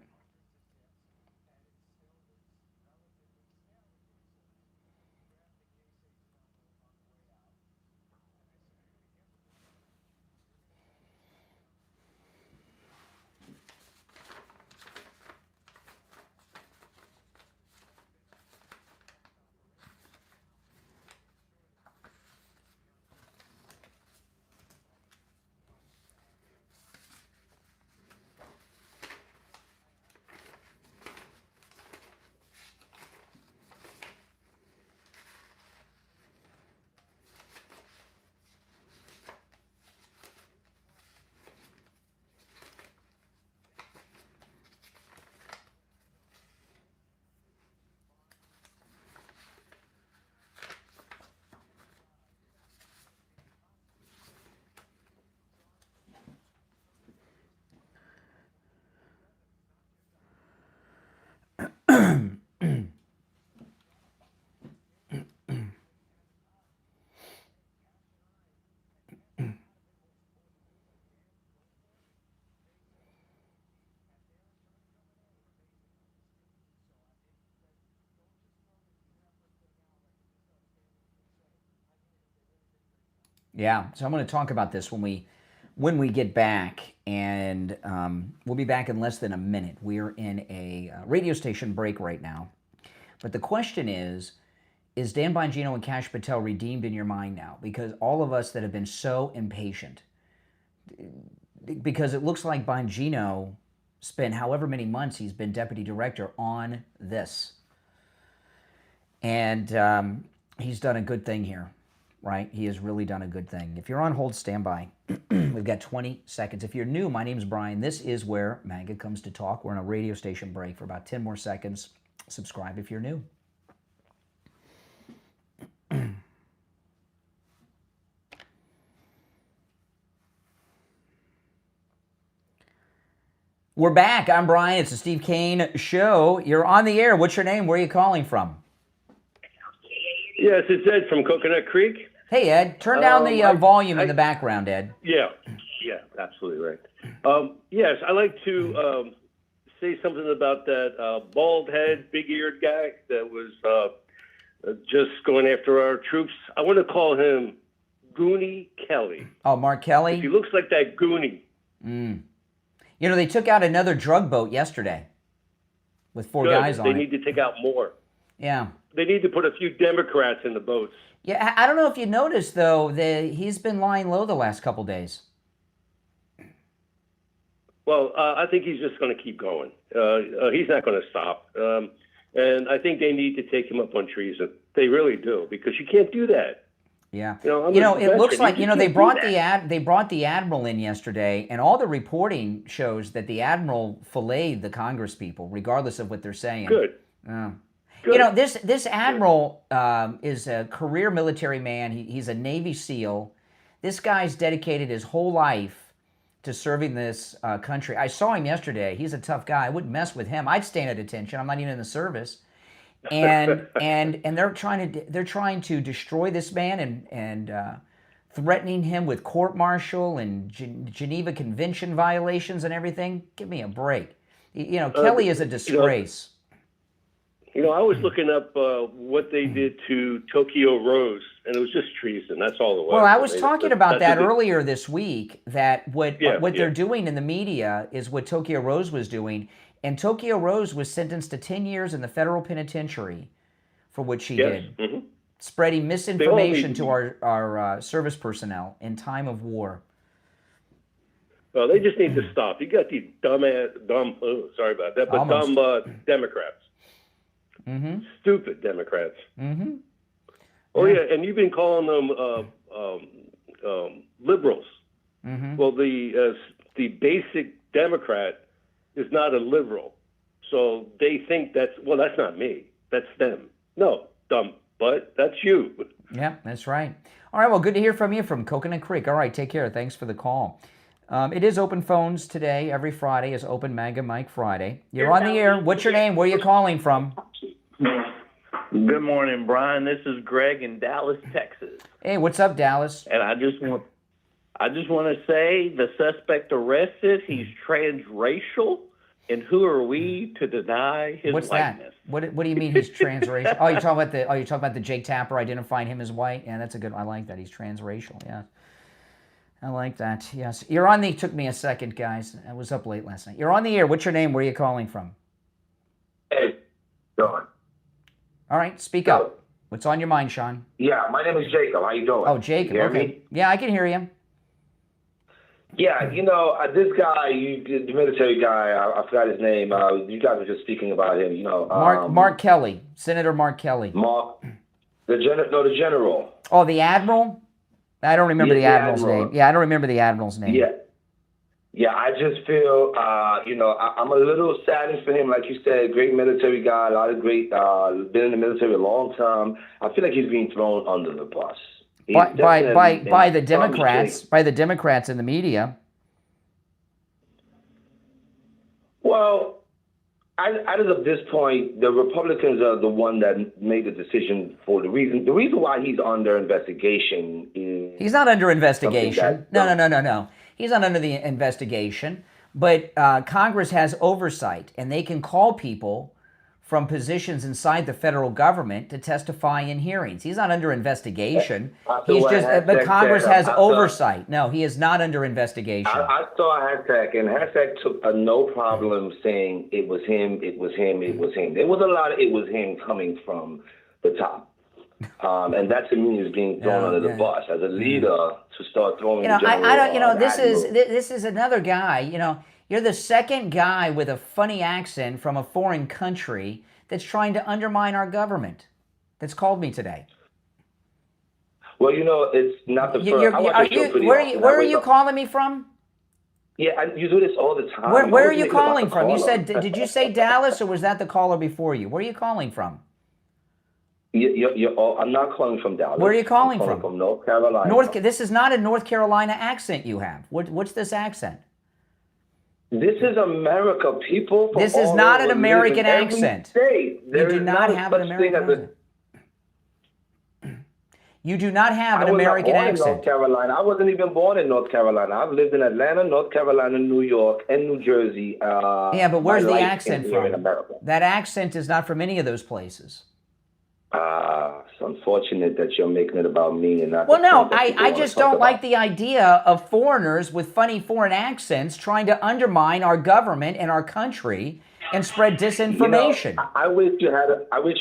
Yeah, so I'm going to talk about this when we get back, and we'll be back in less than a minute. We're in a radio station break right now, but the question is Dan Bongino and Kash Patel redeemed in your mind now? Because all of us that have been so impatient, because it looks like Bongino spent however many months he's been deputy director on this, and he's done a good thing here. Right? He has really done a good thing. If you're on hold, stand by. We've got 20 seconds. If you're new, my name's Brian. This is where MAGA comes to talk. We're on a radio station break for about 10 more seconds. Subscribe if you're new. We're back. I'm Brian. It's the Steve Kane Show. You're on the air. What's your name? Where are you calling from? Yes, it's Ed from Coconut Creek. Hey, Ed. Turn down the volume in the background, Ed. Yeah, absolutely right. Yes, I like to say something about that bald head, big-eared guy that was just going after our troops. I want to call him Goonie Kelly. Oh, Mark Kelly? He looks like that Goonie. You know, they took out another drug boat yesterday with 4 guys on it. They need to take out more. Yeah. They need to put a few Democrats in the boats. Yeah, I don't know if you noticed, though, that he's been lying low the last couple days. Well, I think he's just going to keep going. He's not going to stop. And I think they need to take him up on treason. They really do, because you can't do that. Yeah. It looks like, they brought the admiral in yesterday, and all the reporting shows that the admiral filleted the Congress people, regardless of what they're saying. Good. Good. This admiral is a career military man. He's a Navy SEAL. This guy's dedicated his whole life to serving this country. I saw him yesterday. He's a tough guy. I wouldn't mess with him. I'd stand at attention. I'm not even in the service. And they're trying to destroy this man and threatening him with court-martial and Geneva Convention violations and everything. Give me a break. Kelly is a disgrace. I was looking up what they did to Tokyo Rose, and it was just treason. That's all it was. Well, I was talking about that earlier this week, that what they're doing in the media is what Tokyo Rose was doing. And Tokyo Rose was sentenced to 10 years in the federal penitentiary for what she did, spreading misinformation to our service personnel in time of war. Well, they just need to stop. You got these dumb Democrats. Stupid Democrats. Oh, yeah, and you've been calling them liberals. Well, the basic Democrat is not a liberal. So they think that's not me. That's them. No, dumb butt, that's you. Yeah, that's right. All right, well, good to hear from you from Coconut Creek. All right, take care. Thanks for the call. It is open phones today. Every Friday is Open MAGA Mike Friday. You're on the air. What's your name? Where are you calling from? Good morning, Brian. This is Greg in Dallas, Texas. Hey, what's up, Dallas? And I just want to say the suspect arrested, he's transracial, and who are we to deny his whiteness? What do you mean he's transracial? You're talking about the Jake Tapper identifying him as white? Yeah, that's a good. I like that. He's transracial. Yeah. I like that. Yes. You're on the took me a second, guys. I was up late last night. You're on the air. What's your name? Where are you calling from? Hey, Sean. All right, speak up. What's on your mind, Sean? Yeah, my name is Jacob. How you doing? Oh, Jacob. Okay. Me? Yeah, I can hear you. Yeah, this guy, the military guy, I forgot his name. You guys were just speaking about him. Mark Kelly, Senator Mark Kelly. The general. Oh, the admiral. I don't remember the admiral's name. Yeah, I don't remember the admiral's name. Yeah, I just feel, I'm a little saddened for him. Like you said, great military guy, a lot of great, been in the military a long time. I feel like he's being thrown under the bus. By the Democrats in the media. Well, as of this point, the Republicans are the one that made the decision for the reason why he's under investigation is... He's not under investigation. No. He's not under the investigation. But Congress has oversight, and they can call people from positions inside the federal government to testify in hearings. He's not under investigation. But Congress has oversight. No, he is not under investigation. I saw Hashtag, and Hashtag took no problem saying it was him, it was him, it was him. There was a lot of it was him coming from the top. And that to me is being thrown under the bus as a leader to start throwing. This is another guy. You're the second guy with a funny accent from a foreign country that's trying to undermine our government. That's called me today. Well, it's not the first. Where are you calling me from? Yeah, you do this all the time. Where are you calling from? You said, did you say Dallas, or was that the caller before you? Where are you calling from? I'm not calling from Dallas. Where are you calling from? From North Carolina. This is not a North Carolina accent you have. What's this accent? This is America, people. This is not an American accent. You do not have an American accent. You do not have an American accent. In North Carolina. I wasn't even born in North Carolina. I've lived in Atlanta, North Carolina, New York, and New Jersey. Yeah, but where's the accent from? That accent is not from any of those places. It's unfortunate that you're making it about me and not. Well, no, I just don't like the idea of foreigners with funny foreign accents trying to undermine our government and our country and spread disinformation. You know, I wish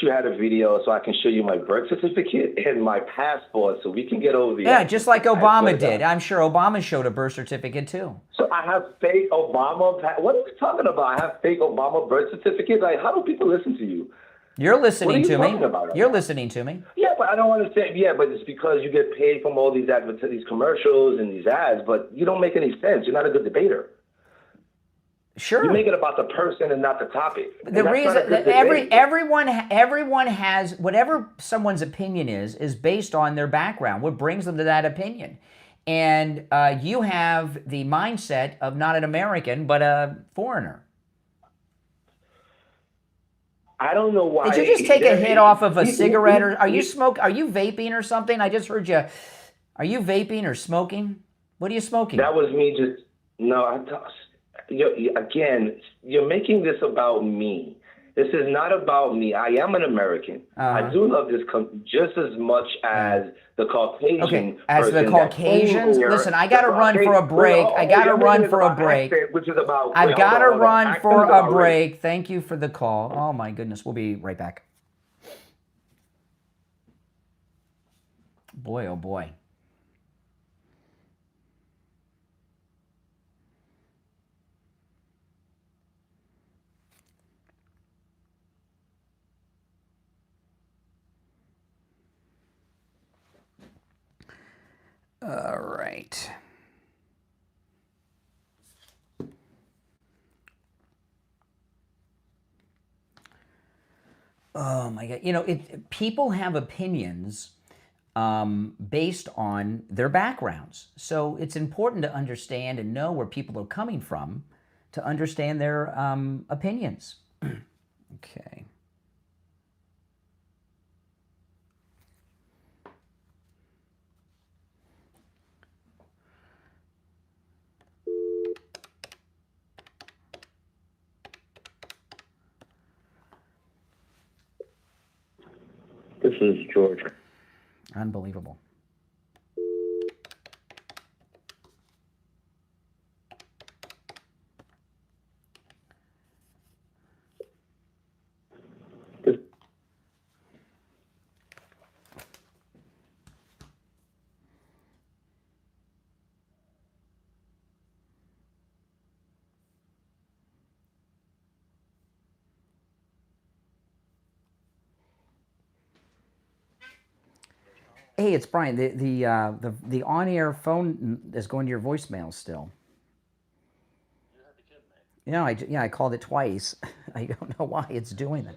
you had a video so I can show you my birth certificate and my passport so we can get over the. Yeah, just like Obama did. I'm sure Obama showed a birth certificate too. So I have fake Obama. What are you talking about? I have fake Obama birth certificate. Like, how do people listen to you? You're listening to me. About You're listening to me. Yeah, but I don't understand. Yeah, but it's because you get paid from all these these commercials and these ads, but you don't make any sense. You're not a good debater. Sure. You make it about the person and not the topic. The reason that everyone has whatever someone's opinion is based on their background, what brings them to that opinion. And you have the mindset of not an American, but a foreigner. I don't know why. Did you just take a hit off of a cigarette? Or are you vaping or something? I just heard you. Are you vaping or smoking? What are you smoking? That was me just, no, again, you're making this about me. This is not about me. I am an American. I do love this country just as much as the Caucasian. Okay, as the Caucasians. Listen, I got to run for a break. I got to run for a break. I've got to run for a break. Thank you for the call. Oh my goodness, we'll be right back. Boy, oh boy. All right. Oh my God. You know, people have opinions based on their backgrounds. So it's important to understand and know where people are coming from to understand their opinions. Okay. This is George. Unbelievable. Hey, it's Brian. The on-air phone is going to your voicemail still. You have to kid me. I called it twice. I don't know why it's doing that.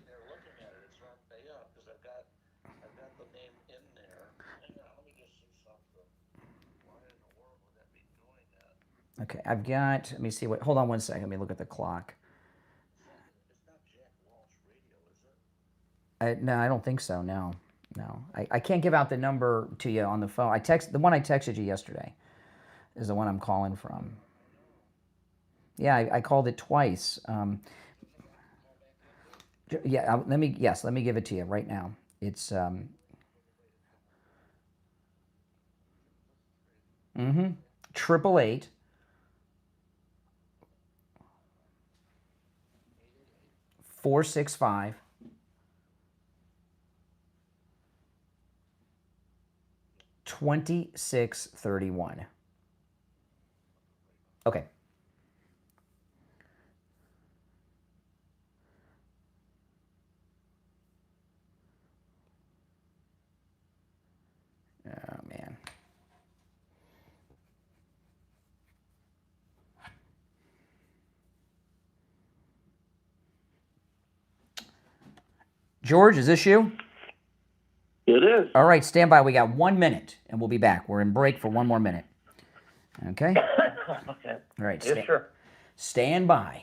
Okay, I've got. Let me see what. Hold on one second. Let me look at the clock. No, I don't think so. No. I can't give out the number to you on the phone. The one I texted you yesterday is the one I'm calling from. Yeah, I called it twice. Yeah, let me give it to you right now. It's 888 465 2631. Okay. Oh, man. George, is this you? It is. All right, stand by. We got 1 minute, and we'll be back. We're in break for 1 more minute. Okay? Okay. All right. Yeah, sure. Stand by.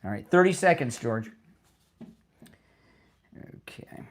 All right, 30 seconds, George. Okay.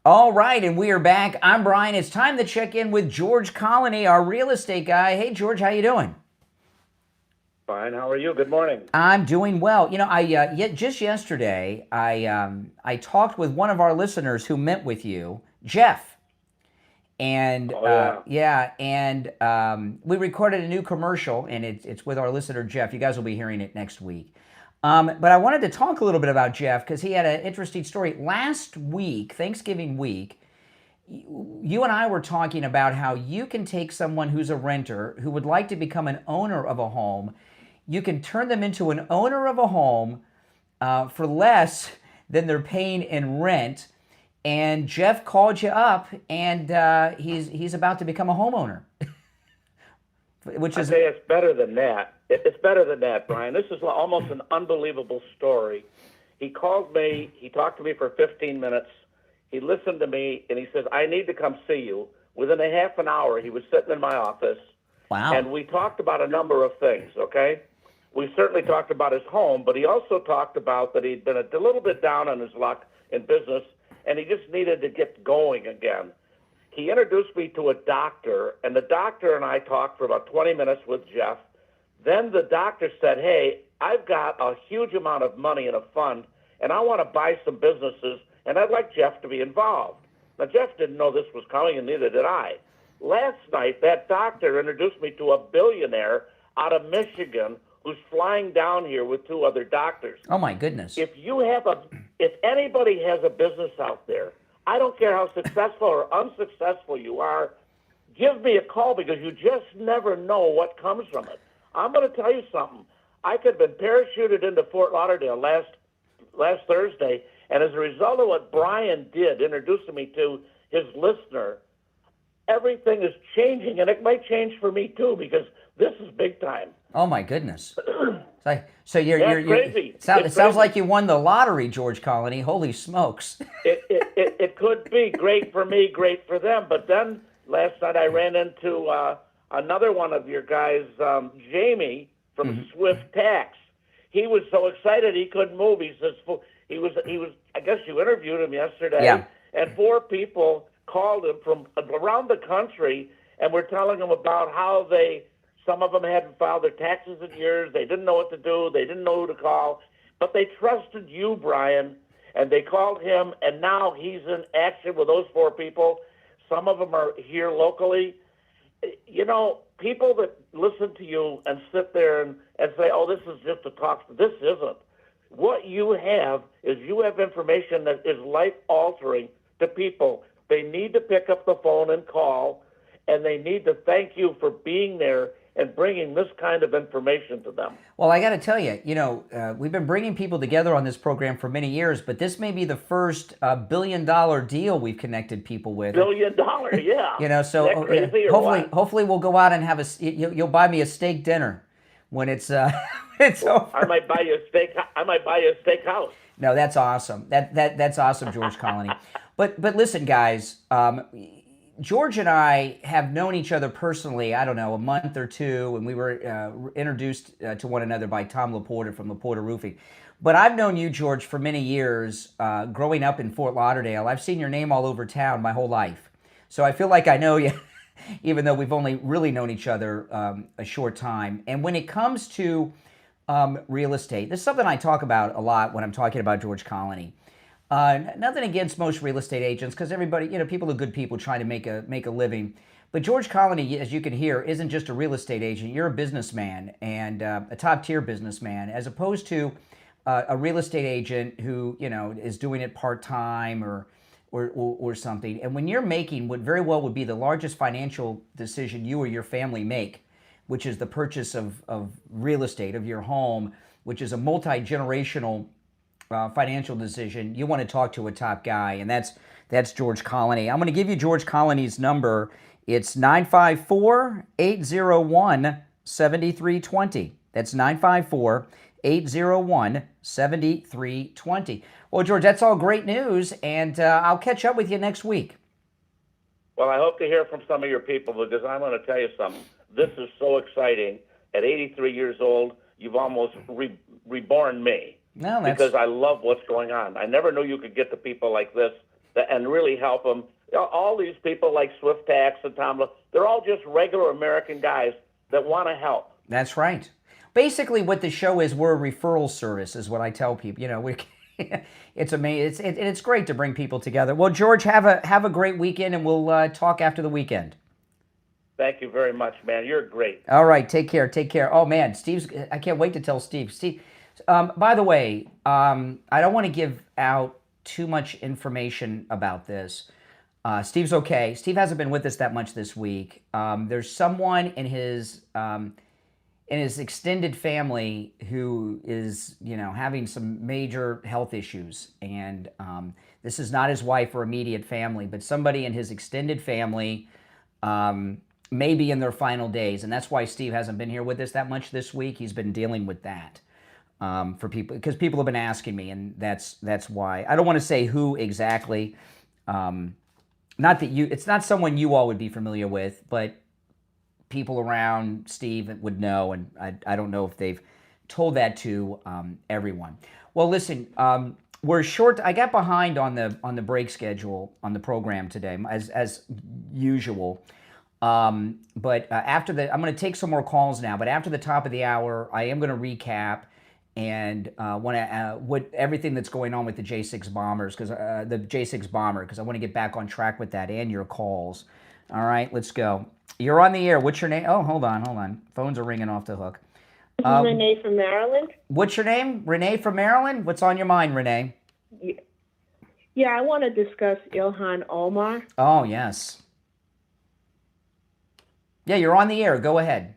All right, and we are back. I'm Brian. It's time to check in with George Colony, our real estate guy. Hey, George, how you doing? Fine. How are you? Good morning. I'm doing well. You know, just yesterday, I talked with one of our listeners who met with you, Jeff. And we recorded a new commercial, and it's with our listener, Jeff. You guys will be hearing it next week. But I wanted to talk a little bit about Jeff because he had an interesting story. Last week, Thanksgiving week, you and I were talking about how you can take someone who's a renter who would like to become an owner of a home. You can turn them into an owner of a home for less than they're paying in rent. And Jeff called you up, and he's about to become a homeowner. Which is, I say it's better than that. It's better than that, Brian. This is almost an unbelievable story. He called me. He talked to me for 15 minutes. He listened to me, and he says, I need to come see you. Within a half an hour, he was sitting in my office. Wow. And we talked about a number of things, okay? We certainly talked about his home, but he also talked about that he'd been a little bit down on his luck in business, and he just needed to get going again. He introduced me to a doctor, and the doctor and I talked for about 20 minutes with Jeff. Then the doctor said, hey, I've got a huge amount of money in a fund, and I want to buy some businesses, and I'd like Jeff to be involved. Now, Jeff didn't know this was coming, and neither did I. Last night, that doctor introduced me to a billionaire out of Michigan who's flying down here with two other doctors. Oh, my goodness. If anybody has a business out there, I don't care how successful or unsuccessful you are, give me a call because you just never know what comes from it. I'm going to tell you something. I could have been parachuted into Fort Lauderdale last Thursday, and as a result of what Brian did, introducing me to his listener, everything is changing, and it might change for me too because this is big time. Oh my goodness! So you're crazy. It sounds like you won the lottery, George Colony. Holy smokes! It could be great for me, great for them. But then last night I ran into another one of your guys, Jamie from Swift Tax. He was so excited he couldn't move. He says he was. I guess you interviewed him yesterday. Yeah. And 4 people called him from around the country and were telling him about how some of them hadn't filed their taxes in years. They didn't know what to do. They didn't know who to call. But they trusted you, Brian, and they called him, and now he's in action with those 4 people. Some of them are here locally. You know, people that listen to you and sit there and say, oh, this is just a talk. This isn't. What you have is you have information that is life-altering to people. They need to pick up the phone and call, and they need to thank you for being there and bringing this kind of information to them. Well, I got to tell you, we've been bringing people together on this program for many years, but this may be the first $1 billion deal we've connected people with. $1 billion, yeah. So hopefully we'll go out and have you'll buy me a steak dinner when it's over. I might buy you a steakhouse. No, that's awesome. That's awesome, George Colony. But listen, guys. George and I have known each other personally, I don't know, a month or two, and we were introduced to one another by Tom Laporta from Laporta Roofing. But I've known you, George, for many years, growing up in Fort Lauderdale. I've seen your name all over town my whole life. So I feel like I know you, even though we've only really known each other a short time. And when it comes to real estate. This is something I talk about a lot when I'm talking about George Colony. Nothing against most real estate agents, because everybody, people are good people trying to make a living. But George Colony, as you can hear, isn't just a real estate agent. You're a businessman, and a top-tier businessman, as opposed to a real estate agent who, is doing it part-time or something. And when you're making what very well would be the largest financial decision you or your family make, which is the purchase of real estate, of your home, which is a multi-generational financial decision, you want to talk to a top guy, and that's George Colony. I'm going to give you George Colony's number. It's 954-801-7320. That's 954-801-7320. Well, George, that's all great news, and I'll catch up with you next week. Well, I hope to hear from some of your people, because I'm going to tell you something. This is so exciting. At 83 years old, you've almost reborn me. No, because I love what's going on. I never knew you could get to people like this and really help them. All these people like Swift Tax and Pamela, they're all just regular American guys that want to help. That's right. Basically, what the show is, we're a referral service, is what I tell people. It's amazing. It's great to bring people together. Well, George, have a great weekend, and we'll talk after the weekend. Thank you very much, man. You're great. All right, take care. Oh man, I can't wait to tell Steve. By the way, I don't want to give out too much information about this. Steve's okay. Steve hasn't been with us that much this week. There's someone in his extended family who is, having some major health issues, and this is not his wife or immediate family, but somebody in his extended family may be in their final days, and that's why Steve hasn't been here with us that much this week. He's been dealing with that. For people, because people have been asking me, and that's why. I don't want to say who exactly. Not that it's not someone you all would be familiar with, but people around Steve would know, and I don't know if they've told that to everyone. Well, listen, we're short. I got behind on the break schedule on the program today, as usual. But after I'm going to take some more calls now. But after the top of the hour, I am going to recap and what everything that's going on with the J6 bombers, because the J6 bomber, because I want to get back on track with that and your calls. All right, let's go. You're on the air. What's your name? Oh, hold on. Phones are ringing off the hook. Renee from Maryland. What's your name? Renee from Maryland? What's on your mind, Renee? Yeah, I want to discuss Ilhan Omar. Oh, yes. Yeah, you're on the air. Go ahead.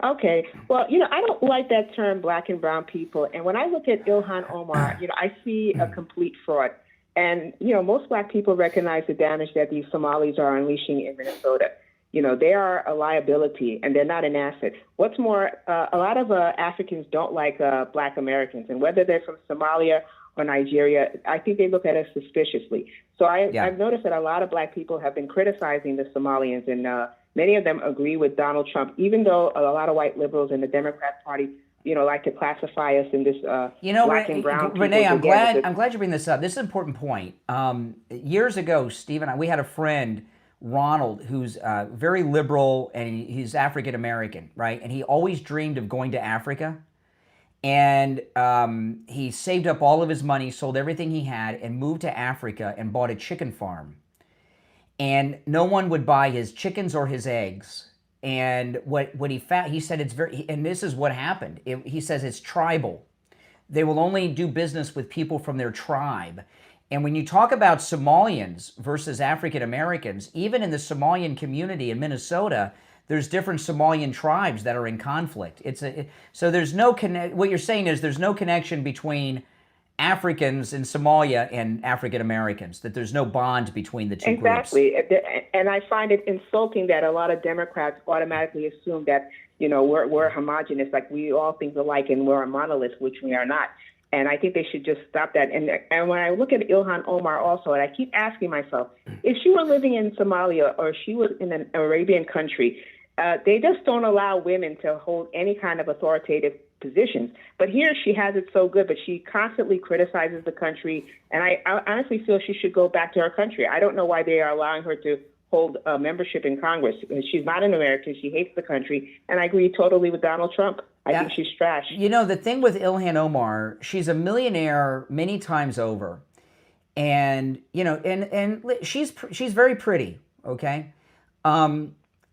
Okay. Well, I don't like that term, black and brown people. And when I look at Ilhan Omar, I see a complete fraud. And, most black people recognize the damage that these Somalis are unleashing in Minnesota. They are a liability, and they're not an asset. What's more, a lot of Africans don't like black Americans. And whether they're from Somalia or Nigeria, I think they look at us suspiciously. So I've noticed that a lot of black people have been criticizing the Somalians, and many of them agree with Donald Trump, even though a lot of white liberals in the Democrat Party, like to classify us in this black and brown people. Renee, I'm glad you bring this up. This is an important point. Years ago, Steve and I, we had a friend, Ronald, who's very liberal, and he's African American, right? And he always dreamed of going to Africa. And he saved up all of his money, sold everything he had, and moved to Africa and bought a chicken farm. And no one would buy his chickens or his eggs. And what he found, he said it's very, and this is what happened. He says it's tribal. They will only do business with people from their tribe. And when you talk about Somalians versus African Americans, even in the Somalian community in Minnesota, there's different Somalian tribes that are in conflict. So there's no what you're saying is there's no connection between Africans in Somalia and African Americans, that there's no bond between the two groups. Exactly. And I find it insulting that a lot of Democrats automatically assume that, we're homogenous, like we all think alike and we're a monolith, which we are not. And I think they should just stop that. And when I look at Ilhan Omar also, and I keep asking myself, if she were living in Somalia or she was in an Arabian country, they just don't allow women to hold any kind of authoritative positions. But here she has it so good, but she constantly criticizes the country. And I honestly feel she should go back to her country. I don't know why they are allowing her to hold membership in Congress. She's not an American. She hates the country. And I agree totally with Donald Trump. I think she's trash. You know, the thing with Ilhan Omar, she's a millionaire many times over. And, you know, and she's very pretty, okay?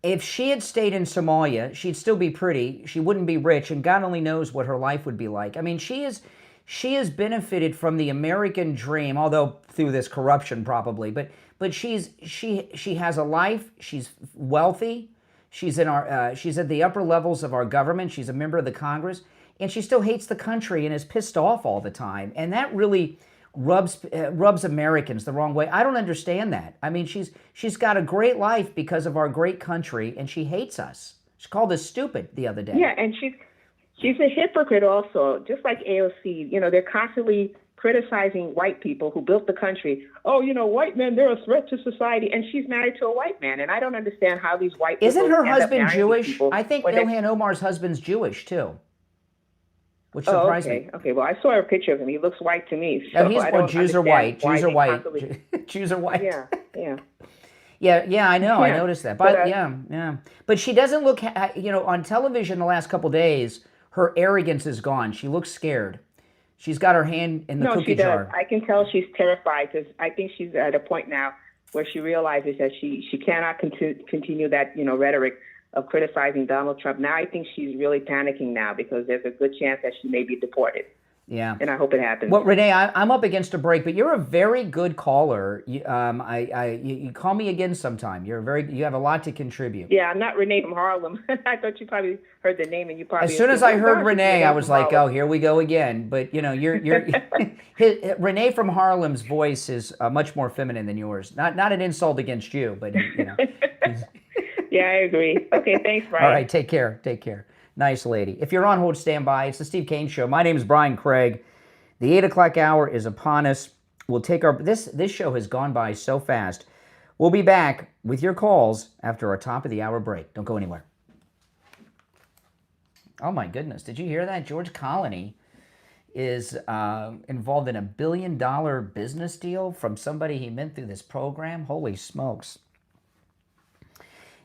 If she had stayed in Somalia, she'd still be pretty. She wouldn't be rich, and God only knows what her life would be like. I mean, she has benefited from the American dream, although through this corruption probably. But she has a life. She's wealthy. She's at the upper levels of our government. She's a member of the Congress, and she still hates the country and is pissed off all the time. And that really rubs Americans the wrong way. I don't understand that. I mean, she's got a great life because of our great country, and she hates us. She called us stupid the other day. Yeah, and she's a hypocrite also, just like AOC. You know, they're constantly criticizing white people who built the country. Oh, you know, white men, they're a threat to society, and she's married to a white man, and I don't understand how these white people Isn't her end up husband marrying Jewish? people I think when Ilhan Omar's husband's Jewish too. Which surprised me. Okay, well, I saw a picture of him. He looks white to me. So Jews are white. Jews are white. Jews are white. Yeah. Yeah, I know. Yeah. I noticed that. But yeah. But she doesn't look, you know, on television the last couple days, her arrogance is gone. She looks scared. She's got her hand in the cookie jar. I can tell she's terrified because I think she's at a point now where she realizes that she cannot continue that, you know, rhetoric of criticizing Donald Trump. Now I think she's really panicking now because there's a good chance that she may be deported. Yeah. And I hope it happens. Well, Renee, I'm up against a break, but you're a very good caller. You call me again sometime. You have a lot to contribute. Yeah, I'm not Renee from Harlem. I thought you probably heard the name and you probably. As soon as I heard Renee, I was like, oh, here we go again. But you know, Renee from Harlem's voice is much more feminine than yours. Not an insult against you, but you know. Yeah, I agree. Okay, thanks, Brian. All right, take care. Take care. Nice lady. If you're on hold, stand by. It's the Steve Kane Show. My name is Brian Craig. The 8 o'clock hour is upon us. We'll take this show has gone by so fast. We'll be back with your calls after our top of the hour break. Don't go anywhere. Oh my goodness, did you hear that? George Colony is involved in $1 billion business deal from somebody he met through this program. Holy smokes.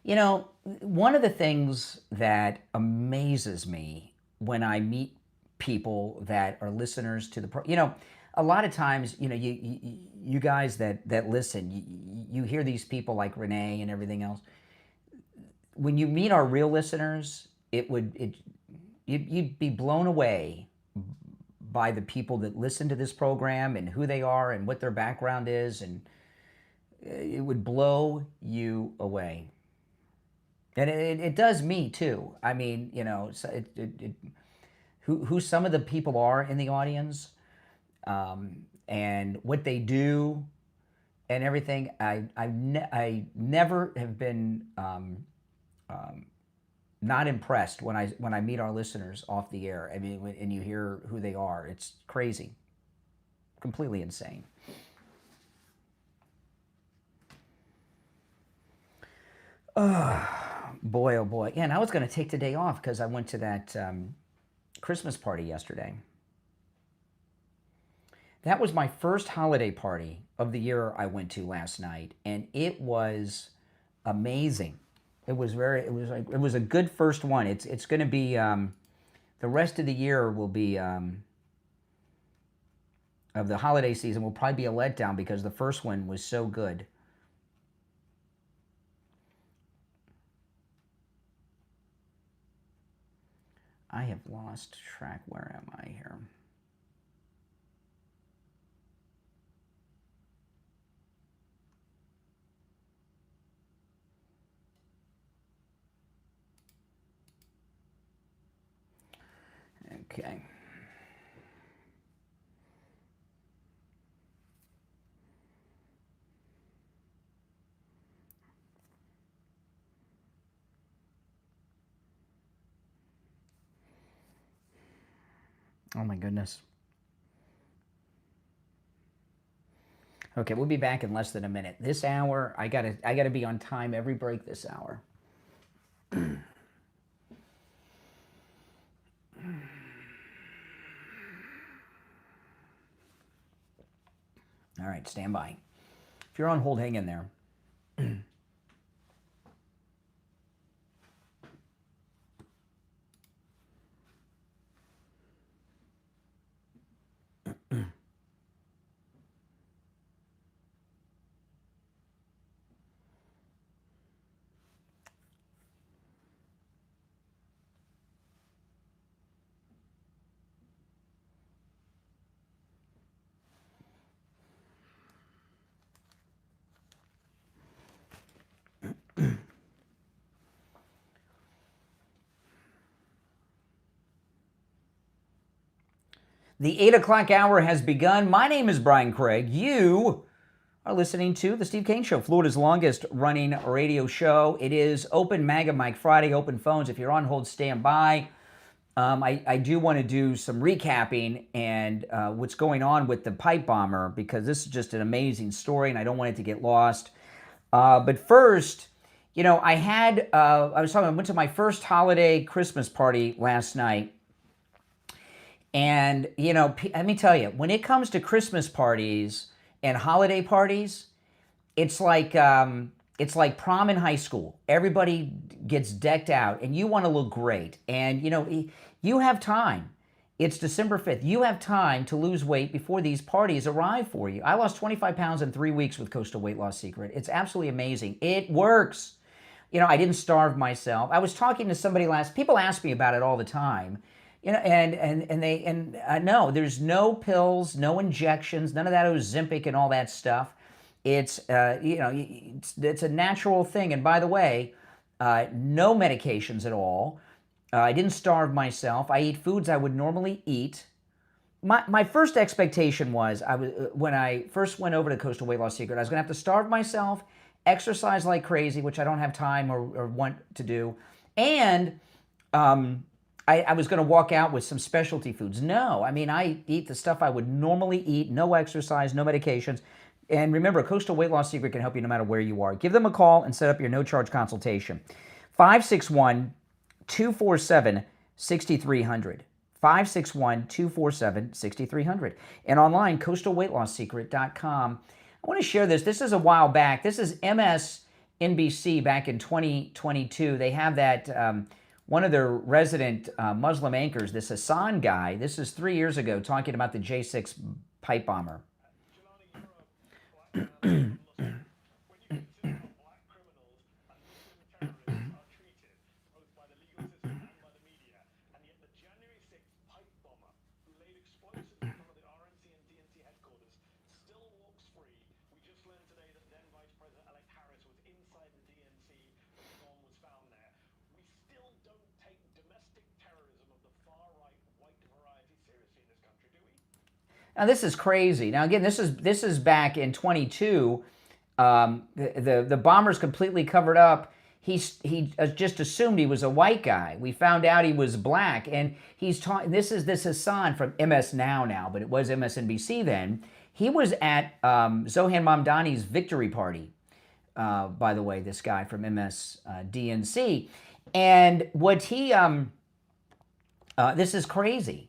You know, one of the things that amazes me when I meet people that are listeners to the program, you know, a lot of times, you know, you guys that listen, you hear these people like Renee and everything else. When you meet our real listeners, you'd be blown away by the people that listen to this program and who they are and what their background is, and it would blow you away. And it does me too. I mean, you know, who some of the people are in the audience, and what they do, and everything. I never have been not impressed when I meet our listeners off the air. I mean, and you hear who they are. It's crazy, completely insane. Boy, oh boy. Yeah, and I was going to take the day off because I went to that Christmas party yesterday. That was my first holiday party of the year I went to last night, and it was amazing. It was a good first one. It's going to be the rest of the year will be of the holiday season will probably be a letdown because the first one was so good. I have lost track. Where am I here? Okay. Oh my goodness. Okay, we'll be back in less than a minute. This hour, I gotta be on time every break this hour. All right, stand by. If you're on hold, hang in there. The 8 o'clock hour has begun. My name is Brian Craig. You are listening to The Steve Kane Show, Florida's longest running radio show. It is Open MAGA Mike Friday, open phones. If you're on hold, stand by. I do want to do some recapping and what's going on with the pipe bomber, because this is just an amazing story and I don't want it to get lost. But first, you know, I went to my first holiday Christmas party last night. And, you know, let me tell you, when it comes to Christmas parties and holiday parties, it's like prom in high school. Everybody gets decked out and you want to look great. And, you know, you have time. It's December 5th. You have time to lose weight before these parties arrive for you. I lost 25 pounds in 3 weeks with Coastal Weight Loss Secret. It's absolutely amazing. It works. You know, I didn't starve myself. I was talking to somebody people ask me about it all the time. You know, no, there's no pills, no injections, none of that Ozempic and all that stuff. It's it's a natural thing. And by the way, no medications at all. I didn't starve myself. I eat foods I would normally eat. My first expectation was when I first went over to Coastal Weight Loss Secret, I was going to have to starve myself, exercise like crazy, which I don't have time or want to do, and I was going to walk out with some specialty foods. No, I mean, I eat the stuff I would normally eat, no exercise, no medications. And remember, Coastal Weight Loss Secret can help you no matter where you are. Give them a call and set up your no-charge consultation. 561-247-6300. 561-247-6300. And online, coastalweightlossecret.com. I want to share this. This is a while back. This is MSNBC back in 2022. They have that... one of their resident Muslim anchors, this Hassan guy, this is 3 years ago, talking about the J6 pipe bomber. Now this is crazy. Now again, this is back in 22. The bomber's completely covered up. He just assumed he was a white guy. We found out he was black, and he's talking. This Hassan from MS now, but it was MSNBC then. He was at Zohan Mamdani's victory party. By the way, this guy from MSDNC, and what he this is crazy.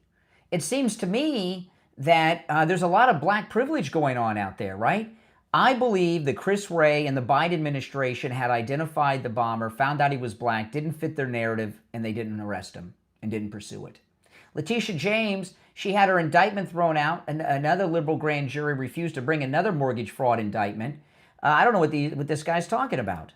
It seems to me that there's a lot of black privilege going on out there, right? I believe that Chris Wray and the Biden administration had identified the bomber, found out he was black, didn't fit their narrative, and they didn't arrest him and didn't pursue it. Letitia James, she had her indictment thrown out, and another liberal grand jury refused to bring another mortgage fraud indictment. I don't know what this guy's talking about.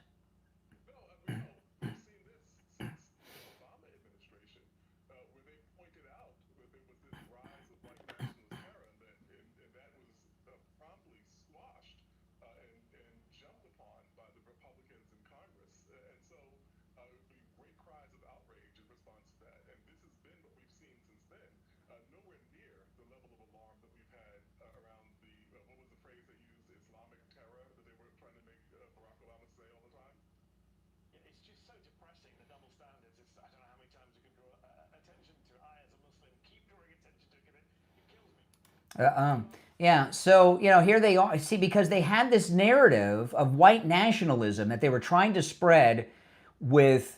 Yeah, so, you know, here they are. See, because they had this narrative of white nationalism that they were trying to spread with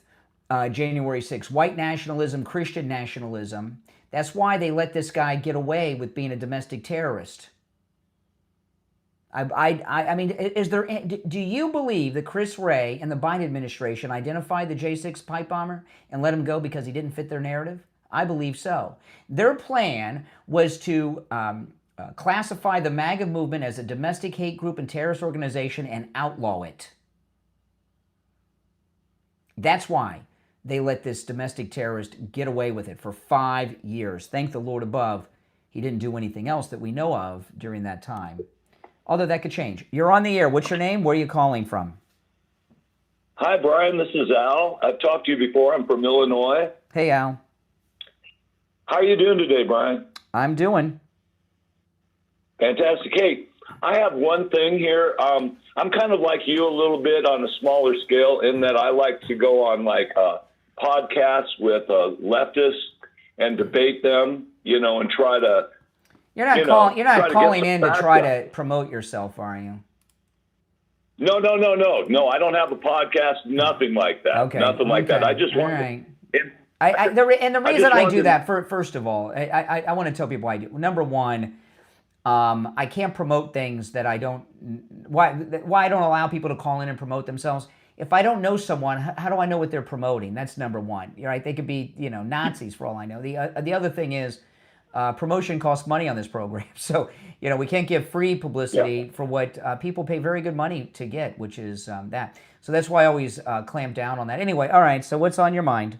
January 6th. White nationalism, Christian nationalism. That's why they let this guy get away with being a domestic terrorist. I mean, do you believe that Chris Wray and the Biden administration identified the J6 pipe bomber and let him go because he didn't fit their narrative? I believe so. Their plan was to classify the MAGA movement as a domestic hate group and terrorist organization and outlaw it. That's why they let this domestic terrorist get away with it for 5 years. Thank the Lord above, he didn't do anything else that we know of during that time. Although that could change. You're on the air. What's your name? Where are you calling from? Hi, Brian. This is Al. I've talked to you before. I'm from Illinois. Hey, Al. How are you doing today, Brian? I'm doing. Fantastic. Hey, I have one thing here. I'm kind of like you a little bit on a smaller scale in that I like to go on like podcasts with leftists and debate them, and try to. You're not calling in to try to promote yourself, are you? No. I don't have a podcast. Nothing like that. Okay. Nothing like that. I just want. Right. The reason I do that, first of all, I want to tell people I do. Number one, I can't promote things that I don't. Why I don't allow people to call in and promote themselves? If I don't know someone, how do I know what they're promoting? That's number one. Right? They could be, Nazis for all I know. The other thing is, promotion costs money on this program, so we can't give free publicity for what people pay very good money to get, which is that. So that's why I always clamp down on that. Anyway, all right. So what's on your mind?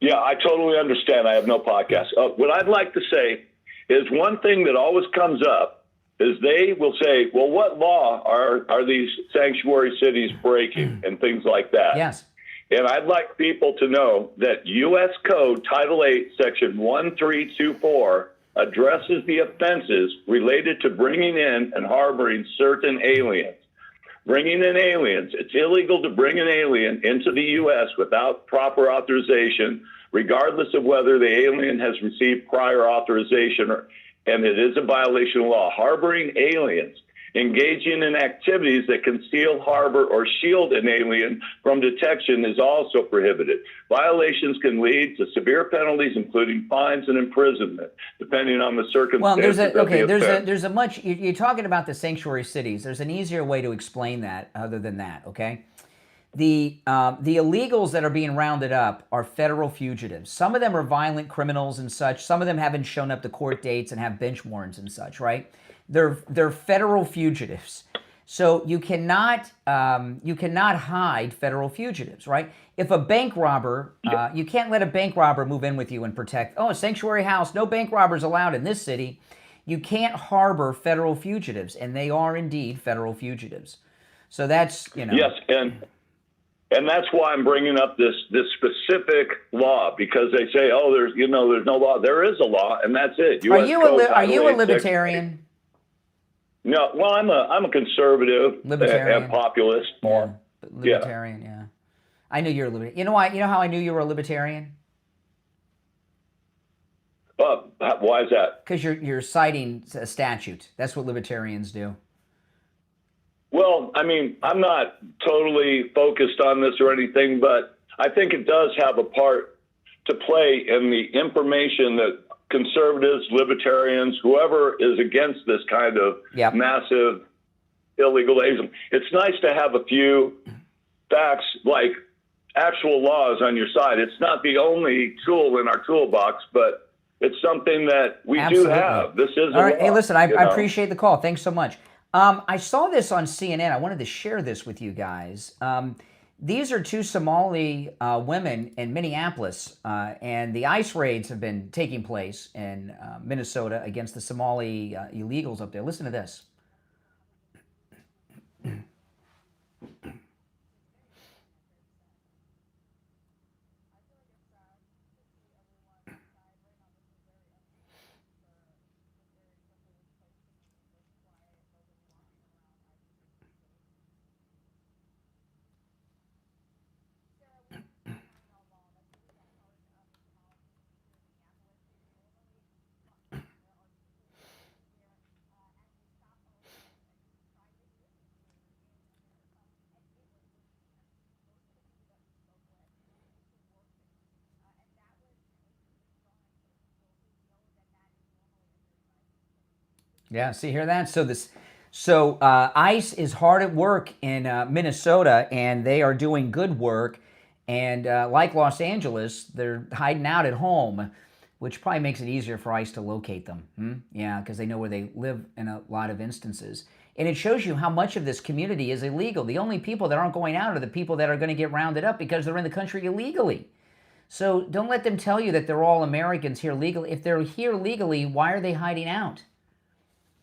Yeah, I totally understand. I have no podcast. What I'd like to say is one thing that always comes up is they will say, well, what law are these sanctuary cities breaking and things like that? Yes. And I'd like people to know that U.S. Code Title 8, Section 1324 addresses the offenses related to bringing in and harboring certain aliens. Bringing in aliens, it's illegal to bring an alien into the U.S. without proper authorization, regardless of whether the alien has received prior authorization, and it is a violation of law. Harboring aliens, engaging in activities that conceal, harbor, or shield an alien from detection is also prohibited. Violations can lead to severe penalties, including fines and imprisonment, depending on the circumstances. Well, there's a much. You're talking about the sanctuary cities. There's an easier way to explain that other than that. Okay, the illegals that are being rounded up are federal fugitives. Some of them are violent criminals and such. Some of them haven't shown up to court dates and have bench warrants and such. Right. They're federal fugitives, so you cannot hide federal fugitives, right? If a bank robber, you can't let a bank robber move in with you and protect. Oh, a sanctuary house, no bank robbers allowed in this city. You can't harbor federal fugitives, and they are indeed federal fugitives. So that's Yes, and that's why I'm bringing up this specific law, because they say, oh, there's no law. There is a law, and that's it. Are you a libertarian? No, well, I'm a conservative and populist. Libertarian, yeah. I knew you were a libertarian. You know why? You know how I knew you were a libertarian? Why is that? Because you're citing a statute. That's what libertarians do. Well, I mean, I'm not totally focused on this or anything, but I think it does have a part to play in the information that conservatives, libertarians, whoever is against this kind of massive illegalism. It's nice to have a few facts, like actual laws on your side. It's not the only tool in our toolbox, but it's something that we do have. This is all right. Hey, listen, I appreciate the call. Thanks so much. I saw this on CNN. I wanted to share this with you guys. These are two Somali women in Minneapolis, and the ICE raids have been taking place in Minnesota against the Somali illegals up there. Listen to this. Yeah, see, hear that? So ICE is hard at work in Minnesota, and they are doing good work. And like Los Angeles, they're hiding out at home, which probably makes it easier for ICE to locate them. Yeah, because they know where they live in a lot of instances. And it shows you how much of this community is illegal. The only people that aren't going out are the people that are going to get rounded up because they're in the country illegally. So don't let them tell you that they're all Americans here legally. If they're here legally, why are they hiding out?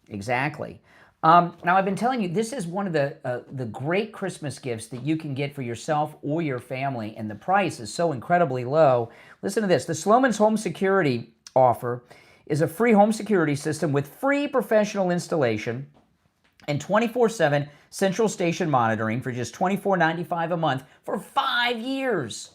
Exactly. Now, I've been telling you, this is one of the great Christmas gifts that you can get for yourself or your family, and the price is so incredibly low. Listen to this. The Sloman's Home Security offer is a free home security system with free professional installation and 24/7 central station monitoring for just $24.95 a month for 5 years.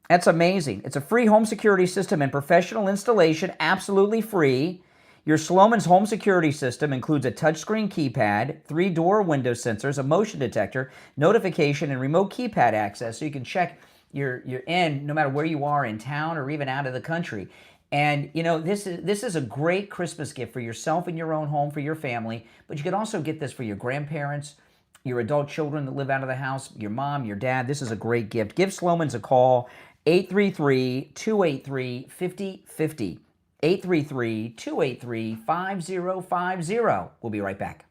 That's amazing. It's a free home security system and professional installation, absolutely free. Your Sloman's home security system includes a touchscreen keypad, 3 door window sensors, a motion detector, notification, and remote keypad access so you can check you're in no matter where you are in town or even out of the country. And you know, this is a great Christmas gift for yourself in your own home, for your family, but you can also get this for your grandparents, your adult children that live out of the house, your mom, your dad. This is a great gift. Give Sloman's a call, 833-283-5050. 833-283-5050. We'll be right back.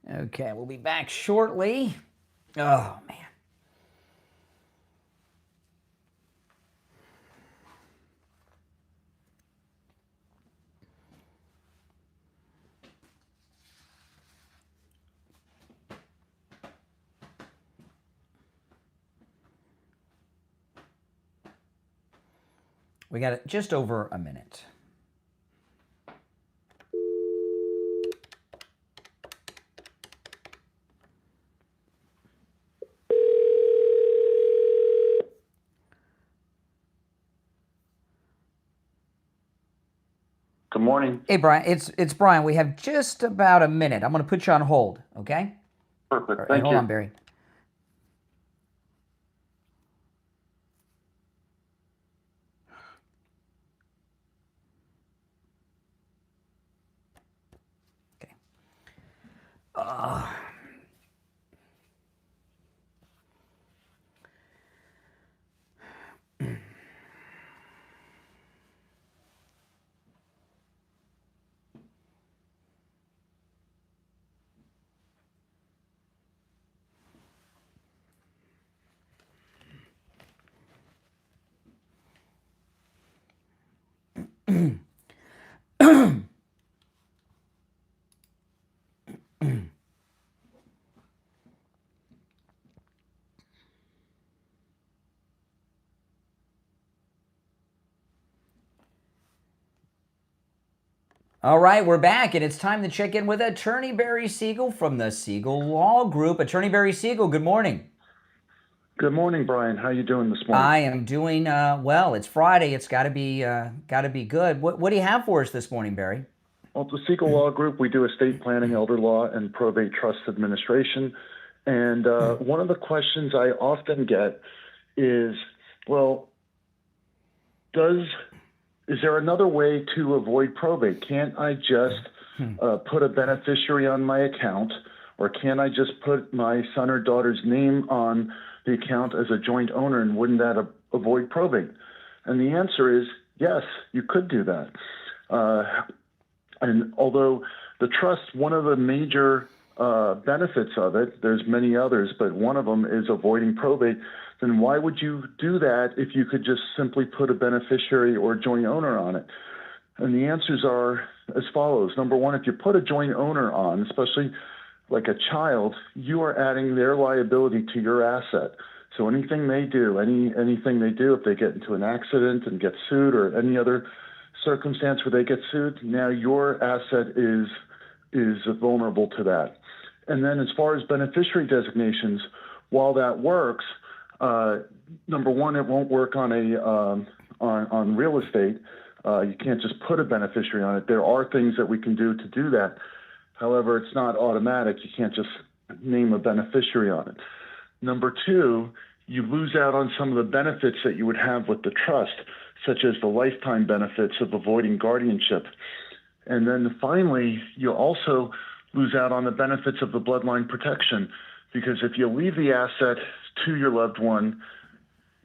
Okay, we'll be back shortly. Oh, man. We got just over a minute. Good morning. Hey, Brian. It's Brian. We have just about a minute. I'm going to put you on hold, okay? Perfect. Right, Thank you. hold on, Barry. Okay. All right, we're back, and it's time to check in with Attorney Barry Siegel from the Siegel Law Group. Attorney Barry Siegel, good morning. Good morning, Brian. How are you doing this morning? I am doing well. It's Friday. It's got to be good. What do you have for us this morning, Barry? Well, the Siegel Law Group, we do estate planning, elder law, and probate trust administration. And one of the questions I often get is, well, is there another way to avoid probate? Can't I just put a beneficiary on my account, or can I just put my son or daughter's name on the account as a joint owner, and wouldn't that avoid probate? And the answer is yes, you could do that. And although the trust, one of the major benefits of it, there's many others, but one of them is avoiding probate, then why would you do that if you could just simply put a beneficiary or joint owner on it? And the answers are as follows. Number one, if you put a joint owner on, especially like a child, you are adding their liability to your asset. So anything they do, anything they do, if they get into an accident and get sued or any other circumstance where they get sued, now your asset is vulnerable to that. And then as far as beneficiary designations, while that works, number one, it won't work on on real estate. You can't just put a beneficiary on it. There are things that we can do to do that. However, it's not automatic. You can't just name a beneficiary on it. Number two, you lose out on some of the benefits that you would have with the trust, such as the lifetime benefits of avoiding guardianship. And then finally, you also lose out on the benefits of the bloodline protection, because if you leave the asset to your loved one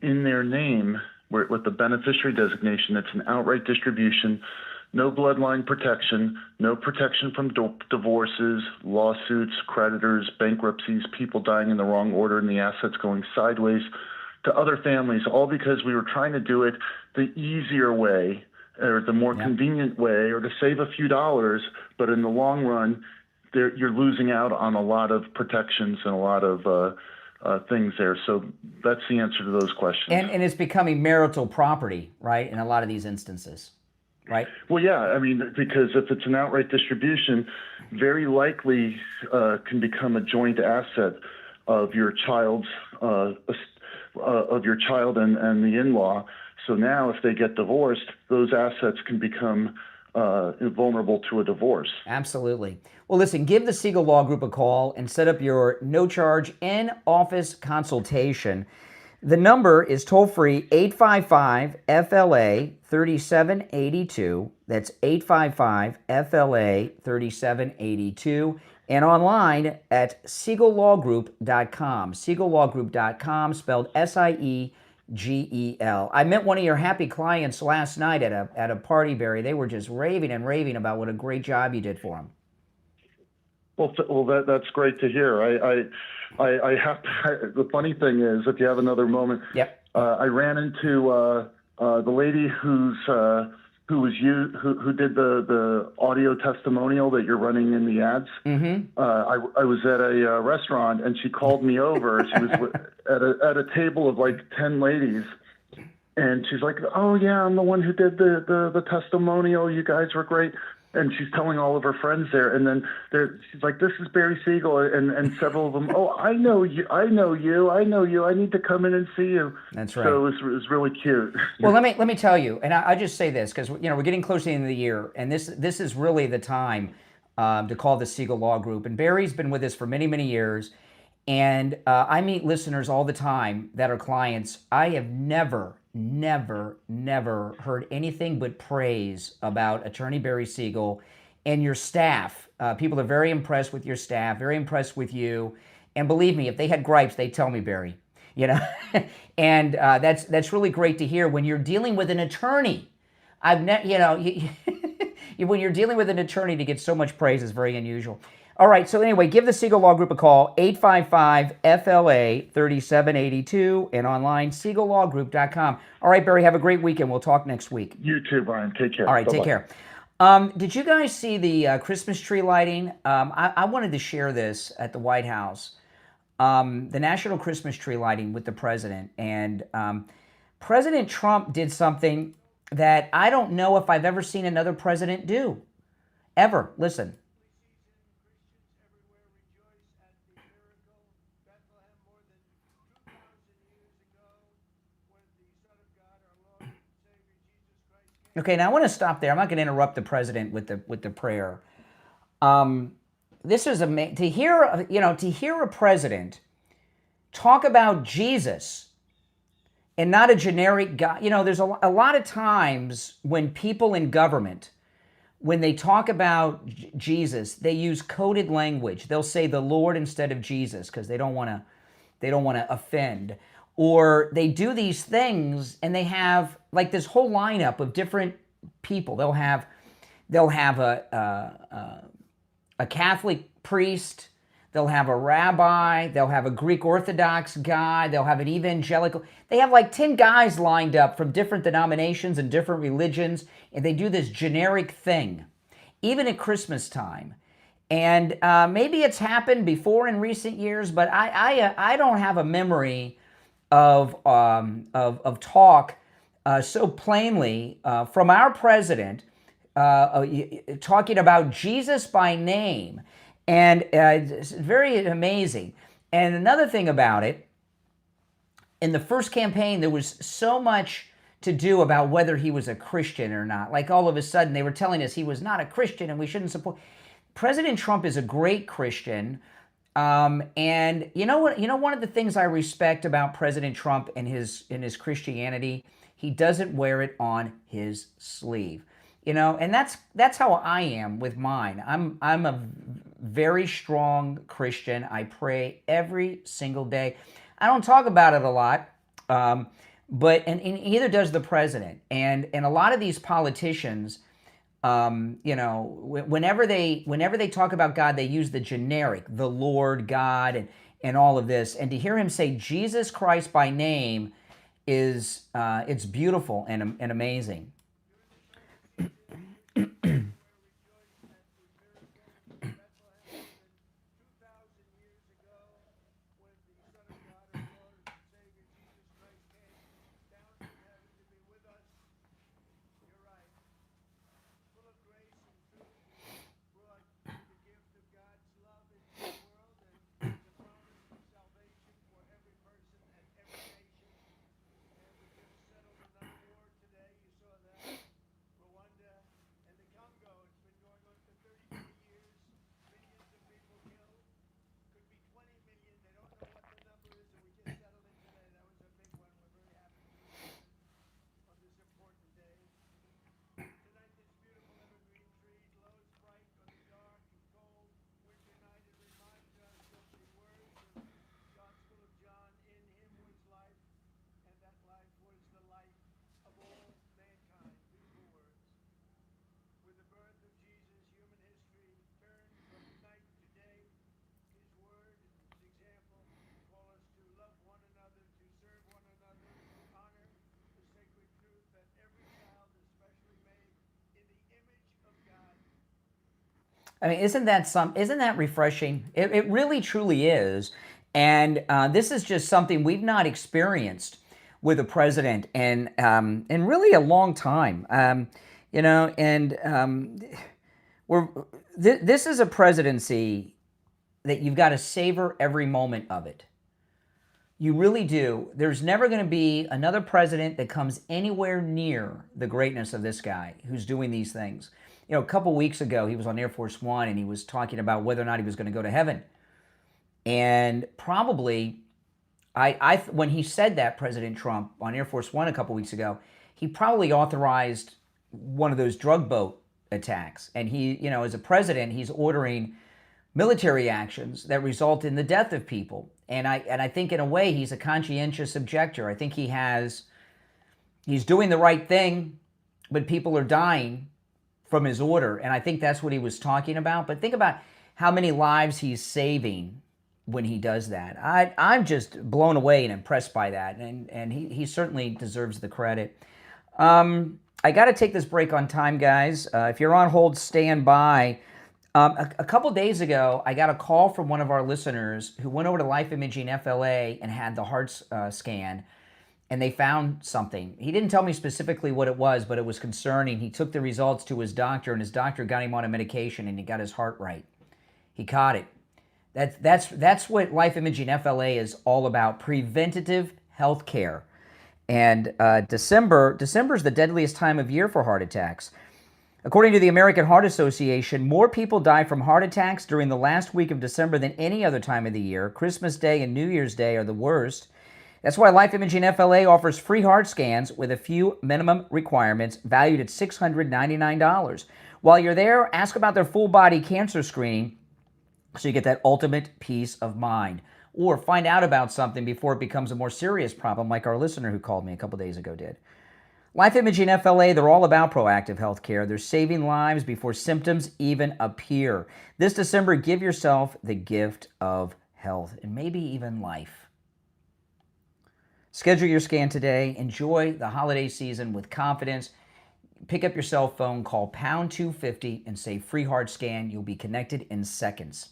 in their name, with the beneficiary designation, it's an outright distribution, no bloodline protection, no protection from divorces, lawsuits, creditors, bankruptcies, people dying in the wrong order and the assets going sideways to other families, all because we were trying to do it the easier way or the more convenient way or to save a few dollars, but in the long run, you're losing out on a lot of protections and a lot of things there. So that's the answer to those questions. And it's becoming marital property, right, in a lot of these instances, right? Well, yeah, I mean, because if it's an outright distribution, very likely can become a joint asset of your child's and the in-law. So now if they get divorced, those assets can become vulnerable to a divorce. Absolutely. Well, listen, give the Siegel Law Group a call and set up your no-charge in-office consultation. The number is toll-free 855-FLA-3782. That's 855-FLA-3782. And online at SiegelLawGroup.com. SiegelLawGroup.com, spelled SIEGEL. I met one of your happy clients last night at a party, Barry. They were just raving and raving about what a great job you did for them. Well, that's great to hear. I have to, the funny thing is, if you have another moment, I ran into the lady who did the audio testimonial that you're running in the ads. Mm-hmm. I was at a restaurant and she called me over. She was at a table of like 10 ladies, and she's like, "Oh yeah, I'm the one who did the testimonial. You guys were great." And she's telling all of her friends there, and then she's like, "This is Barry Siegel," and several of them, "Oh, I know you, I need to come in and see you." That's right. So it was really cute. Well, let me tell you, and I just say this because we're getting close to the end of the year, and this is really the time to call the Siegel Law Group. And Barry's been with us for many, many years, and I meet listeners all the time that are clients. I have never heard anything but praise about Attorney Barry Siegel and your staff. People are very impressed with your staff, very impressed with you. And believe me, if they had gripes, they'd tell me, Barry. And that's really great to hear when you're dealing with an attorney. When you're dealing with an attorney to get so much praise is very unusual. All right, so anyway, give the Siegel Law Group a call, 855-FLA-3782, and online, SiegelLawGroup.com. All right, Barry, have a great weekend. We'll talk next week. You too, Brian. Take care. All right, Bye-bye. Take care. Did you guys see the Christmas tree lighting? I wanted to share this at the White House. The National Christmas Tree lighting with the president. And President Trump did something that I don't know if I've ever seen another president do. Ever. Listen. Okay, now I want to stop there. I'm not going to interrupt the president with the prayer. This is to hear a president talk about Jesus and not a generic guy. There's a lot of times when people in government, when they talk about Jesus, they use coded language. They'll say the Lord instead of Jesus because they don't want to offend. Or they do these things and they have like this whole lineup of different people. They'll have a Catholic priest. they'll have a rabbi, they'll have a Greek Orthodox guy, they'll have an evangelical. They have like 10 guys lined up from different denominations and different religions, and they do this generic thing, even at Christmas time. And maybe it's happened before in recent years, but I don't have a memory of talk so plainly from our president talking about Jesus by name. And it's very amazing. And another thing about it, in the first campaign, there was so much to do about whether he was a Christian or not. Like all of a sudden, they were telling us he was not a Christian and we shouldn't support. President Trump is a great Christian. And you know what? You know, one of the things I respect about President Trump and his Christianity, he doesn't wear it on his sleeve. You know, and that's how I am with mine. I'm a very strong Christian. I pray every single day. I don't talk about it a lot, but neither does the president. And a lot of these politicians, you know, whenever they talk about God, they use the generic, the Lord God, and all of this. And to hear him say Jesus Christ by name is it's beautiful and amazing. I mean, isn't that refreshing? It really truly is. And this is just something we've not experienced with a president in really a long time. You know, and this is a presidency that you've got to savor every moment of it. You really do. There's never going to be another president that comes anywhere near the greatness of this guy who's doing these things. You know, a couple weeks ago, he was on Air Force One and he was talking about whether or not he was going to go to heaven. And probably, when he said that, President Trump, on Air Force One a couple weeks ago, he probably authorized one of those drug boat attacks. And he, you know, as a president, he's ordering military actions that result in the death of people. And I think in a way, he's a conscientious objector. I think he's doing the right thing, but people are dying from his order. And I think that's what he was talking about. But think about how many lives he's saving when he does that. I'm just blown away and impressed by that. And he certainly deserves the credit. I got to take this break on time, guys. If you're on hold, stand by. A couple days ago, I got a call from one of our listeners who went over to Life Imaging FLA and had the heart scan. And they found something. He didn't tell me specifically what it was, but it was concerning. He took the results to his doctor, and his doctor got him on a medication, and he got his heart right. He caught it. That's what Life Imaging FLA is all about, preventative health care. And December is the deadliest time of year for heart attacks. According to the American Heart Association, more people die from heart attacks during the last week of December than any other time of the year. Christmas Day and New Year's Day are the worst. That's why Life Imaging FLA offers free heart scans with a few minimum requirements valued at $699. While you're there, ask about their full-body cancer screening so you get that ultimate peace of mind. Or find out about something before it becomes a more serious problem like our listener who called me a couple days ago did. Life Imaging FLA, they're all about proactive health care. They're saving lives before symptoms even appear. This December, give yourself the gift of health and maybe even life. Schedule your scan today. Enjoy the holiday season with confidence. Pick up your cell phone, call pound 250 and say free heart scan. You'll be connected in seconds.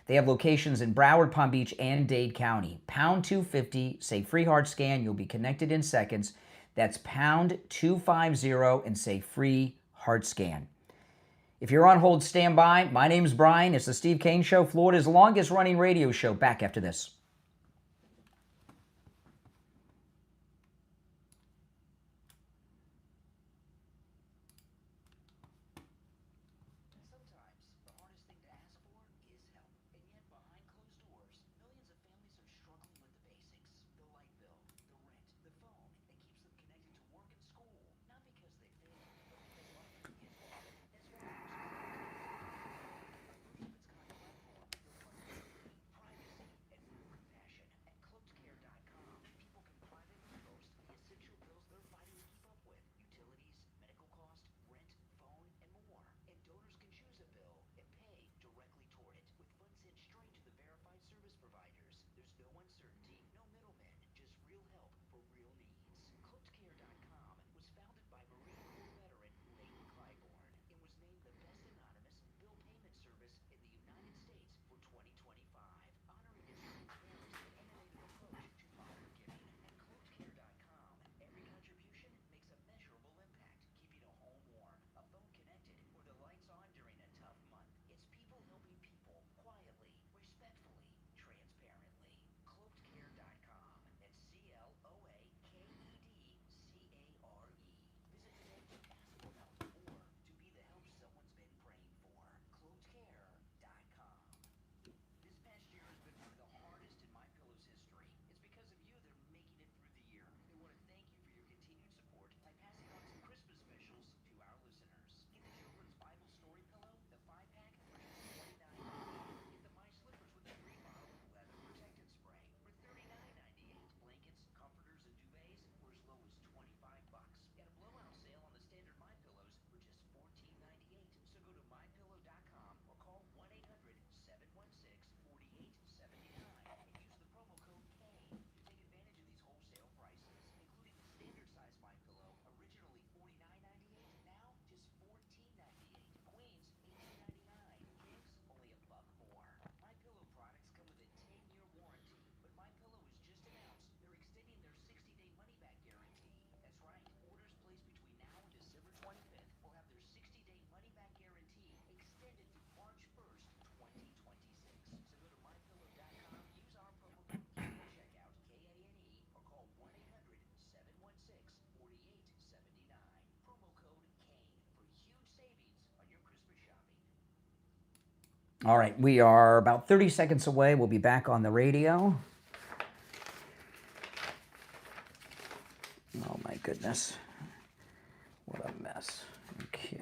They have locations in Broward, Palm Beach, and Dade County. Pound 250, say free heart scan. You'll be connected in seconds. That's pound 250 and say free heart scan. If you're on hold, stand by. My name's Brian. It's the Steve Kane Show, Florida's longest running radio show. Back after this. All right, we are about 30 seconds away. We'll be back on the radio. Oh my goodness. What a mess. Okay.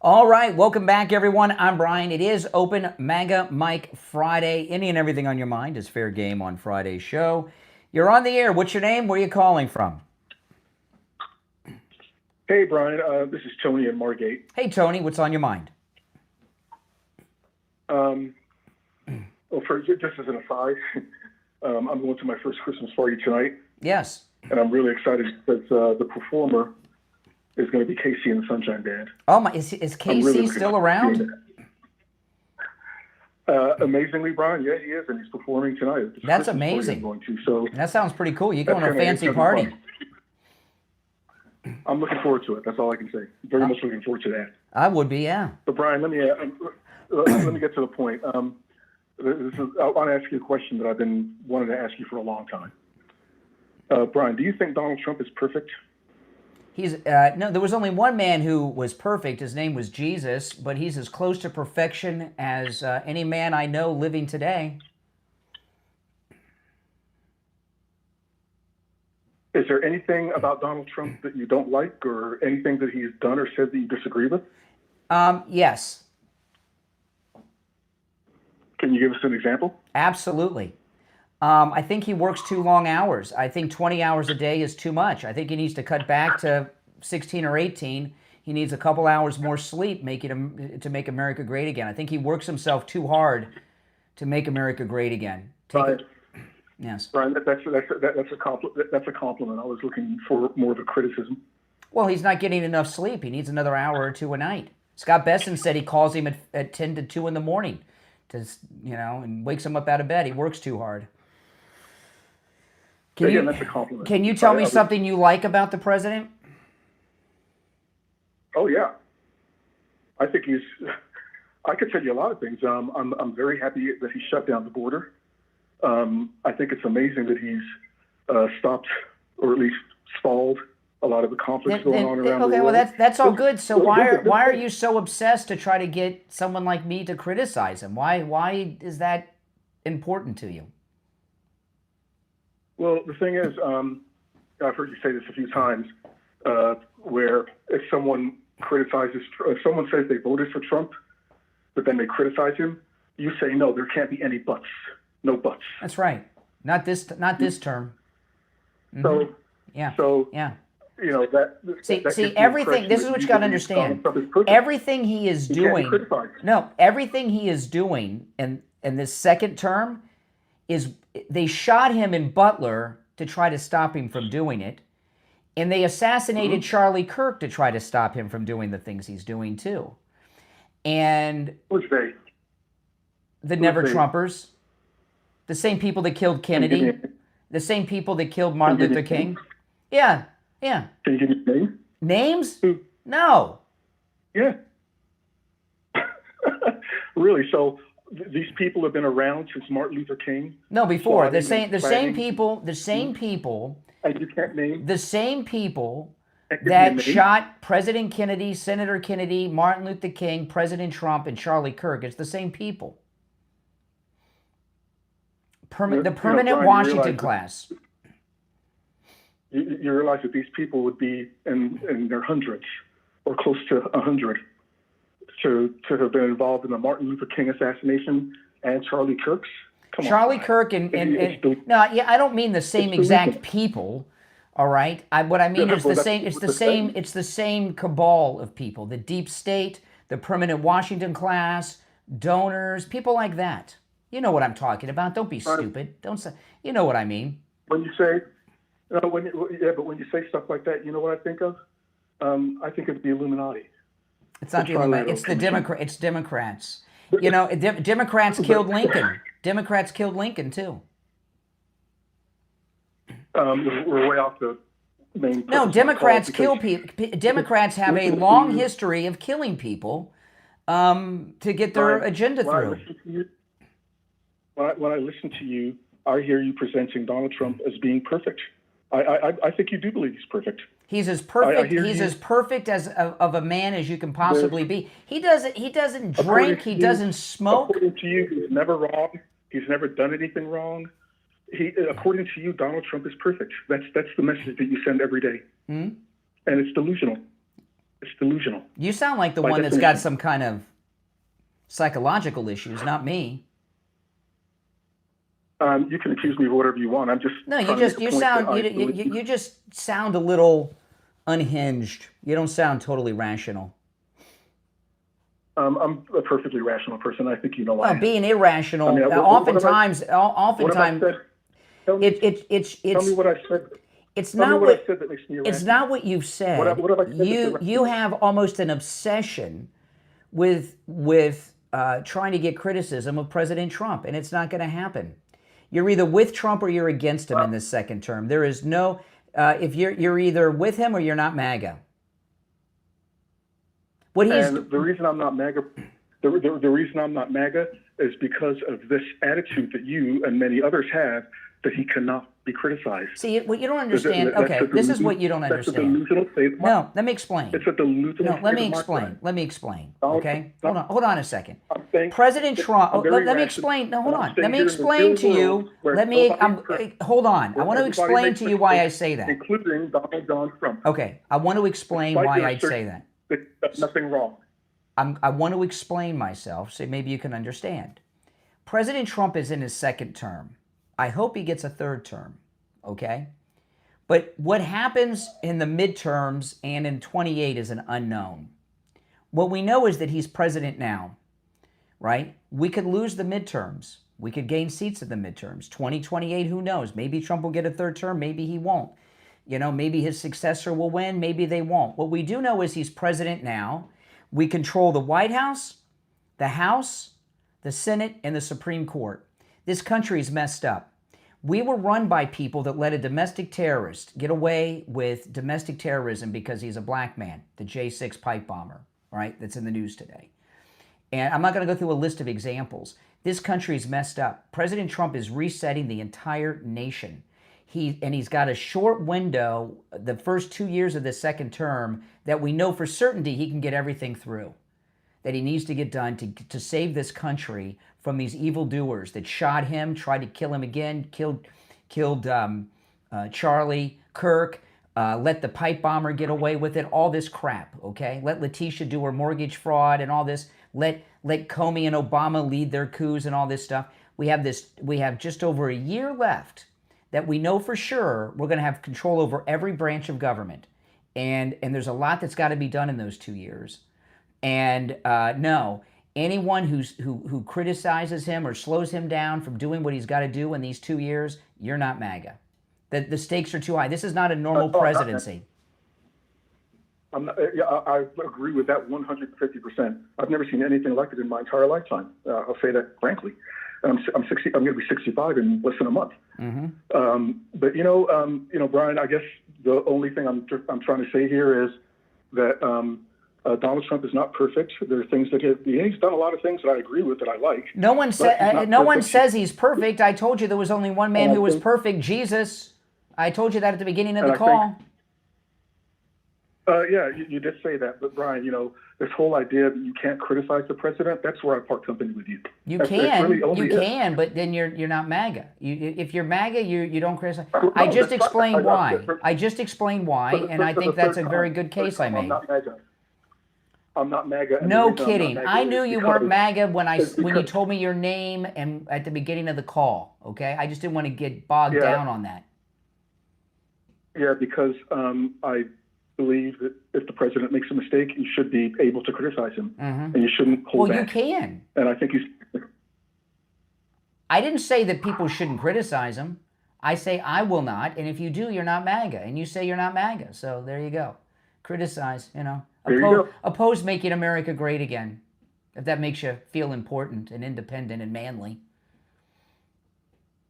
All right, welcome back, everyone. I'm Brian. It is Open MAGA Mike Friday. Any and everything on your mind is fair game on Friday's show. You're on the air. What's your name? Where are you calling from? Hey, Brian. This is Tony in Margate. Hey, Tony. What's on your mind? Well, just as an aside, I'm going to my first Christmas party tonight. Yes. And I'm really excited because the performer is going to be Casey and the Sunshine Band. Oh my! Is Casey still around? Amazingly, Brian, yeah, he is, and he's performing tonight. That's amazing. Going to, so that sounds pretty cool. You're going to a fancy party. I'm looking forward to it. That's all I can say. Very much looking forward to that. I would be, yeah. But Brian, let me get to the point. I want to ask you a question that I've been wanting to ask you for a long time. Brian, do you think Donald Trump is perfect? He's no. There was only one man who was perfect. His name was Jesus, but he's as close to perfection as any man I know living today. Is there anything about Donald Trump that you don't like, or anything that he's done or said that you disagree with? Yes. Can you give us an example? Absolutely. I think he works too long hours. I think 20 hours a day is too much. I think he needs to cut back to 16 or 18. He needs a couple hours more sleep to make America great again. I think he works himself too hard to make America great again. Yes. Brian, that's a compliment. I was looking for more of a criticism. Well, he's not getting enough sleep. He needs another hour or two a night. Scott Besson said he calls him at 10 to 2 in the morning, and wakes him up out of bed. He works too hard. That's a compliment. Can you tell me something you like about the president? Oh yeah, I think I could tell you a lot of things. I'm very happy that he shut down the border. I think it's amazing that he's stopped, or at least stalled, a lot of the conflicts going on around the world. Okay, well that's all good. So why are you so obsessed to try to get someone like me to criticize him? Why is that important to you? Well, the thing is, I've heard you say this a few times, where if someone says they voted for Trump, but then they criticize him, you say, no, there can't be any buts. No buts. That's right. Not this term. Mm-hmm. So yeah. See, everything. This is what you got to understand. Everything he is doing. No, everything he is doing in this second term is they shot him in Butler to try to stop him from doing it, and they assassinated Charlie Kirk to try to stop him from doing the things he's doing too. And the Never-Trumpers. The same people that killed Kennedy, the same people that killed Martin Luther King. Yeah. Can you give me names? Names? No. Yeah. Really? So these people have been around since Martin Luther King? No, before. The same people. And you can't name? The same people that shot President Kennedy, Senator Kennedy, Martin Luther King, President Trump, and Charlie Kirk. It's the same people. The permanent Brian, Washington class. You realize that these people would be in their hundreds, or close to 100, to have been involved in the Martin Luther King assassination and Charlie Kirk's? Charlie Kirk and I don't mean the same exact people. All right, what I mean is the same. It's the same cabal of people. The deep state, the permanent Washington class, donors, people like that. You know what I'm talking about. Don't be stupid. Don't say. You know what I mean. When you say, but when you say stuff like that, you know what I think of? I think of the Illuminati. It's not the Illuminati. It's the Democrat. It's Democrats. Democrats killed Lincoln. Democrats killed Lincoln too. We're way off the main. No, Democrats kill people. Democrats have a long history of killing people to get their agenda through. When I listen to you, I hear you presenting Donald Trump as being perfect. I think you do believe he's perfect. He's as perfect. He's as perfect of a man as you can possibly be. He doesn't drink. He doesn't smoke. According to you, he's never wrong. He's never done anything wrong. According to you, Donald Trump is perfect. That's the message that you send every day. And it's delusional. It's delusional. You sound like the one that's got some kind of psychological issues, not me. You can accuse me of whatever you want. I'm just you just sound a little unhinged. You don't sound totally rational. I'm a perfectly rational person. I think you know why. Well, being irrational, oftentimes, it's. Tell me what I said. It's not what I said that makes me irrational. It's not what you've said. What have I said? You have almost an obsession with trying to get criticism of President Trump, and it's not going to happen. You're either with Trump or you're against him in this second term. There is no. If you're either with him or you're not MAGA. The reason I'm not MAGA, the reason I'm not MAGA is because of this attitude that you and many others have that he cannot be criticized. See, what you don't understand. This is what you don't understand. That's a delusional statement. No, let me explain. It's a delusional statement. No, let me explain. Okay, hold on a second. President Trump. Let me explain. No, hold on. Let me explain to you. Hold on. I want to explain to you why I say that. Including Donald Trump. Okay. I want to explain why I'd say that. There's nothing wrong. I want to explain myself so maybe you can understand. President Trump is in his second term. I hope he gets a third term. Okay? But what happens in the midterms and in 28 is an unknown. What we know is that he's president now, right? We could lose the midterms. We could gain seats at the midterms. 2028, who knows? Maybe Trump will get a third term. Maybe he won't. You know, maybe his successor will win. Maybe they won't. What we do know is he's president now. We control the White House, the House, the Senate, and the Supreme Court. This country is messed up. We were run by people that let a domestic terrorist get away with domestic terrorism because he's a black man, the J6 pipe bomber, right? That's in the news today. And I'm not going to go through a list of examples. This country is messed up. President Trump is resetting the entire nation. He's got a short window, the first 2 years of the second term, that we know for certainty he can get everything through that he needs to get done to save this country from these evildoers that shot him, tried to kill him again, killed Charlie Kirk, let the pipe bomber get away with it, all this crap, okay? Let Letitia do her mortgage fraud and all this. Let Comey and Obama lead their coups and all this stuff. We have just over a year left that we know for sure we're going to have control over every branch of government. And there's a lot that's got to be done in those 2 years. And no, anyone who criticizes him or slows him down from doing what he's got to do in these 2 years, you're not MAGA. The stakes are too high. This is not a normal presidency. I agree with that 150%. I've never seen anything like it in my entire lifetime. I'll say that frankly. I'm 60. I'm going to be 65 in less than a month. Mm-hmm. But Brian, I guess the only thing I'm trying to say here is that Donald Trump is not perfect. There are things that he's done a lot of things that I agree with that I like. No one says he's perfect. I told you there was only one man who was perfect, Jesus. I told you that at the beginning of the call. You did say that, but Brian, this whole idea that you can't criticize the president, that's where I part company with you. You can, but then you're not MAGA. If you're MAGA, you don't criticize. I just explained why. And I think that's a very good case I made. I'm not MAGA. No kidding. I knew you weren't MAGA when you told me your name and at the beginning of the call. Okay, I just didn't want to get bogged down on that. Yeah, because I believe that if the president makes a mistake, you should be able to criticize him, and you shouldn't hold back. Well, you can. And I think I didn't say that people shouldn't criticize him. I say I will not, and if you do, you're not MAGA, and you say you're not MAGA. So there you go. Criticize, oppose making America great again, if that makes you feel important and independent and manly.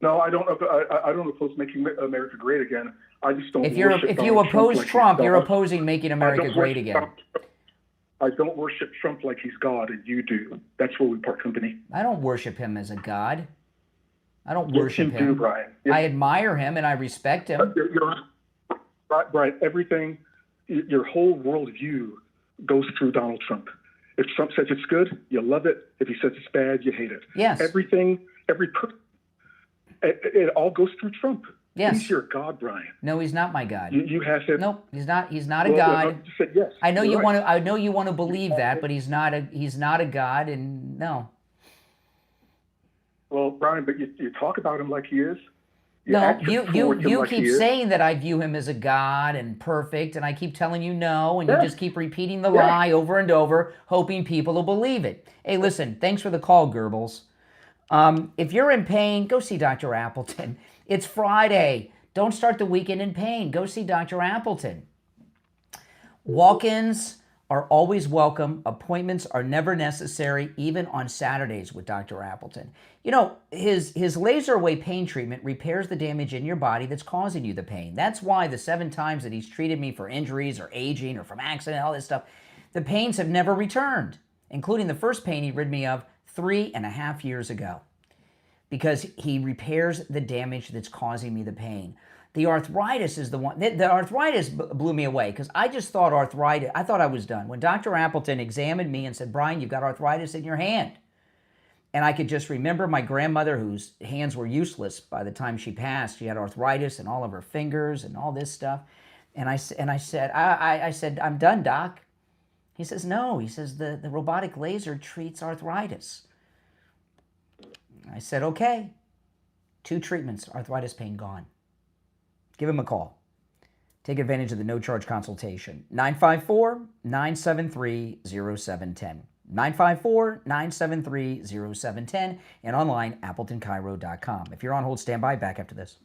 No, I don't oppose making America great again. I just don't. If you oppose Trump, you're opposing making America great again. I don't worship Trump like he's God, and you do. That's where we part company. I don't worship him as a God. I don't worship him. You do, Brian. I admire him and I respect him. Brian, everything, your whole worldview goes through Donald Trump. If Trump says it's good, you love it. If he says it's bad, you hate it. Yes. It all goes through Trump. Yes. He's your God, Brian. No, he's not my God. You have to. Nope, he's not a God. You said yes. I know you want to. I know you want to believe that, but he's not a God, and no. Well, Brian, but you talk about him like he is. You keep saying that I view him as a God and perfect, and I keep telling you no, and you just keep repeating the lie over and over, hoping people will believe it. Hey, listen, thanks for the call, Goebbels. If you're in pain, go see Dr. Appleton. It's Friday. Don't start the weekend in pain. Go see Dr. Appleton. Walk-ins are always welcome. Appointments are never necessary, even on Saturdays with Dr. Appleton. You know, his laser away pain treatment repairs the damage in your body that's causing you the pain. That's why the 7 times that he's treated me for injuries or aging or from accident, all this stuff, the pains have never returned, including the first pain he rid me of 3.5 years ago. Because he repairs the damage that's causing me the pain. The arthritis is the one. The arthritis blew me away because I just thought I thought I was done. When Dr. Appleton examined me and said, Brian, you've got arthritis in your hand. And I could just remember my grandmother, whose hands were useless by the time she passed. She had arthritis in all of her fingers and all this stuff. And I said, I'm done, Doc. He says, no. He says, the robotic laser treats arthritis. I said, okay. 2 treatments, arthritis pain gone. Give him a call. Take advantage of the no-charge consultation. 954-973-0710. 954-973-0710 and online, AppletonCairo.com. If you're on hold, stand by. Back after this.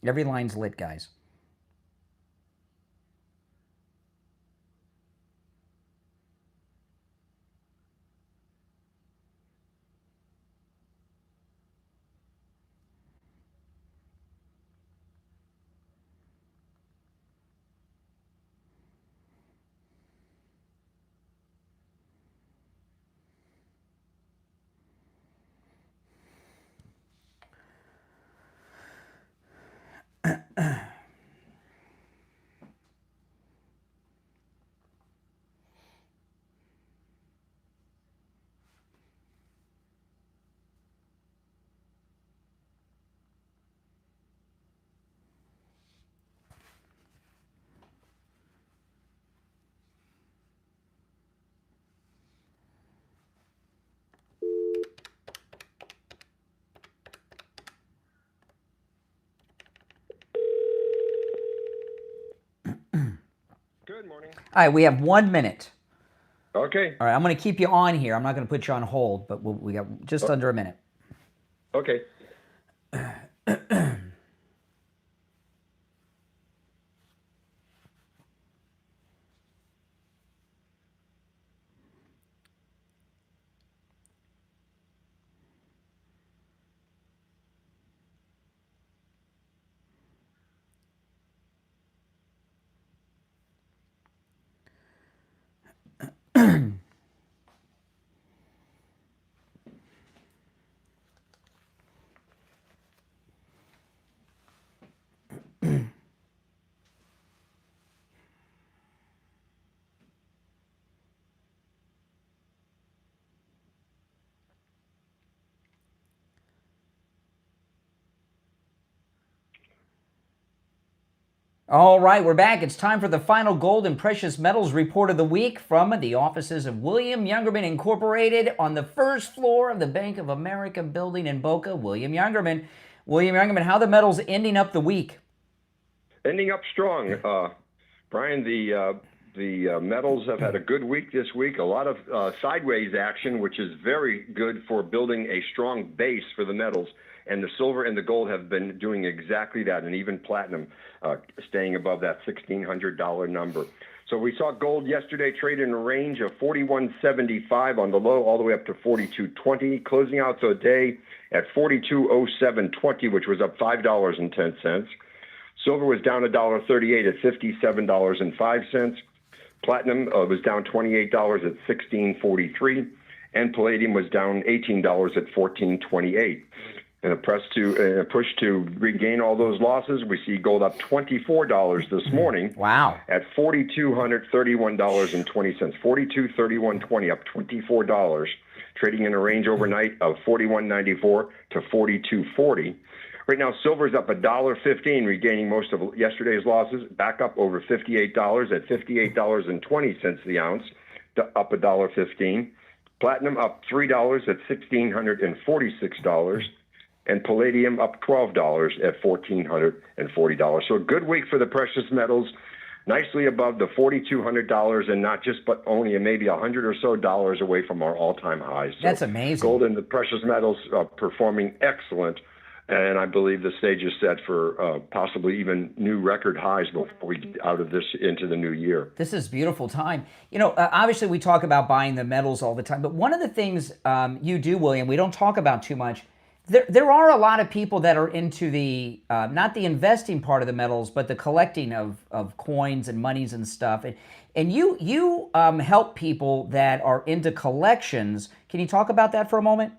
Every line's lit, guys. Good morning. All right, we have 1 minute. Okay. All right, I'm going to keep you on here. I'm not going to put you on hold, but we got just under a minute. Okay. All right, we're back. It's time for the final gold and precious metals report of the week from the offices of William Youngerman Incorporated on the first floor of the Bank of America building in Boca. William Youngerman, how are the metals ending up the week? Ending up strong, Brian. The metals have had a good week this week. A lot of sideways action, which is very good for building a strong base for the metals. And the silver and the gold have been doing exactly that, and even platinum staying above that $1,600 number. So we saw gold yesterday trade in a range of $41.75 on the low, all the way up to $42.20, closing out the day at $42.0720, which was up $5.10. Silver was down $1.38 at $57.05. Platinum was down $28 at $16.43, and palladium was down $18 at $14.28. In a push to regain all those losses, we see gold up $24 this morning. Wow! At $4,231.20, $42.31.20, up $24, trading in a range overnight of $41.94 to $42.40. Right now, silver's up $1.15, regaining most of yesterday's losses, back up over $58 at $58.20 the ounce, up $1.15. Platinum up $3 at $1,646. And palladium up $12 at $1,440. So a good week for the precious metals, nicely above the $4,200, and not just, but only maybe $100 or so away from our all-time highs. So that's amazing. Gold and the precious metals performing excellent, and I believe the stage is set for possibly even new record highs before we get out of this into the new year. This is a beautiful time. You know, obviously we talk about buying the metals all the time, but one of the things you do, William, we don't talk about too much. There are a lot of people that are into the, not the investing part of the metals, but the collecting of coins and monies and stuff. And you help people that are into collections. Can you talk about that for a moment?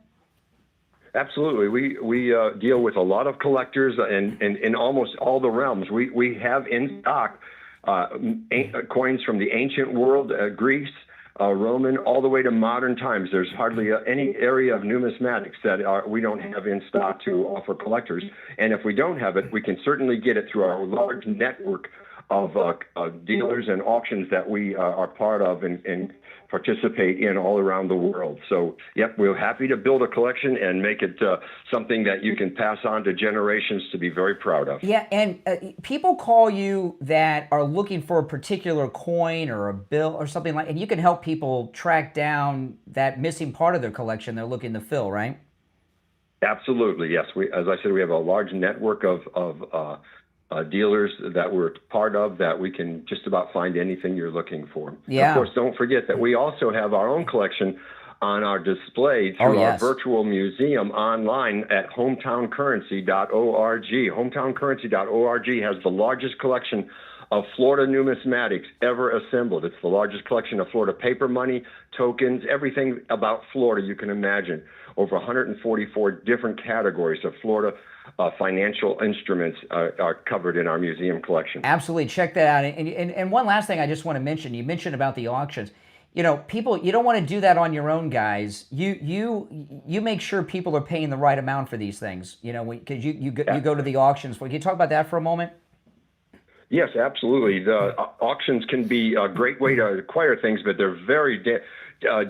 Absolutely. We deal with a lot of collectors in almost all the realms. We have in stock coins from the ancient world, Greece, Roman, all the way to modern times. There's hardly any area of numismatics that we don't have in stock to offer collectors. And if we don't have it, we can certainly get it through our large network of dealers and auctions that we are part of and participate in all around the world. So, yep, we're happy to build a collection and make it something that you can pass on to generations to be very proud of. Yeah, and people call you that are looking for a particular coin or a bill or something like, and you can help people track down that missing part of their collection they're looking to fill, right? Absolutely, yes. As I said, we have a large network of dealers that we're part of that we can just about find anything you're looking for. Yeah. Of course, don't forget that we also have our own collection on our display through our virtual museum online at hometowncurrency.org. Hometowncurrency.org has the largest collection of Florida numismatics ever assembled. It's the largest collection of Florida paper money, tokens, everything about Florida you can imagine. Over 144 different categories of Florida financial instruments are covered in our museum collection. Absolutely. Check that out. And one last thing I just want to mention. You mentioned about the auctions. You know, people, you don't want to do that on your own, guys. You make sure people are paying the right amount for these things, you know, because you go to the auctions. Can you talk about that for a moment? Yes, absolutely. The auctions can be a great way to acquire things, but they're very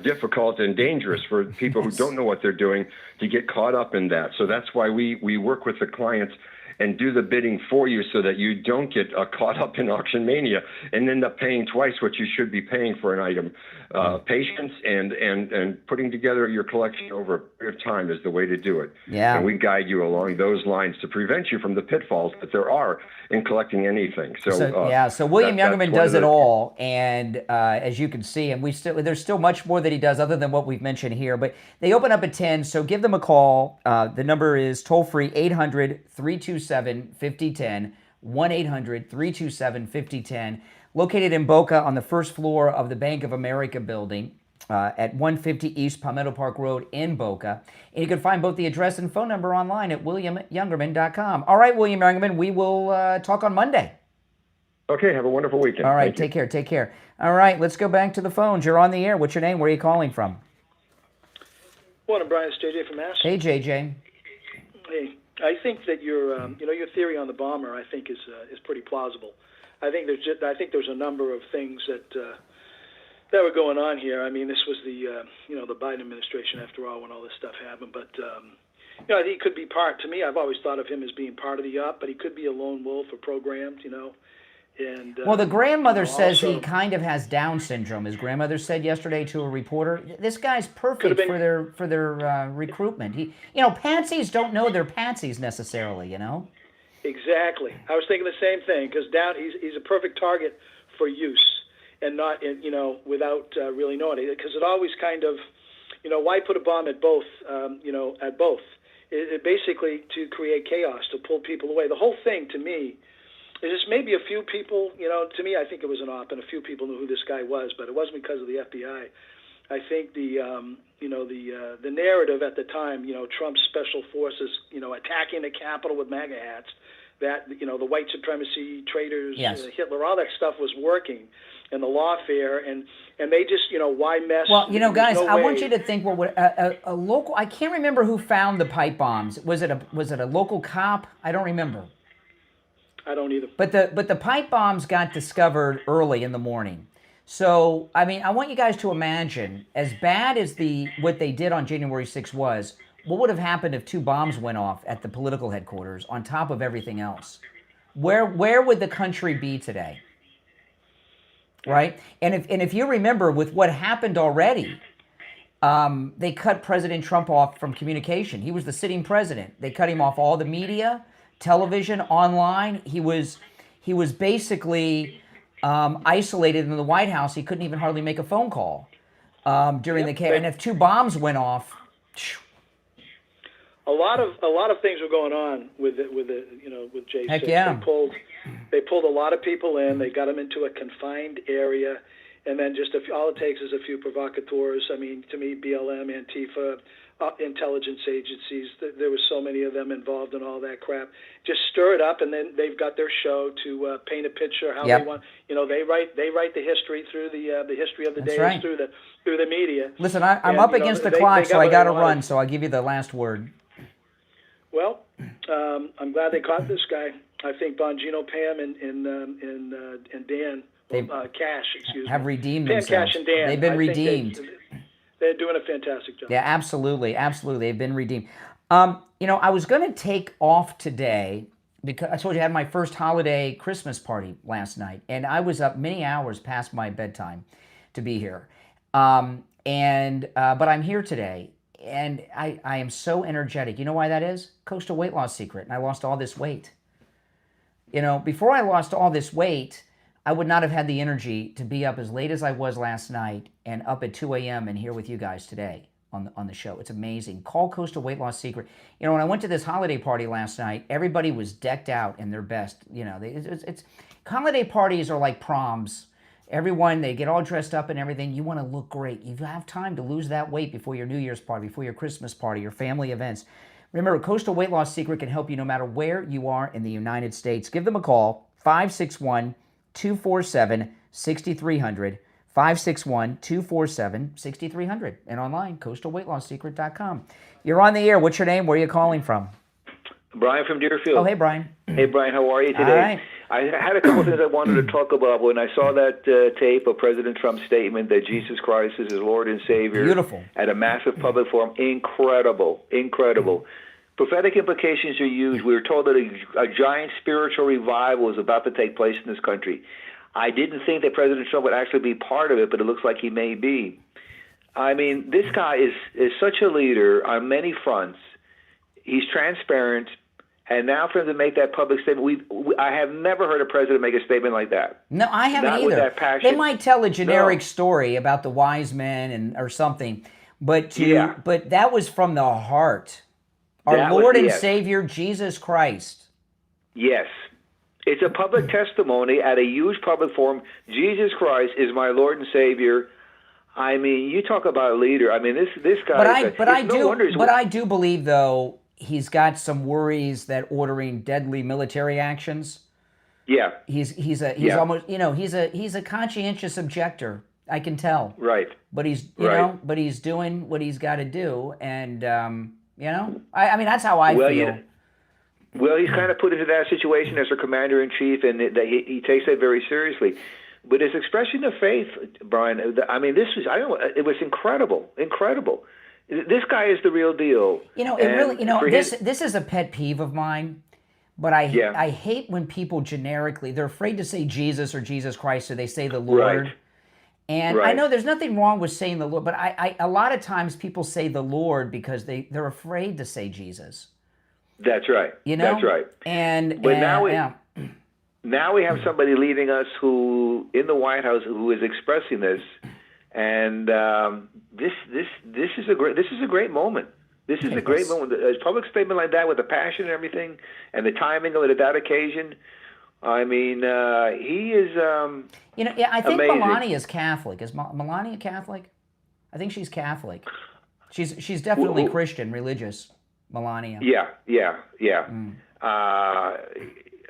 difficult and dangerous for people who don't know what they're doing to get caught up in that. So that's why we work with the clients and do the bidding for you so that you don't get caught up in auction mania and end up paying twice what you should be paying for an item. Patience and putting together your collection over a period of time is the way to do it. Yeah. And we guide you along those lines to prevent you from the pitfalls that there are in collecting anything. So William Youngerman does it all, and as you can see, and there's still much more that he does other than what we've mentioned here, but they open up at 10, so give them a call. The number is toll-free 800-327-5010, 1-800-327-5010, located in Boca on the first floor of the Bank of America building at 150 East Palmetto Park Road in Boca. And you can find both the address and phone number online at williamyoungerman.com. All right, William Youngerman, we will talk on Monday. Okay, have a wonderful weekend. All right, take care. All right, let's go back to the phones. You're on the air. What's your name? Where are you calling from? Morning, Brian. It's JJ from Mass. Hey, JJ. Hey, I think that your theory on the bomber, I think, is pretty plausible. I think there's a number of things that were going on here. I mean, this was the Biden administration after all when all this stuff happened. But I think he could be part. To me, I've always thought of him as being part of the op, but he could be a lone wolf or programmed. And well, the grandmother says he kind of has Down syndrome. His grandmother said yesterday to a reporter, "This guy's perfect for their recruitment." Patsies don't know they're patsies necessarily. Exactly. I was thinking the same thing because he's a perfect target for use and not without really knowing it, because it always kind of why put a bomb at both it basically to create chaos, to pull people away. The whole thing to me is just maybe a few people, to me, I think it was an op, and a few people knew who this guy was, but it wasn't because of the FBI. I think the narrative at the time, Trump's special forces, attacking the Capitol with MAGA hats, that, the white supremacy traitors, yes. Hitler, all that stuff was working, and the lawfare, and they just, why mess? Well, guys, I want you to think, a local, I can't remember who found the pipe bombs. Was it a local cop? I don't remember. I don't either. But the pipe bombs got discovered early in the morning. So, I mean, I want you guys to imagine, as bad as what they did on January 6th was, what would have happened if 2 bombs went off at the political headquarters on top of everything else? Where would the country be today? Right? And if you remember with what happened already, they cut President Trump off from communication. He was the sitting president. They cut him off all the media, television, online. He was basically isolated in the White House. He couldn't even hardly make a phone call during the chaos. And if 2 bombs went off, a lot of things were going on with Jay. Heck yeah. They pulled a lot of people in. They got them into a confined area, and then all it takes is a few provocateurs. I mean, to me, BLM, Antifa, intelligence agencies. There were so many of them involved in all that crap. Just stir it up, and then they've got their show to paint a picture how they want. You know, they write the history through the history of the days through the media. Listen, I'm up against the clock, so I got to run. So I'll give you the last word. Well, I'm glad they caught this guy. I think Bongino, Pam, and Dan, Kash, excuse me, have redeemed Pam, themselves. Cash, and Dan. They've been redeemed. They're doing a fantastic job. Yeah, absolutely. They've been redeemed. You know, I was going to take off today because I told you I had my first holiday Christmas party last night, and I was up many hours past my bedtime to be here. But I'm here today, and I am so energetic. You know why that is? Coastal Weight Loss Secret, and I lost all this weight. You know, before I lost all this weight, I would not have had the energy to be up as late as I was last night and up at 2 a.m. and here with you guys today on the show. It's amazing. Call Coastal Weight Loss Secret. You know, when I went to this holiday party last night, everybody was decked out in their best. You know, holiday parties are like proms. Everyone, they get all dressed up and everything. You want to look great. You have time to lose that weight before your New Year's party, before your Christmas party, your family events. Remember, Coastal Weight Loss Secret can help you no matter where you are in the United States. Give them a call, 561-247-6300, 561-247-6300, and online, coastalweightlossecret.com. You're on the air. What's your name? Where are you calling from? Brian from Deerfield. Oh, hey, Brian. Hey, Brian, how are you today? All right. I had a couple of things I wanted to talk about when I saw that tape of President Trump's statement that Jesus Christ is his Lord and Savior. Beautiful. At a massive public forum. Incredible. Prophetic implications are huge. We were told that a giant spiritual revival is about to take place in this country. I didn't think that President Trump would actually be part of it, but it looks like he may be. I mean, this guy is such a leader on many fronts. He's transparent. And now for him to make that public statement, I have never heard a president make a statement like that. No, I haven't Not either. With that passion. They might tell a generic story about the wise men or something, but that was from the heart. Our Lord and Savior, Jesus Christ. Yes. It's a public testimony at a huge public forum. Jesus Christ is my Lord and Savior. I mean, you talk about a leader. I mean, this guy. But I do believe, though, he's got some worries that ordering deadly military actions. Yeah. He's almost, you know, he's a conscientious objector. I can tell. Right. But he's he's doing what he's got to do, and you know, I mean, that's how I feel. Yeah. Well, he's kind of put into that situation as a commander-in-chief, and he takes that very seriously. But his expression of faith, Brian, I mean, it was incredible. This guy is the real deal. You know, this is a pet peeve of mine, but I hate when people generically, they're afraid to say Jesus or Jesus Christ, so they say the Lord. Right. And I know there's nothing wrong with saying the Lord, but a lot of times people say the Lord because they're afraid to say Jesus. That's right. You know? That's right. Now we have somebody leading us who, in the White House, who is expressing this, and this is a great moment. This is a great moment. A public statement like that with the passion and everything, and the timing of it at that occasion. I mean, he is. You know, I think amazing. Melania is Catholic. Is Melania Catholic? I think she's Catholic. She's definitely Christian, religious. Melania. Yeah.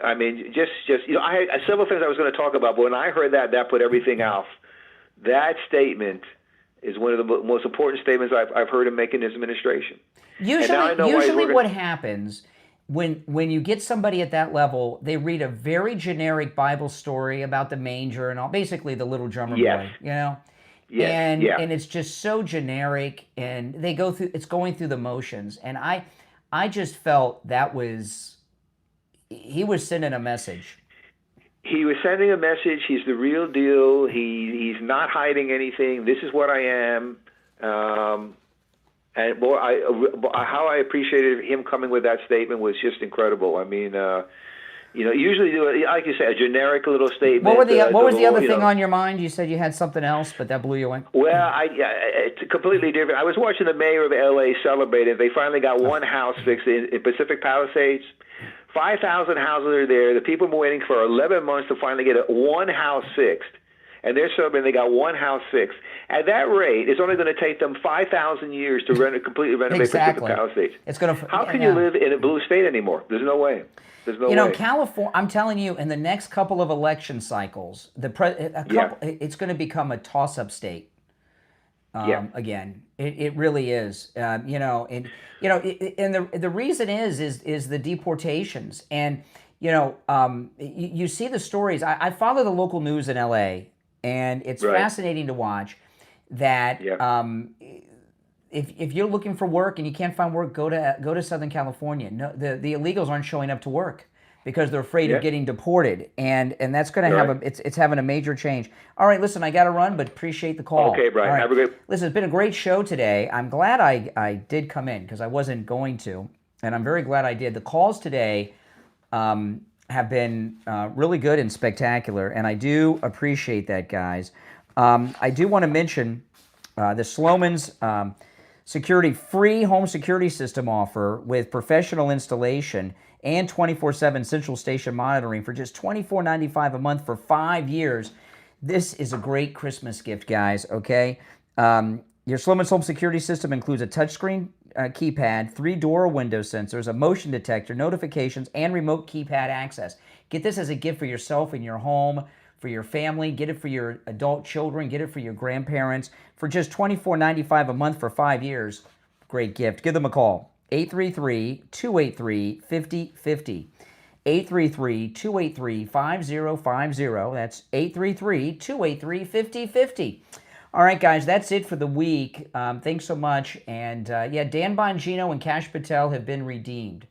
I mean, just you know, I had several things I was going to talk about, but when I heard that put everything off. That statement is one of the most important statements I've heard him make in his administration. Usually what happens when you get somebody at that level, they read a very generic Bible story about the manger and all, basically the little drummer boy, you know? And it's just so generic, and it's going through the motions. And I just felt he was sending a message. He was sending a message. He's the real deal. He's not hiding anything. This is what I am. And boy, how I appreciated him coming with that statement was just incredible. I mean, you know, usually do, like you say, a generic little statement. What was the other thing on your mind? You said you had something else, but that blew you away. Well, it's completely different. I was watching the mayor of L.A. celebrate it. They finally got one house fixed in Pacific Palisades 5,000 houses are there. The people have been waiting for 11 months to finally get one house fixed. And they're celebrating they got one house fixed. At that rate, it's only going to take them 5,000 years to completely renovate Exactly. Pacific Palisades. It's going to. How can you live in a blue state anymore? There's no way. There's no way. You know, California. I'm telling you, in the next couple of election cycles, it's going to become a toss-up state. Again, it really is. And the reason is the deportations, and you see the stories. I follow the local news in L.A. and it's fascinating to watch that. If you're looking for work and you can't find work, go to Southern California. No, the illegals aren't showing up to work because they're afraid of getting deported, and that's going to have it's having a major change. All right, listen, I got to run, but appreciate the call. Okay, Brian, right. have a great. Listen, it's been a great show today. I'm glad I did come in because I wasn't going to, and I'm very glad I did. The calls today have been really good and spectacular, and I do appreciate that, guys. I do want to mention the Sloman's Security free home security system offer with professional installation and 24/7 central station monitoring for just $24.95 a month for 5 years. This is a great Christmas gift, guys, okay? Your Sloman's home security system includes a touchscreen keypad, 3 door or window sensors, a motion detector, notifications, and remote keypad access. Get this as a gift for yourself and your home, for your family. Get it for your adult children. Get it for your grandparents. For just $24.95 a month for 5 years. Great gift. Give them a call. 833-283-5050. 833-283-5050. That's 833-283-5050. All right, guys, that's it for the week. Thanks so much. And Dan Bongino and Kash Patel have been redeemed.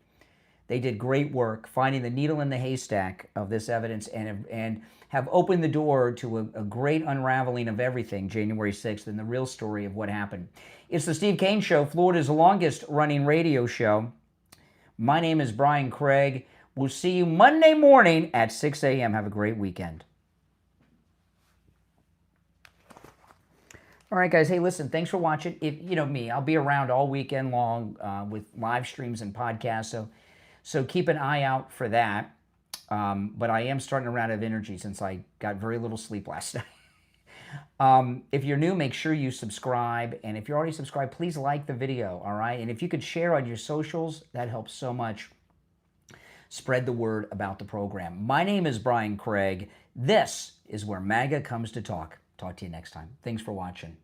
They did great work finding the needle in the haystack of this evidence and have opened the door to a great unraveling of everything January 6th and the real story of what happened. It's the Steve Kane Show, Florida's longest running radio show. My name is Brian Craig. We'll see you Monday morning at 6 a.m. Have a great weekend. All right, guys. Hey, listen, thanks for watching. If you know me, I'll be around all weekend long with live streams and podcasts, so keep an eye out for that. But I am starting to run out of energy since I got very little sleep last night. If you're new, make sure you subscribe. And if you're already subscribed, please like the video, all right? And if you could share on your socials, that helps so much. Spread the word about the program. My name is Brian Craig. This is where MAGA comes to talk. Talk to you next time. Thanks for watching.